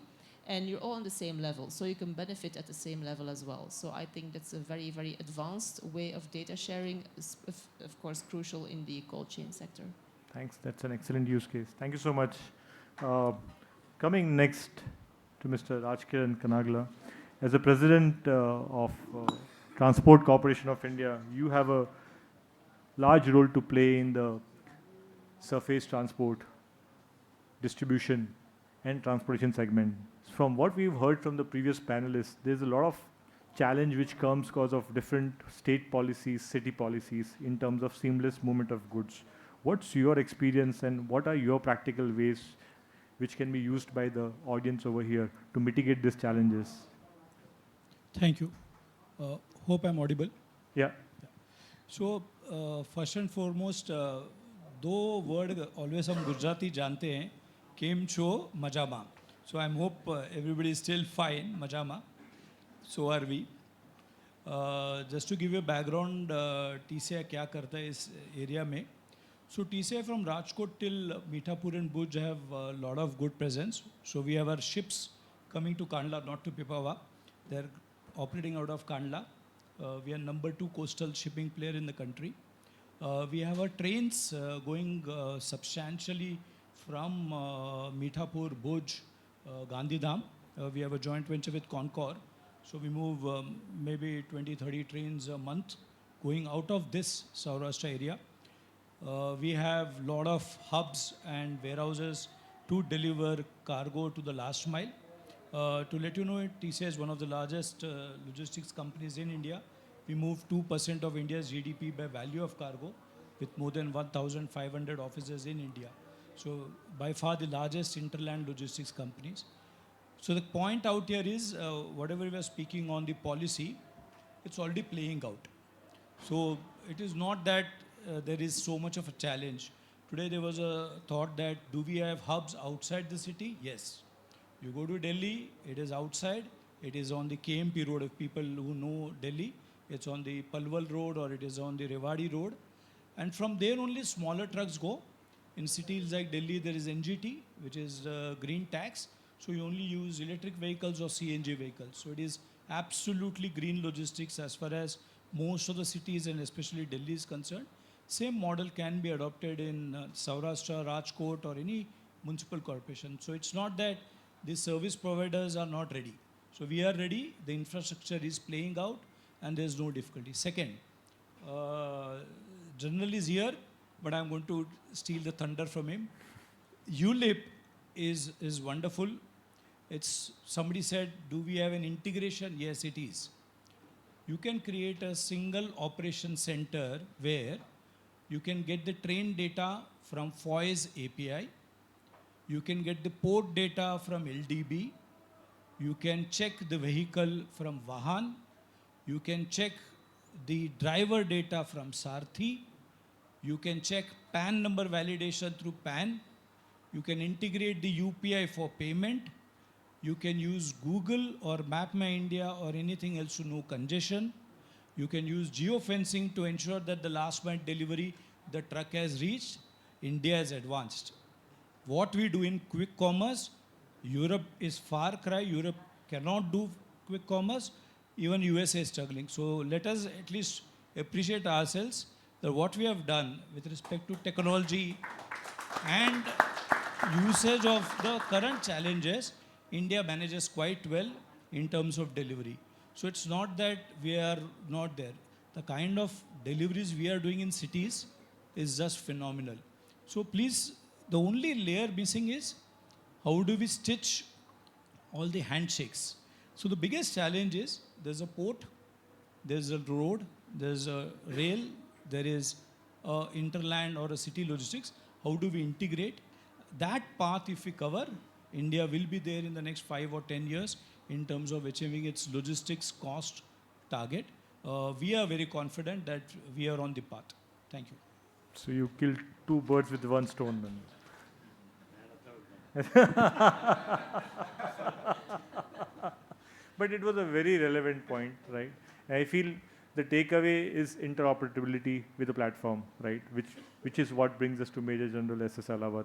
and you're all on the same level, so you can benefit at the same level as well. So I think that's a very, very advanced way of data sharing, of course, crucial in the cold chain sector. Thanks, that's an excellent use case. Thank you so much. Coming next to Mr. Rajkiran Kanagla, as the president of Transport Corporation of India, you have a large role to play in the surface transport, distribution, and transportation segment. From what we've heard from the previous panelists, there's a lot of challenge which comes because of different state policies, city policies in terms of seamless movement of goods. What's your experience and what are your practical ways which can be used by the audience over here to mitigate these challenges? Thank you. Hope I'm audible. Yeah. So first and foremost, दो word always हम गुजराती जानते हैं, केम छो मजामा. So I hope everybody is still fine, majama. So are we. Just to give you a background, TCI क्या करता है इस area में. So TCI from Rajkot till Mithapur and Bhuj have a lot of good presence. So we have our ships coming to Kandla, not to Pipavav. They're operating out of Kandla. We are number 2 coastal shipping player in the country. We have our trains going substantially from Mithapur, Bhuj, Gandhidham. We have a joint venture with Concor. So we move maybe 20-30 trains a month going out of this Saurashtra area. We have lot of hubs and warehouses to deliver cargo to the last mile. To let you know, TCI is one of the largest logistics companies in India. We move 2% of India's GDP by value of cargo, with more than 1,500 offices in India. So by far the largest interland logistics companies. So the point out here is, whatever we are speaking on the policy, it's already playing out. So it is not that there is so much of a challenge. Today there was a thought that do we have hubs outside the city? Yes. You go to Delhi, it is outside. It is on the KMP road. If people who know Delhi, it's on the Palwal road or it is on the Rewari road. And from there only smaller trucks go. In cities like Delhi, there is NGT, which is green tax. So you only use electric vehicles or CNG vehicles. So it is absolutely green logistics as far as most of the cities and especially Delhi is concerned. Same model can be adopted in Saurashtra, Rajkot or any municipal corporation. So it's not that the service providers are not ready. So we are ready, the infrastructure is playing out and there's no difficulty. Second, General is here, but I'm going to steal the thunder from him. ULIP is wonderful. It's, somebody said, do we have an integration? Yes, it is. You can create a single operation center where you can get the train data from FOIS API. You can get the port data from LDB. You can check the vehicle from Vahan. You can check the driver data from Sarthi. You can check PAN number validation through PAN. You can integrate the UPI for payment. You can use Google or Map My India or anything else to know congestion. You can use geofencing to ensure that the last mile delivery the truck has reached. India is advanced. What we do in quick commerce, Europe is far cry. Europe cannot do quick commerce. Even USA is struggling. So let us at least appreciate ourselves that what we have done with respect to technology and usage of the current challenges, India manages quite well in terms of delivery. So it's not that we are not there. The kind of deliveries we are doing in cities is just phenomenal. So please, the only layer missing is how do we stitch all the handshakes. So the biggest challenge is there's a port, there's a road, there's a rail, there is a interland or a city logistics. How do we integrate? That path if we cover, India will be there in the next 5 or 10 years in terms of achieving its logistics cost target. We are very confident that we are on the path. Thank you. So you killed two birds with one stone then. But it was a very relevant point, right? I feel the takeaway is interoperability with the platform, right? Which is what brings us to Major General S.S. Alawat.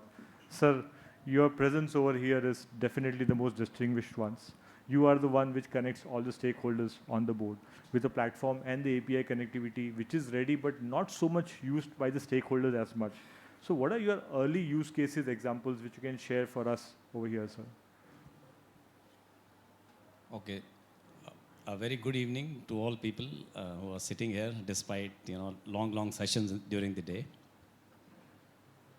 Sir, your presence over here is definitely the most distinguished ones. You are the one which connects all the stakeholders on the board with the platform and the API connectivity, which is ready but not so much used by the stakeholders as much. So what are your early use cases, examples, which you can share for us over here, sir? Okay. A very good evening to all people who are sitting here despite long sessions during the day.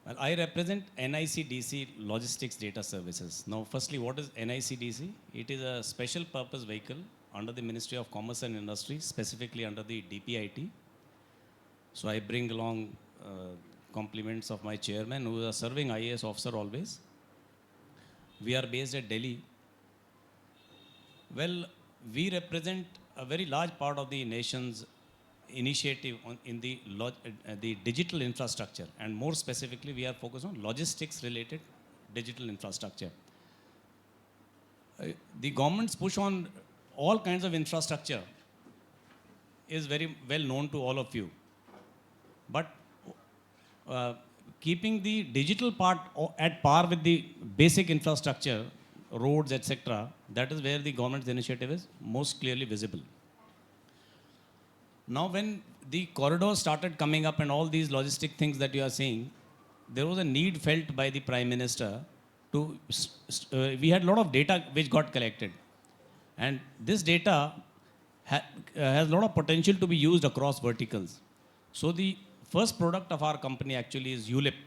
Well, I represent NICDC Logistics Data Services. Now, firstly, what is NICDC? It is a special purpose vehicle under the Ministry of Commerce and Industry, specifically under the DPIT. So I bring along compliments of my chairman, who is serving IAS officer always. We are based at Delhi. Well, we represent a very large part of the nation's initiative in the digital infrastructure, and more specifically, we are focused on logistics-related digital infrastructure. The government's push on all kinds of infrastructure is very well known to all of you. But keeping the digital part at par with the basic infrastructure, roads, etc., that is where the government's initiative is most clearly visible. Now, when the corridors started coming up and all these logistic things that you are seeing, there was a need felt by the Prime Minister to, we had a lot of data which got collected. And this data has a lot of potential to be used across verticals. So the first product of our company actually is ULIP,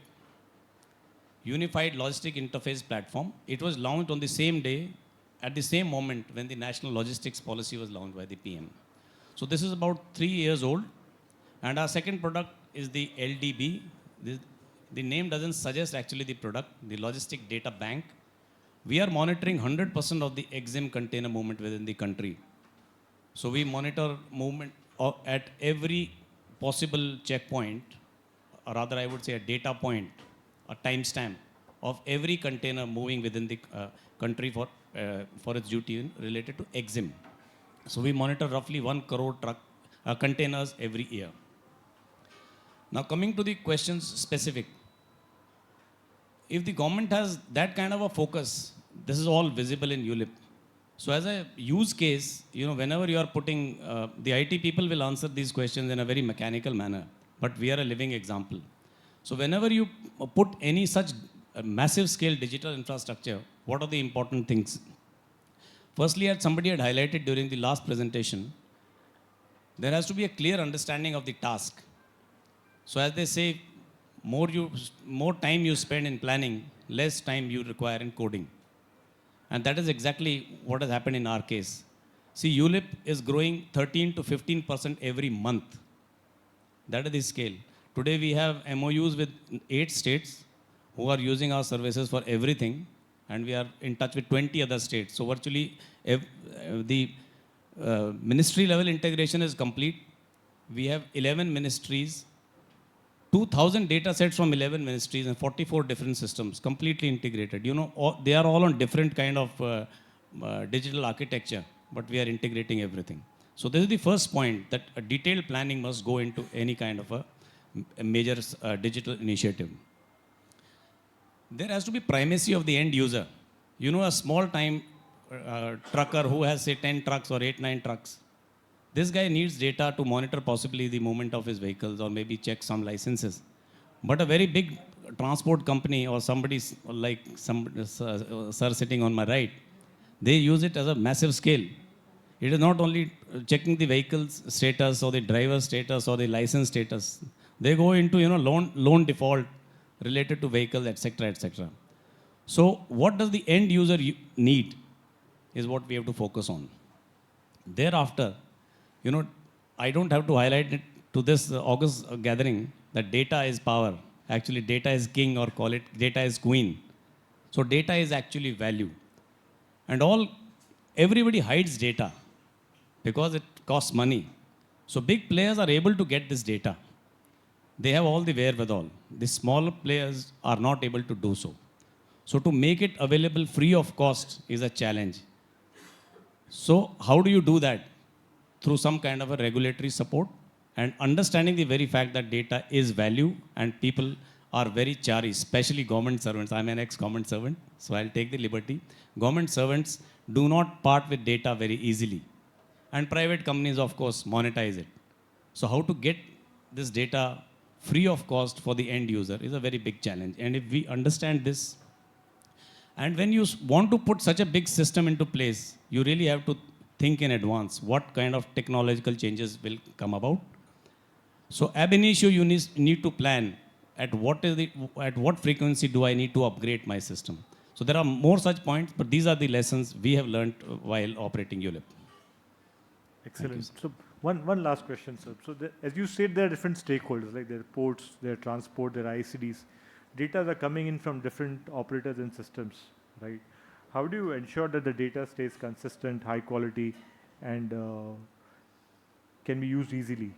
Unified Logistic Interface Platform. It was launched on the same day, at the same moment when the National Logistics Policy was launched by the PM. So this is about 3 years old. And our second product is the LDB. The name doesn't suggest actually the product, the Logistic Data Bank. We are monitoring 100% of the EXIM container movement within the country. So we monitor movement at every possible checkpoint, or rather I would say a data point, a timestamp of every container moving within the country for its duty related to EXIM. So we monitor roughly 1 crore containers every year. Now coming to the questions specific. If the government has that kind of a focus, this is all visible in ULIP. So as a use case, whenever you are putting, the IT people will answer these questions in a very mechanical manner, but we are a living example. So whenever you put any such massive scale digital infrastructure, what are the important things? Firstly, as somebody had highlighted during the last presentation, there has to be a clear understanding of the task. So as they say, more time you spend in planning, less time you require in coding. And that is exactly what has happened in our case. See, ULIP is growing 13 to 15% every month. That is the scale. Today we have MOUs with 8 states who are using our services for everything, and we are in touch with 20 other states. So virtually the ministry level integration is complete. We have 11 ministries, 2,000 data sets from 11 ministries and 44 different systems completely integrated. They are all on different kind of digital architecture, but we are integrating everything. So this is the first point, that a detailed planning must go into any kind of a major digital initiative. There has to be primacy of the end user. A small time trucker who has say 10 trucks or 8, 9 trucks, this guy needs data to monitor possibly the movement of his vehicles or maybe check some licenses. But a very big transport company or somebody like some sir sitting on my right, they use it as a massive scale. It is not only checking the vehicle's status or the driver's status or the license status. They go into loan default related to vehicles, etc., etc. So what does the end user need is what we have to focus on. Thereafter, I don't have to highlight it to this August gathering that data is power. Actually, data is king, or call it data is queen. So data is actually value. And everybody hides data because it costs money. So big players are able to get this data. They have all the wherewithal. The smaller players are not able to do so. So to make it available free of cost is a challenge. So how do you do that? Through some kind of a regulatory support and understanding the very fact that data is value and people are very chary, especially government servants. I'm an ex-government servant, so I'll take the liberty. Government servants do not part with data very easily. And private companies, of course, monetize it. So how to get this data free of cost for the end user is a very big challenge. And if we understand this, and when you want to put such a big system into place, you really have to think in advance what kind of technological changes will come about. So ab initio, you need to plan at what frequency do I need to upgrade my system. So there are more such points, but these are the lessons we have learned while operating ULIP. Excellent. So one last question, sir. So as you said, there are different stakeholders, like their ports, their transport, their ICDs. Data are coming in from different operators and systems, right? How do you ensure that the data stays consistent, high quality, and can be used easily?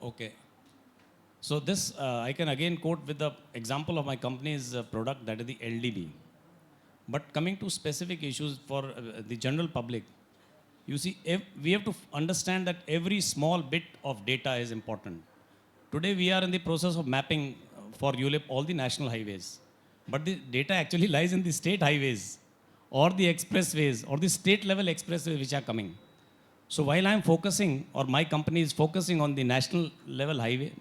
Okay. So this, I can again quote with the example of my company's product, that is the LDB. But coming to specific issues for the general public, you see, we have to understand that every small bit of data is important. Today we are in the process of mapping for ULIP all the national highways. But the data actually lies in the state highways or the expressways or the state level expressways which are coming. So while I'm focusing, or my company is focusing on the national level highway,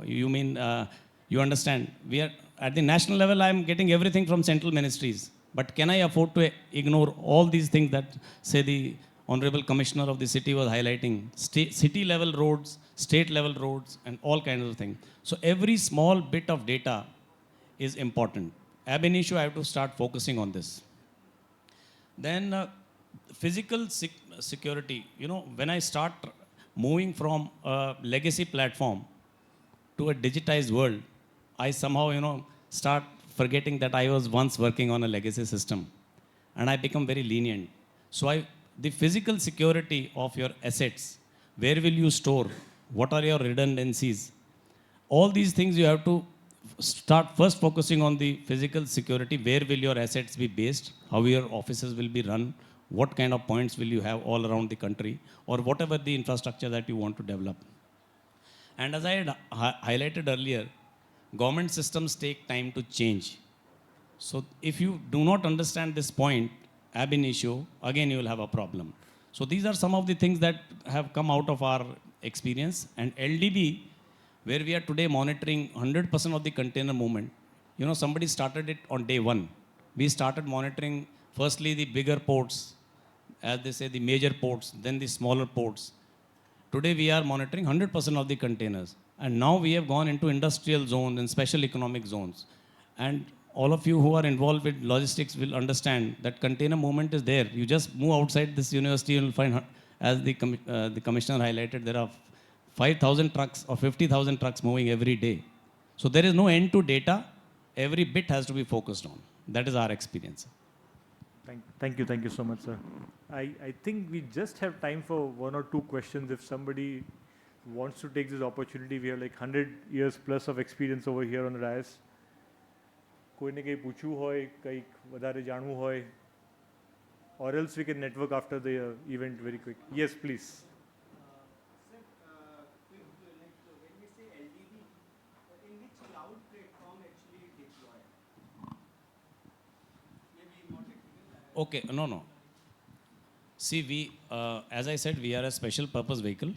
you understand, we are at the national level, I'm getting everything from central ministries. But can I afford to ignore all these things that, say, the Honorable Commissioner of the city was highlighting? City level roads, state level roads, and all kinds of things. So every small bit of data is important. Ab initio, I have to start focusing on this. Then physical security, when I start moving from a legacy platform to a digitized world, I somehow, start forgetting that I was once working on a legacy system, and I become very lenient. So the physical security of your assets, where will you store? What are your redundancies? All these things you have to start first focusing on the physical security. Where will your assets be based? How your offices will be run? What kind of points will you have all around the country? Or whatever the infrastructure that you want to develop. And as I had highlighted earlier, government systems take time to change. So if you do not understand this point, ab initio, again you will have a problem. So these are some of the things that have come out of our experience. And LDB, where we are today monitoring 100% of the container movement, somebody started it on day one. We started monitoring firstly the bigger ports, as they say, the major ports, then the smaller ports. Today we are monitoring 100% of the containers. And now we have gone into industrial zones and special economic zones. And all of you who are involved with logistics will understand that container movement is there. You just move outside this university and you'll find, as the commissioner highlighted, there are 5,000 trucks or 50,000 trucks moving every day. So there is no end to data. Every bit has to be focused on. That is our experience. Thank you so much, sir. I think we just have time for one or two questions. If somebody wants to take this opportunity, we have like 100 years plus of experience over here on the dais. કોઈને કંઈ પૂછવું હોય, કંઈક વધારે જાણવું હોય, or else we can network after the event very quick. Yes, please. When we say LDB, in which cloud platform actually deploy? Maybe more technical. Okay, no. See, as I said, we are a special purpose vehicle.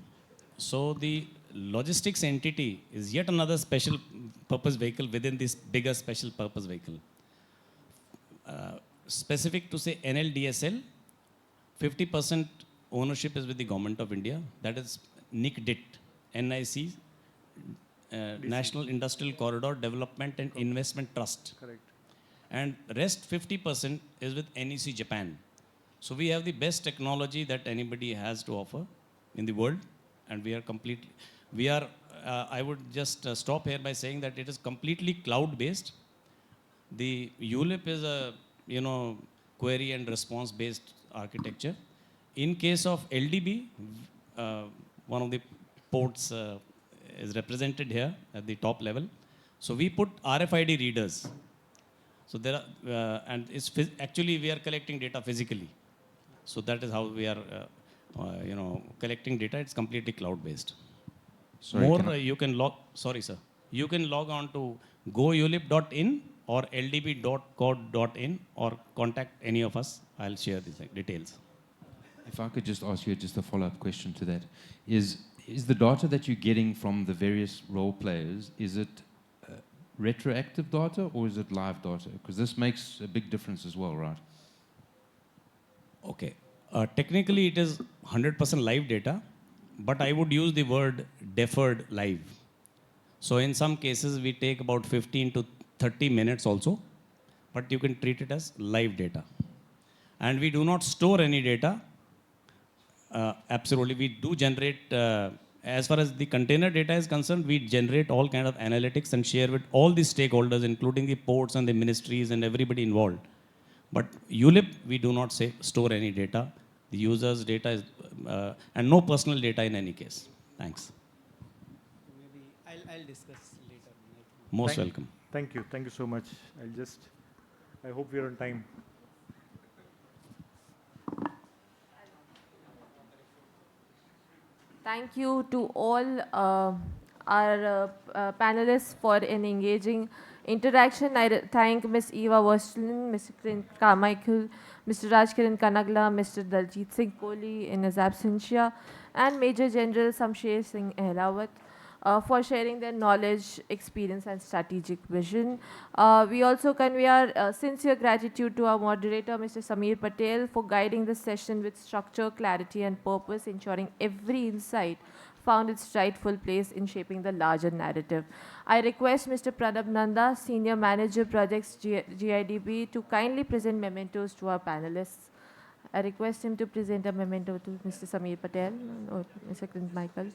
So the logistics entity is yet another special purpose vehicle within this bigger special purpose vehicle. Specific to say NLDSL, 50% ownership is with the Government of India. That is NICDIT, NIC, National Industrial Corridor Development and Investment Trust. Correct. And rest 50% is with NEC Japan. So we have the best technology that anybody has to offer in the world, and I would just stop here by saying that it is completely cloud-based. The ULIP is a, query and response-based architecture. In case of LDB, one of the ports is represented here at the top level. So we put RFID readers. So there are, and actually we are collecting data physically. So that is how we are, collecting data. It's completely cloud-based. You can log. Sorry, sir. You can log on to goulip.in or ldb.code.in or contact any of us. I'll share the details. If I could just ask you just a follow-up question to that, is the data that you're getting from the various role players, is it retroactive data or is it live data? Because this makes a big difference as well, right? Okay. Technically, it is 100% live data, but I would use the word deferred live. So in some cases, we take about 15 to 30 minutes also, but you can treat it as live data. And we do not store any data. Absolutely, we do generate, as far as the container data is concerned, we generate all kind of analytics and share with all the stakeholders, including the ports and the ministries and everybody involved. But ULIP, we do not store any data. The user's data is, and no personal data in any case. Thanks. Maybe I'll discuss later. Most welcome. Thank you so much. I hope we're on time. Thank you to all our panelists for an engaging interaction. I thank Ms. Eva Worstelin, Mr. Kiran Carmichael, Mr. Rajkiran Kanagla, Mr. Daljit Singh Kohli in his absentia, and Major General Samsher Singh Ehrawat for sharing their knowledge, experience, and strategic vision. We also convey our sincere gratitude to our moderator, Mr. Sameer Patel, for guiding the session with structure, clarity, and purpose, ensuring every insight found its rightful place in shaping the larger narrative. I request Mr. Pranab Nanda, Senior Manager Projects GIDB, to kindly present mementos to our panelists. I request him to present a memento to Mr. Samir Patel or Mr. Clint Michael.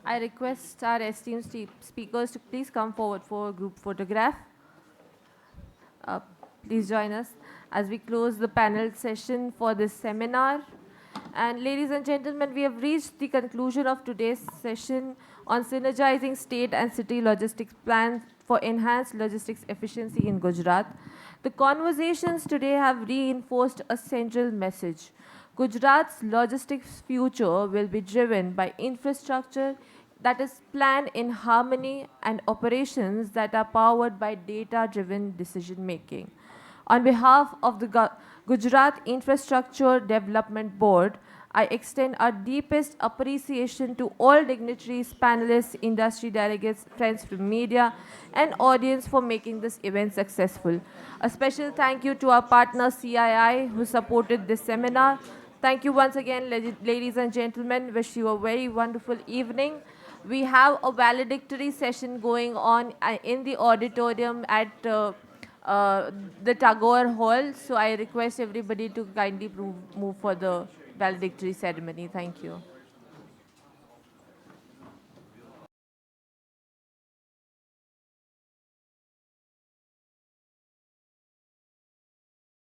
I request our esteemed speakers to please come forward for a group photograph. Uh, please join us as we close the panel session for this seminar. And ladies and gentlemen, we have reached the conclusion of today's session on synergizing state and city logistics plans for enhanced logistics efficiency in Gujarat. The conversations today have reinforced a central message. Gujarat's logistics future will be driven by infrastructure that is planned in harmony and operations that are powered by data-driven decision-making. On behalf of the Gujarat Infrastructure Development Board, I extend our deepest appreciation to all dignitaries, panelists, industry delegates, friends from media, and audience for making this event successful. A special thank you to our partner CII who supported this seminar. Thank you once again, ladies and gentlemen. Wish you a very wonderful evening. We have a valedictory session going on in the auditorium at the Tagore Hall. So I request everybody to kindly move for the valedictory ceremony. Thank you.